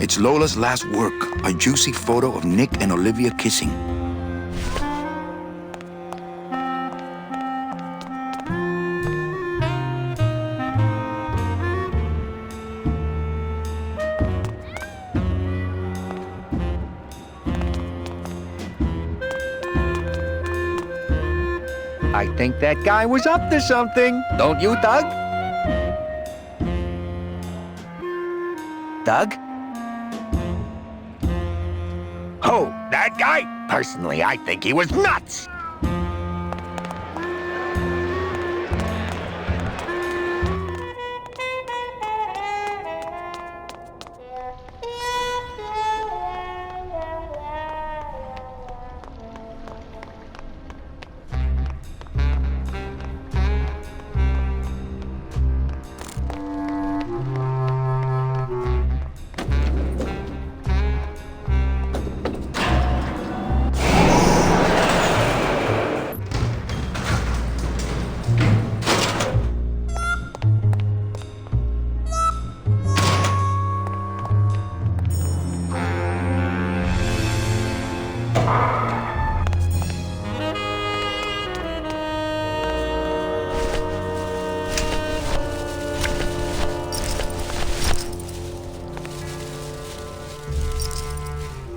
It's Lola's last work, a juicy photo of Nick and Olivia kissing. I think that guy was up to something. Don't you, Doug? Doug? Who? That guy? Personally, I think he was nuts.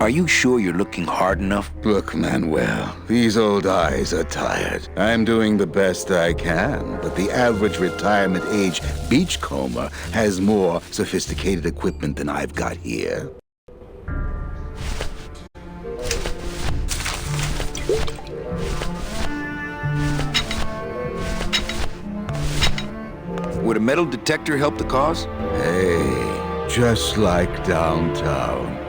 Are you sure you're looking hard enough? Look, Manuel, these old eyes are tired. I'm doing the best I can, but the average retirement age beachcomber has more sophisticated equipment than I've got here. Would a metal detector help the cause? Hey, just like downtown.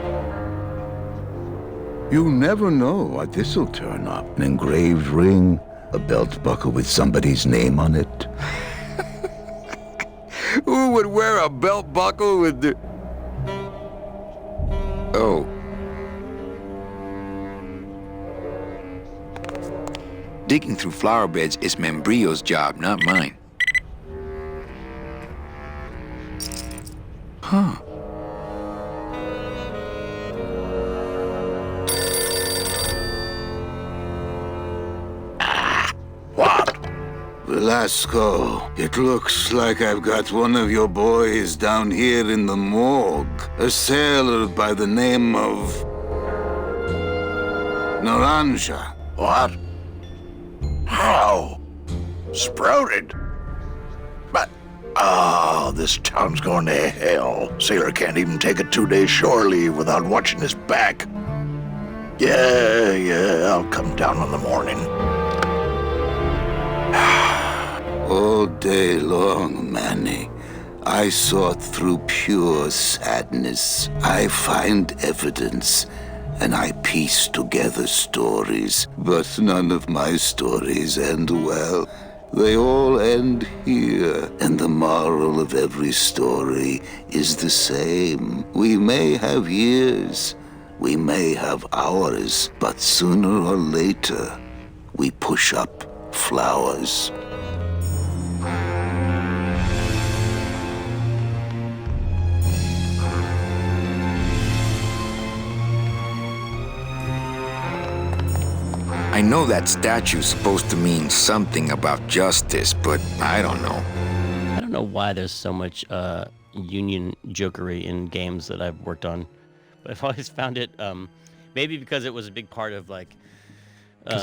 You never know what this'll turn up. An engraved ring, a belt buckle with somebody's name on it. Who would wear a belt buckle with the... Oh. Digging through flower beds is Membrillo's job, not mine. Huh. What? Velasco, it looks like I've got one of your boys down here in the morgue. A sailor by the name of... Naranja. What? How? Sprouted? But, this town's going to hell. Sailor can't even take a 2-day shore leave without watching his back. Yeah, I'll come down in the morning. All day long, Manny, I sought through pure sadness. I find evidence, and I piece together stories. But none of my stories end well. They all end here, and the moral of every story is the same. We may have years, we may have hours, but sooner or later, we push up flowers. I know that statue's supposed to mean something about justice, but I don't know. I don't know why there's so much union jokery in games that I've worked on, but I've always found it, maybe because it was a big part of like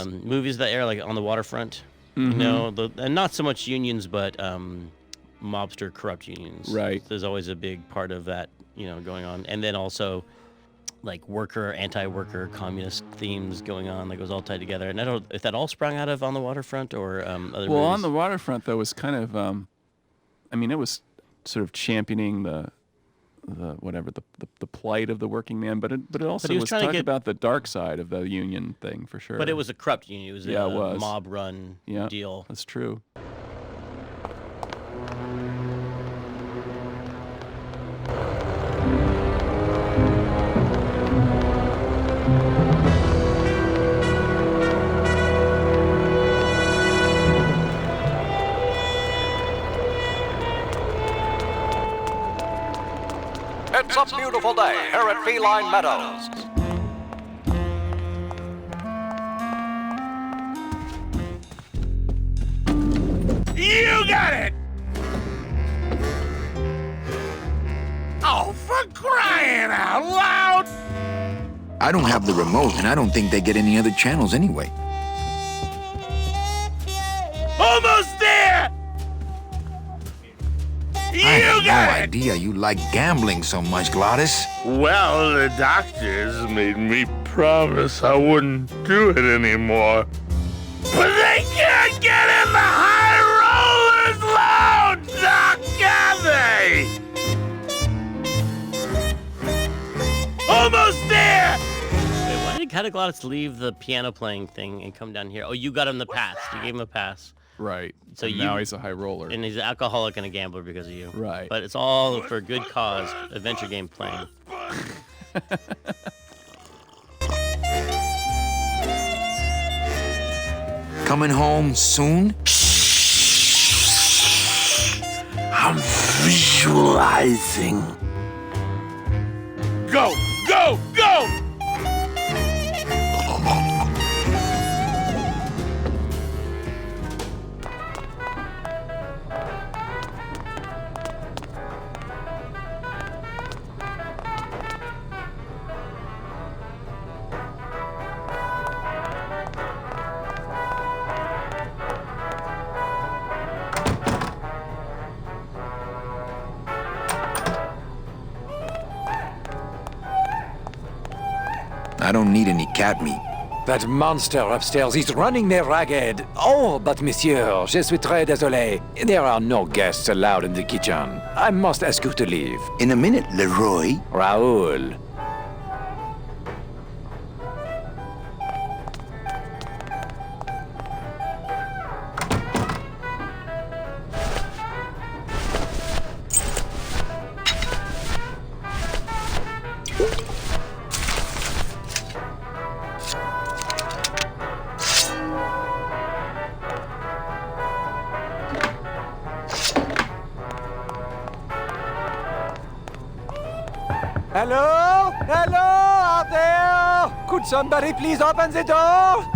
movies that air like on the waterfront, you know, and not so much unions, but mobster corrupt unions. Right. There's always a big part of that, you know, going on, and then also like worker, anti-worker, communist themes going on. Like it was all tied together. And I don't know if that all sprung out of On the Waterfront or other movies. Well, On the Waterfront though was kind of, I mean, it was sort of championing the plight of the working man, but it also was talking about the dark side of the union thing for sure. But it was a corrupt union. It was it was. mob-run deal. That's true. It's a beautiful day here at Feline Meadows. You got it! Oh, for crying out loud! I don't have the remote, and I don't think they get any other channels anyway. Almost there! I had no idea you like gambling so much, Glottis. Well, the doctors made me promise I wouldn't do it anymore. But they can't get in the high rollers load, Doc, can they? Almost there! Wait, why did Glottis leave the piano playing thing and come down here? Oh, you got him the pass. You gave him a pass. Right. So now he's a high roller. And he's an alcoholic and a gambler because of you. Right. But it's all for a good cause, adventure game playing. Coming home soon? I'm visualizing. Go, go, go! I don't need any cat meat. That monster upstairs is running me ragged. Oh, but monsieur, je suis très désolé. There are no guests allowed in the kitchen. I must ask you to leave. In a minute, Leroy. Raoul. Hello? Hello out there? Could somebody please open the door?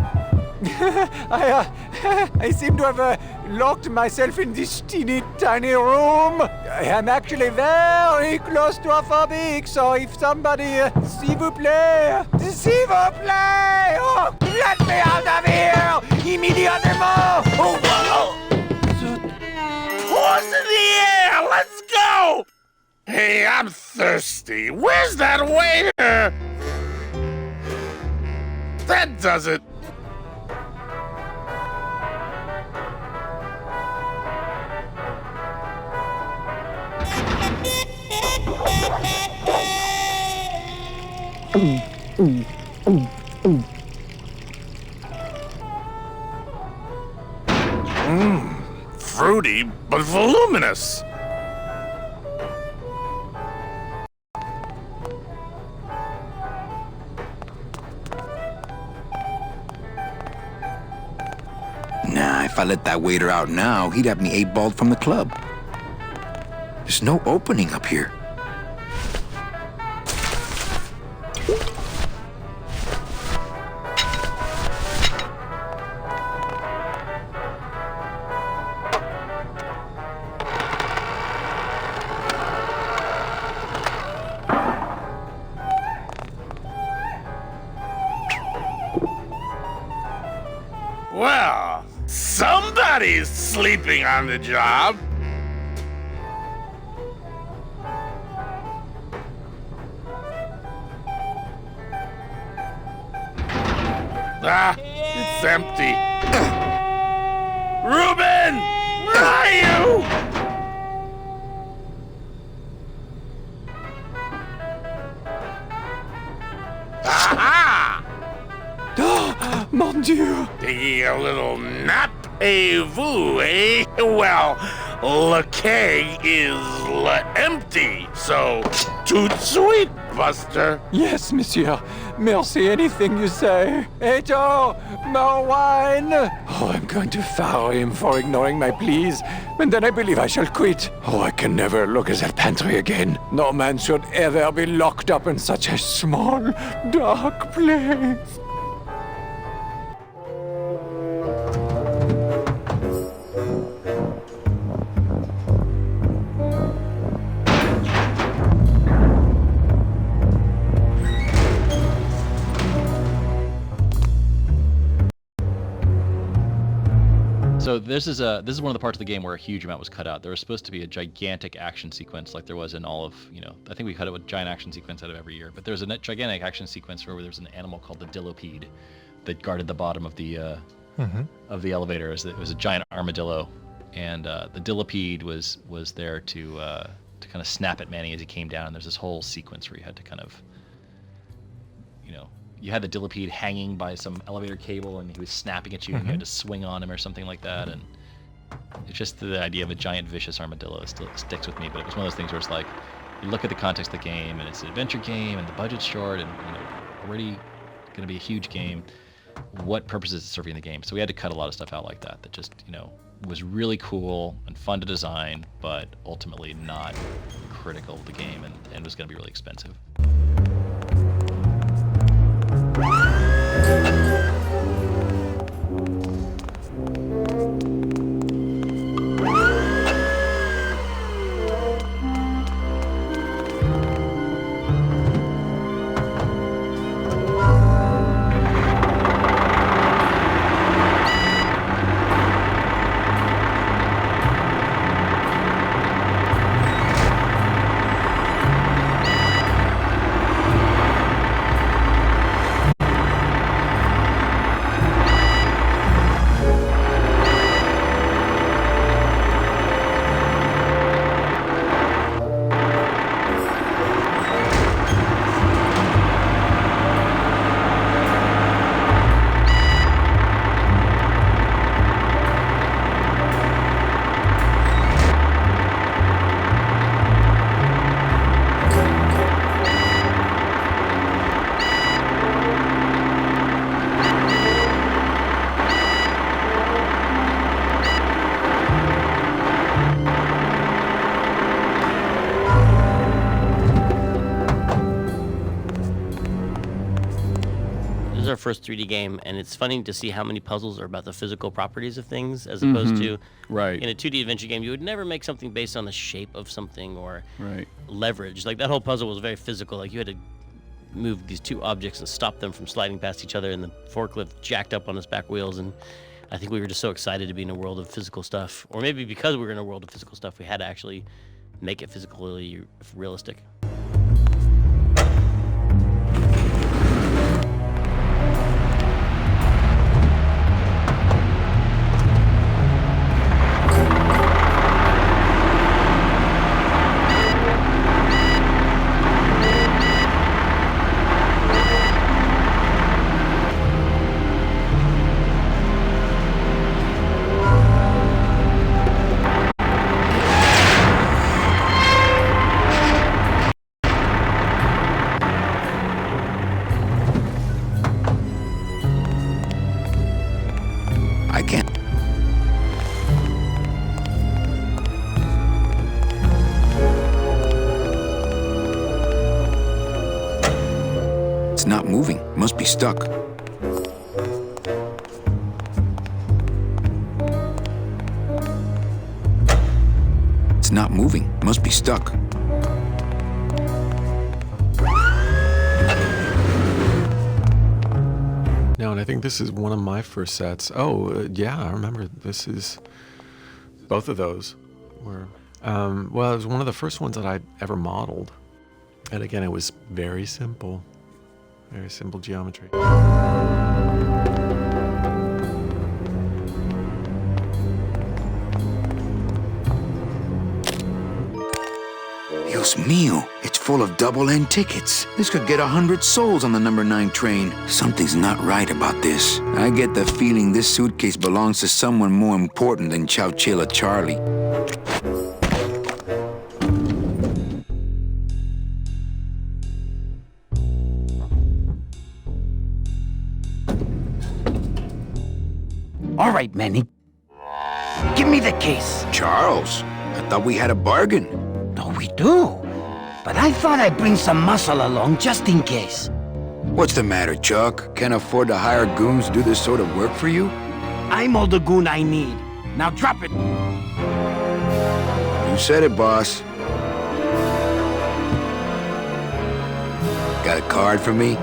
I seem to have locked myself in this teeny tiny room. I am actually very claustrophobic, so if somebody, s'il vous plaît, oh, let me out of here immediately! Oh, wow! Paws in the air! Let's go! Hey, I'm thirsty. Where's that waiter? That does it. Fruity, but voluminous. Nah, if I let that waiter out now, he'd have me 8-balled from the club. There's no opening up here. Well, somebody's sleeping on the job. Ah, it's empty. Ruben! Where are you? Aha! Mon Dieu! Taking a little nap, vous, eh? Well, le keg is empty, so tout sweet, Buster. Yes, monsieur. Merci, anything you say. Eto, more wine. Oh, I'm going to fire him for ignoring my pleas, and then I believe I shall quit. Oh, I can never look at that pantry again. No man should ever be locked up in such a small, dark place. So this is one of the parts of the game where a huge amount was cut out. There was supposed to be a gigantic action sequence like there was in all of, I think we cut it with giant action sequence out of every year, but there's a gigantic action sequence where there's an animal called the Dillopede that guarded the bottom of the elevator. It was a giant armadillo, and the Dillopede was there to kind of snap at Manny as he came down. And there's this whole sequence where you had to kind of, you had the Dillopede hanging by some elevator cable, and he was snapping at you, and you had to swing on him or something like that. And it's just the idea of a giant vicious armadillo still sticks with me. But it was one of those things where it's like, you look at the context of the game, and it's an adventure game, and the budget's short, and already going to be a huge game. What purpose is it serving the game? So we had to cut a lot of stuff out like that. That just was really cool and fun to design, but ultimately not critical of the game, and was going to be really expensive. our first 3D game, and it's funny to see how many puzzles are about the physical properties of things, as opposed to in a 2D adventure game, you would never make something based on the shape of something or leverage. Like that whole puzzle was very physical. Like you had to move these two objects and stop them from sliding past each other, and the forklift jacked up on its back wheels. And I think we were just so excited to be in a world of physical stuff, or maybe because we were in a world of physical stuff, we had to actually make it physically realistic. It's not moving. Must be stuck. It's not moving. Must be stuck. No, and I think this is one of my first sets. Oh, yeah, I remember this is... Both of those were... well, it was one of the first ones that I'd ever modeled. And again, it was very simple. Very simple geometry. Dios mío, it's full of double-end tickets. This could get 100 souls on the number 9 train. Something's not right about this. I get the feeling this suitcase belongs to someone more important than Chowchilla Charlie. All right, Manny. Give me the case. Charles, I thought we had a bargain. No, we do. But I thought I'd bring some muscle along just in case. What's the matter, Chuck? Can't afford to hire goons to do this sort of work for you? I'm all the goon I need. Now drop it. You said it, boss. Got a card for me?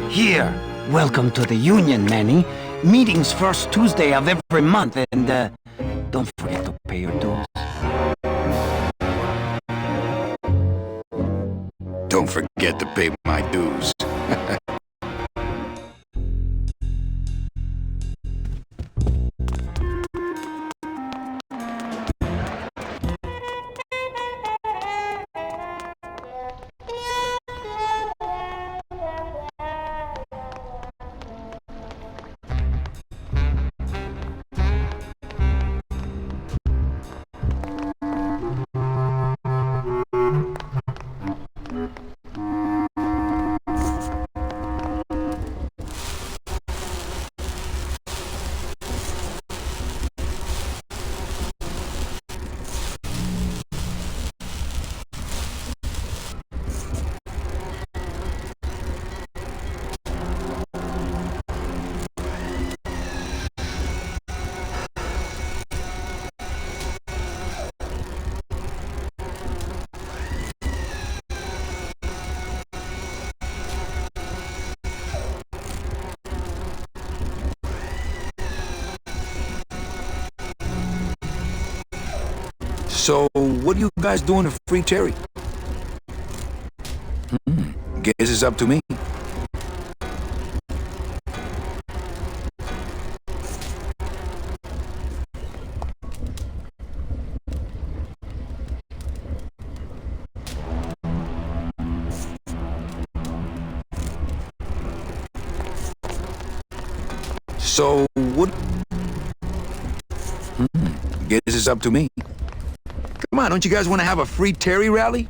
Here. Welcome to the Union, Manny. Meetings first Tuesday of every month, and don't forget to pay your dues. Don't forget to pay my dues. So, what are you guys doing to free Terry? Guess it's up to me. So, what? Guess it's up to me. Come on, don't you guys want to have a free Terry rally?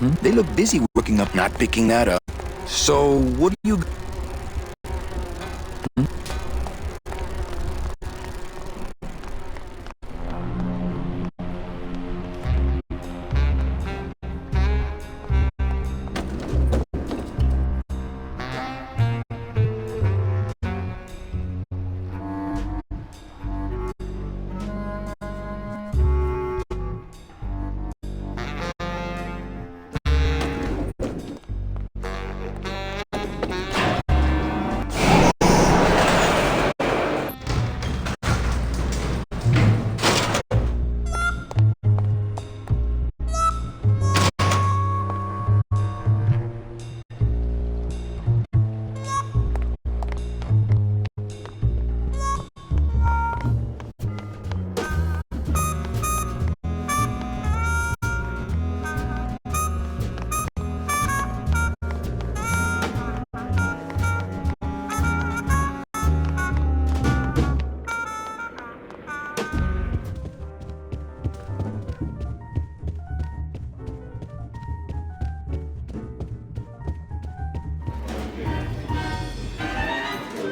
They look busy working up, not picking that up. So, what do you...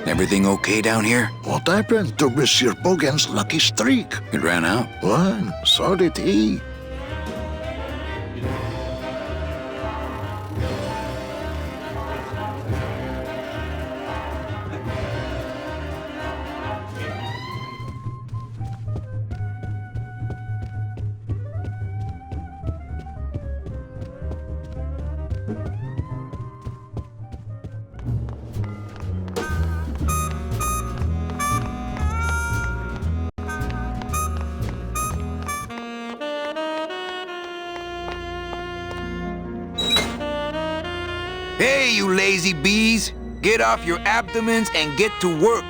Everything okay down here? What happened to Monsieur Bogan's lucky streak? It ran out. Well, so did he. Hey, you lazy bees! Get off your abdomens and get to work!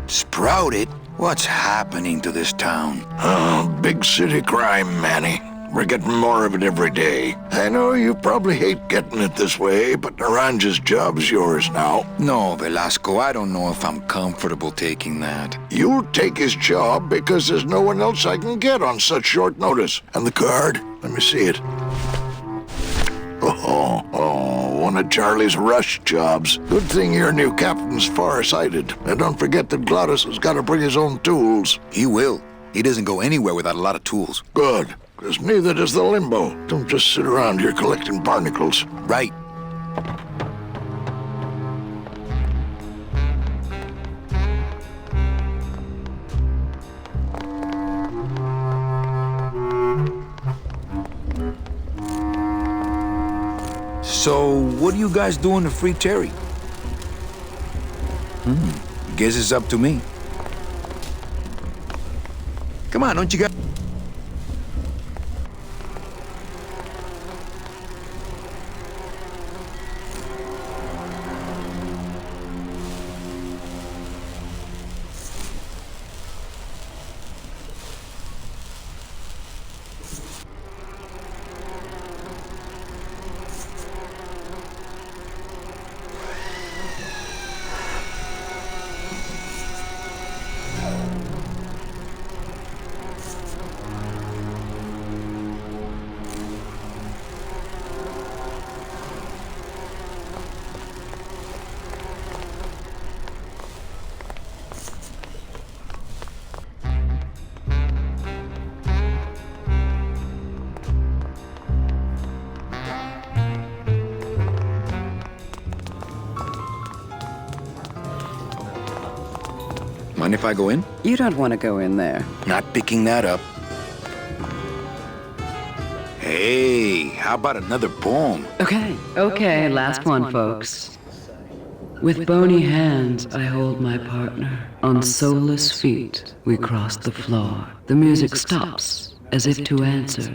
Sprouted? What's happening to this town? Oh, big city crime, Manny. We're getting more of it every day. I know you probably hate getting it this way, but Naranja's job's yours now. No, Velasco, I don't know if I'm comfortable taking that. You'll take his job because there's no one else I can get on such short notice. And the card? Let me see it. One of Charlie's rush jobs. Good thing your new captain's far-sighted. And don't forget that Glottis has got to bring his own tools. He will. He doesn't go anywhere without a lot of tools. Good, because neither does the Limbo. Don't just sit around here collecting barnacles. Right. So, what are you guys doing to free Terry? Guess it's up to me. Come on, don't you got... Mind if I go in? You don't want to go in there. Not picking that up. Hey, how about another poem? Okay, last one, folks. With bony hands, I hold my partner. On soulless feet, we cross the floor. The music stops, as if to answer.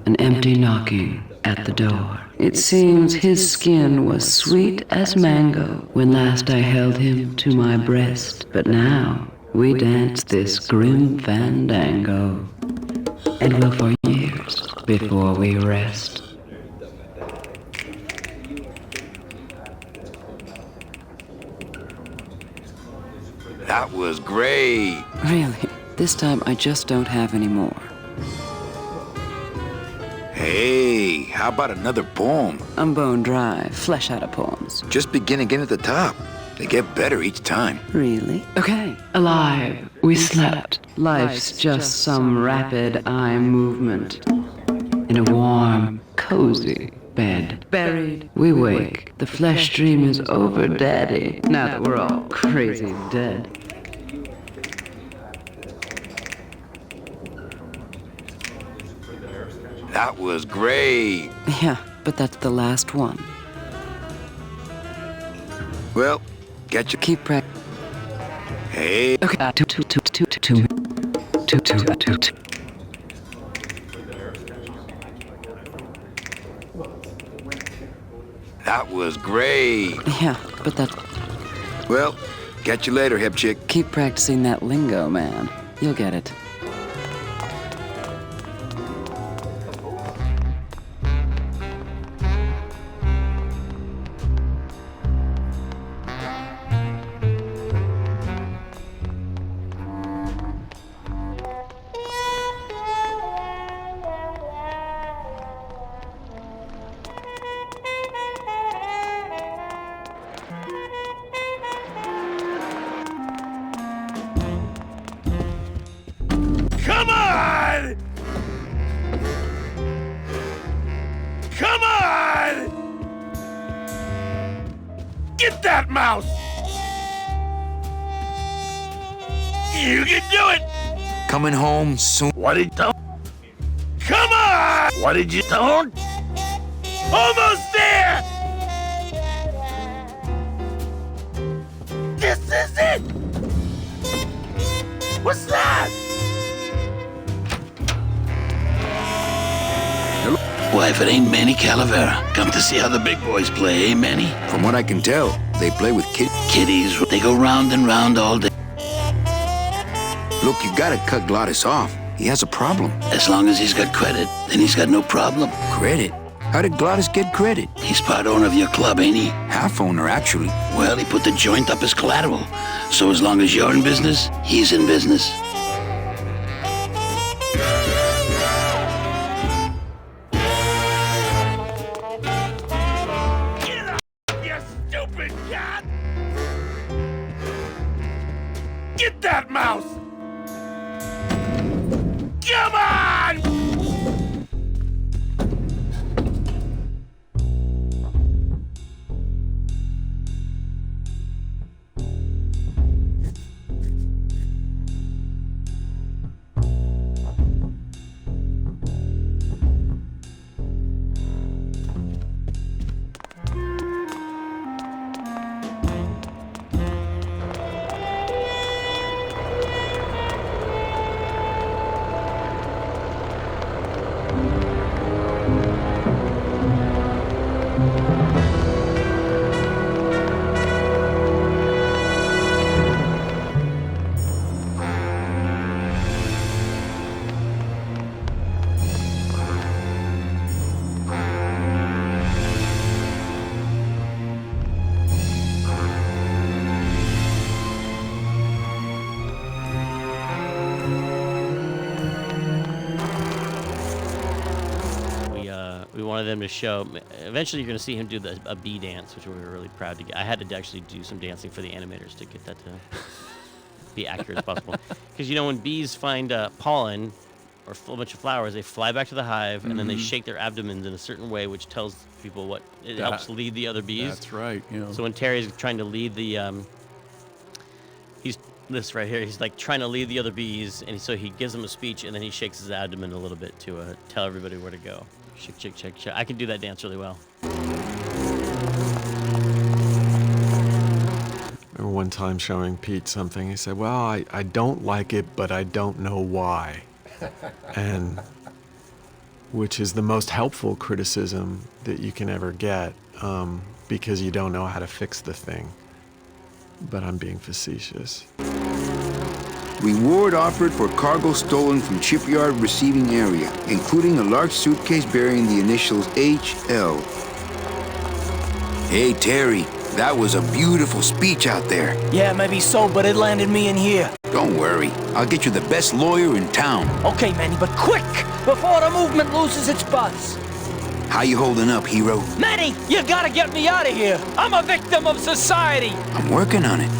An empty knocking at the door. It seems his skin was sweet as mango when last I held him to my breast. But now, we dance this grim fandango. And will for years before we rest. That was great. Really, this time I just don't have any more. Hey, how about another poem? I'm bone dry, flesh out of poems. Just begin again at the top. They get better each time. Really? Okay. Alive, we slept. Life's just some rapid eye movement. In a warm, cozy bed. Buried, we wake. The flesh dream is over, Daddy. Now that we're all crazy dead. That was great. Yeah, but that's the last one. Well, get your... Keep practicing. Hey. Okay, two. That was great. Yeah, but that... Well, catch you later, hip chick. Keep practicing that lingo, man. You'll get it. Come on! Come on! Get that mouse! You can do it! Coming home soon. What did you... Come on! What did you... Don't... Almost there! This is it! What's that? Why, if it ain't Manny Calavera, come to see how the big boys play, eh, Manny? From what I can tell, they play with kiddies. They go round and round all day. Look, you gotta cut Glottis off. He has a problem. As long as he's got credit, then he's got no problem. Credit? How did Glottis get credit? He's part owner of your club, ain't he? Half owner, actually. Well, he put the joint up as collateral. So as long as you're in business, he's in business. Get that mouse! Come on! We wanted them to show. Eventually, you're going to see him do a bee dance, which we were really proud to get. I had to actually do some dancing for the animators to get that to be accurate as possible. Because you know, when bees find pollen or a bunch of flowers, they fly back to the hive and then they shake their abdomens in a certain way, which tells people what it helps lead the other bees. That's right. You know. So when Terry's trying to lead the he's this right here. He's like trying to lead the other bees, and so he gives them a speech, and then he shakes his abdomen a little bit to tell everybody where to go. Shake, shake, shake, shake. I can do that dance really well. I remember one time showing Pete something. He said, well, I don't like it, but I don't know why. And which is the most helpful criticism that you can ever get, because you don't know how to fix the thing. But I'm being facetious. Reward offered for cargo stolen from shipyard receiving area, including a large suitcase bearing the initials HL. Hey, Terry, that was a beautiful speech out there. Yeah, maybe so, but it landed me in here. Don't worry, I'll get you the best lawyer in town. Okay, Manny, but quick, before the movement loses its buzz. How you holding up, hero? Manny, you gotta get me out of here. I'm a victim of society. I'm working on it.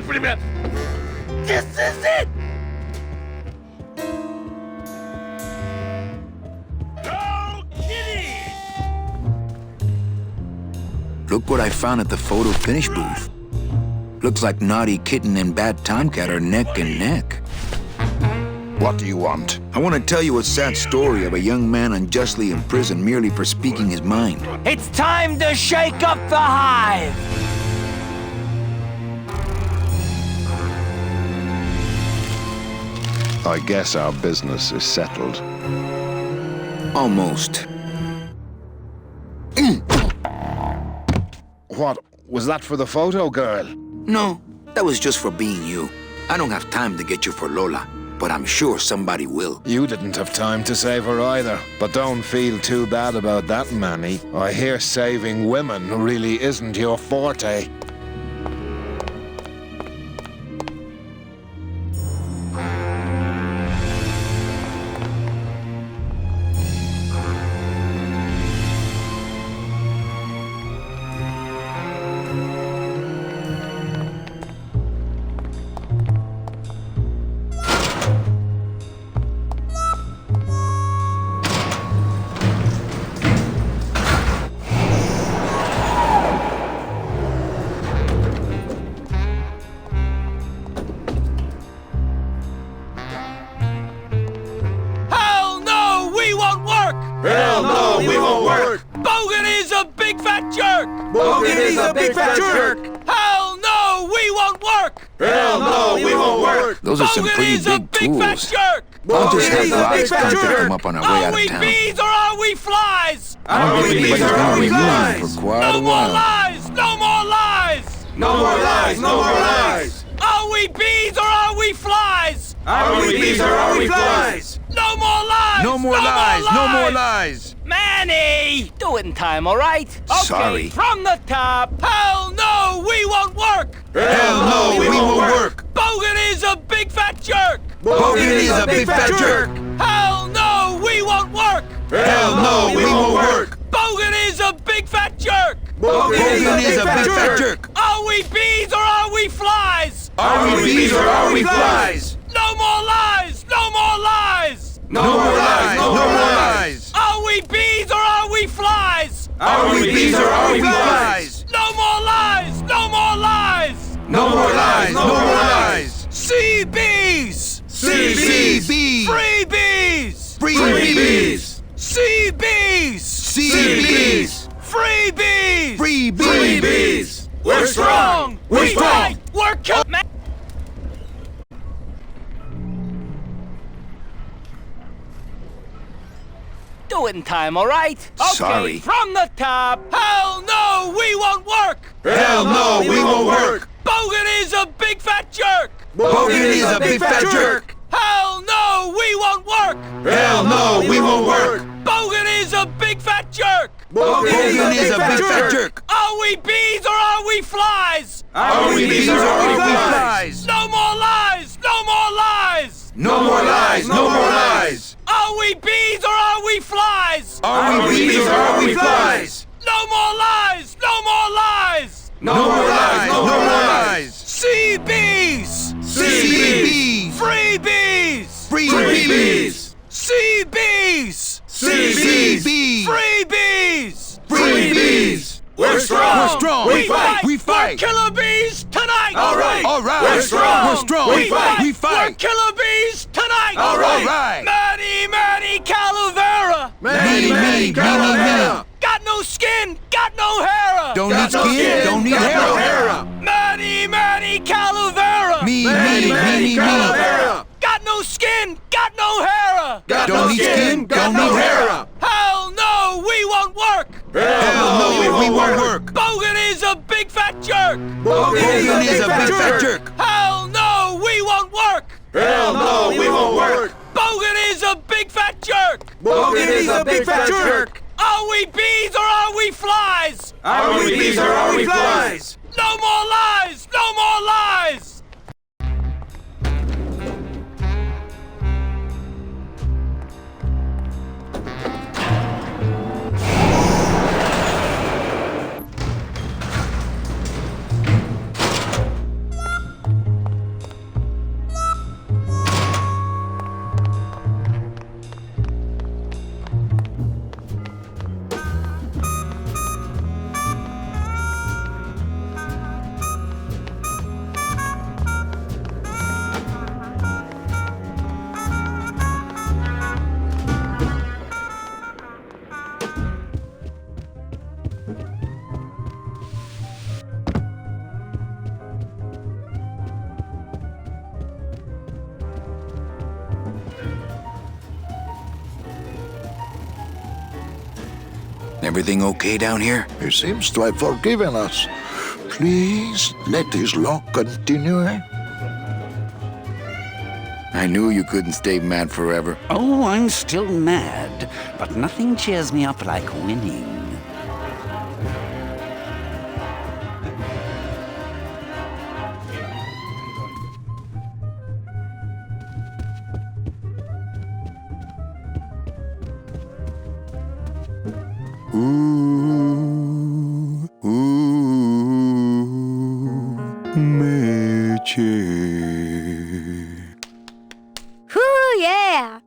Pretty bad. This is it! No kidding! Look what I found at the photo finish booth. Looks like Naughty Kitten and Bad Timecat are neck and neck. What do you want? I want to tell you a sad story of a young man unjustly imprisoned merely for speaking his mind. It's time to shake up the hive. I guess our business is settled. Almost. What? Was that for the photo girl? No, that was just for being you. I don't have time to get you for Lola, but I'm sure somebody will. You didn't have time to save her either. But don't feel too bad about that, Manny. I hear saving women really isn't your forte. Bogan is a big fat jerk! Hell no, we won't work! Hell no, we won't work! Those are some pretty big tools. I'll just have Glottis come pick them up on our way out of town. Are we bees or are we flies? Are we bees or are we flies? For quite a while. No more lies! No more lies! No more lies! Are we bees or are we flies? Are we bees or are we flies? No more lies! No more lies! No more lies! Manny! Do it in time, all right? Okay, sorry. From the top. Hell no, we won't work! Hell no, we won't work! Bogan is a big fat jerk! Bogan is a big fat jerk! Hell no, we won't work! Hell no, we won't work! Bogan is a big fat jerk! Bogan is a big fat jerk! Are we bees or are we flies? Are we bees or are we flies? No more lies! No more lies! No more lies! No more lies! Are we bees or are we flies? Are we bees or are we flies? No more lies! No more lies! No more lies! No more lies! Sea bees! Sea bees! Free bees! Free bees! Sea bees! Sea bees! Free bees! Free bees! We're strong! We're strong! We're Do it in time, all right? Okay, sorry. From the top. Hell no, we won't work! Hell no, we won't work! Bogan is a big fat jerk! Bogan is a big fat jerk! Hell no, we won't work! Hell no, we won't work! Bogan is a big fat jerk! Bogan is a big fat jerk. Are we bees or are we flies? Are we bees or are we flies? No more lies! No more lies! No more lies! No more lies! Are we bees or are we flies? Are we bees or are we flies? No more lies! No more lies! No more lies! No more lies! Sea bees! Sea bees! Free bees! Free bees! Sea bees! Sea bees! Free bees! Free bees! We're strong! We're strong! We fight! We fight! We're killer bees tonight! All right! All right! We're strong! We're strong! We fight! We fight! We're killer bees tonight! All right! Manny Calavera! Manny Calavera! Got no skin! Got no hair! Don't need skin! Don't need hair! Manny Calavera! Me! Calavera! Got no skin! Got no hair! Don't need skin! Don't need hair! Hell no! We won't work! Hell no! We won't work! Bogan is a big fat jerk! Bogan is a big fat jerk! Hell no! We won't work! Hell no! We won't work! Bogan is a big fat jerk! Bogan is a big fat jerk! Are we bees or are we flies? Are we bees or are we flies? No more lies! No more lies! Everything okay down here? He seems to have forgiven us. Please let his luck continue. I knew you couldn't stay mad forever. Oh, I'm still mad, but nothing cheers me up like winning. Meche. Hoo, yeah!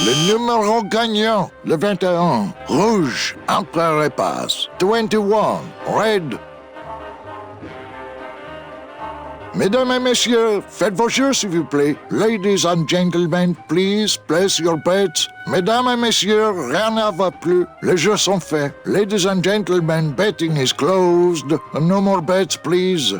Le numéro gagnant, le 21, rouge, entre les passes. 21, red. Mesdames et messieurs, faites vos jeux s'il vous plaît. Ladies and gentlemen, please place your bets. Mesdames et messieurs, rien ne va plus. Les jeux sont faits. Ladies and gentlemen, betting is closed. No more bets, please.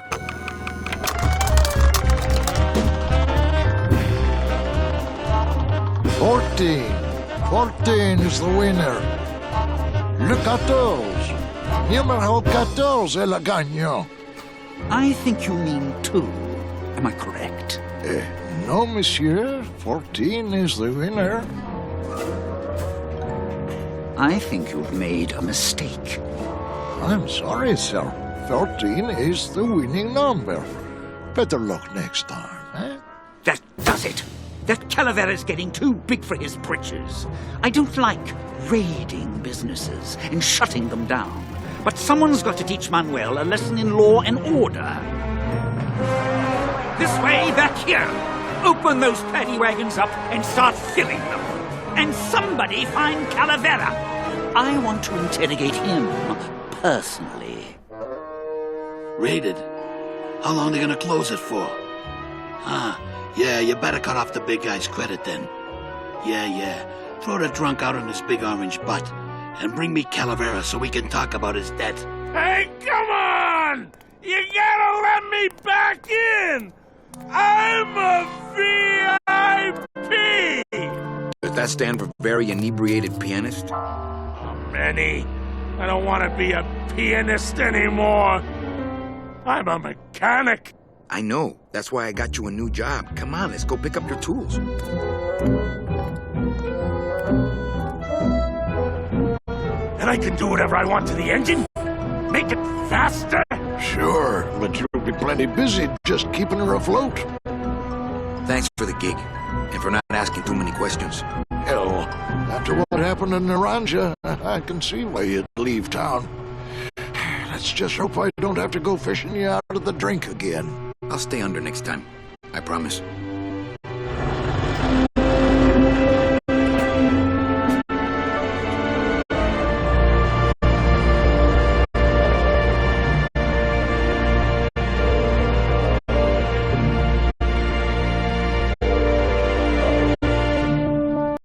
Fourteen is the winner. Le 14. Numéro 14 est le gagnant. I think you mean 2. Am I correct? No, monsieur. 14 is the winner. I think you've made a mistake. I'm sorry, sir. 14 is the winning number. Better luck next time, eh? That does it. That Calavera's getting too big for his britches. I don't like raiding businesses and shutting them down. But someone's got to teach Manuel a lesson in law and order. This way, back here. Open those paddy wagons up and start filling them. And somebody find Calavera. I want to interrogate him personally. Raided? How long are they gonna close it for? Yeah, you better cut off the big guy's credit then. Yeah. Throw the drunk out on his big orange butt. and bring me Calavera so we can talk about his debt. Hey, come on! You gotta let me back in! I'm a VIP! Does that stand for very inebriated pianist? Oh, Manny, I don't want to be a pianist anymore. I'm a mechanic. I know. That's why I got you a new job. Come on, let's go pick up your tools. And I can do whatever I want to the engine? Make it faster? Sure, but you'll be plenty busy just keeping her afloat. Thanks for the gig, and for not asking too many questions. Hell, after what happened in Naranja, I can see why you'd leave town. Let's just hope I don't have to go fishing you out of the drink again. I'll stay under next time. I promise.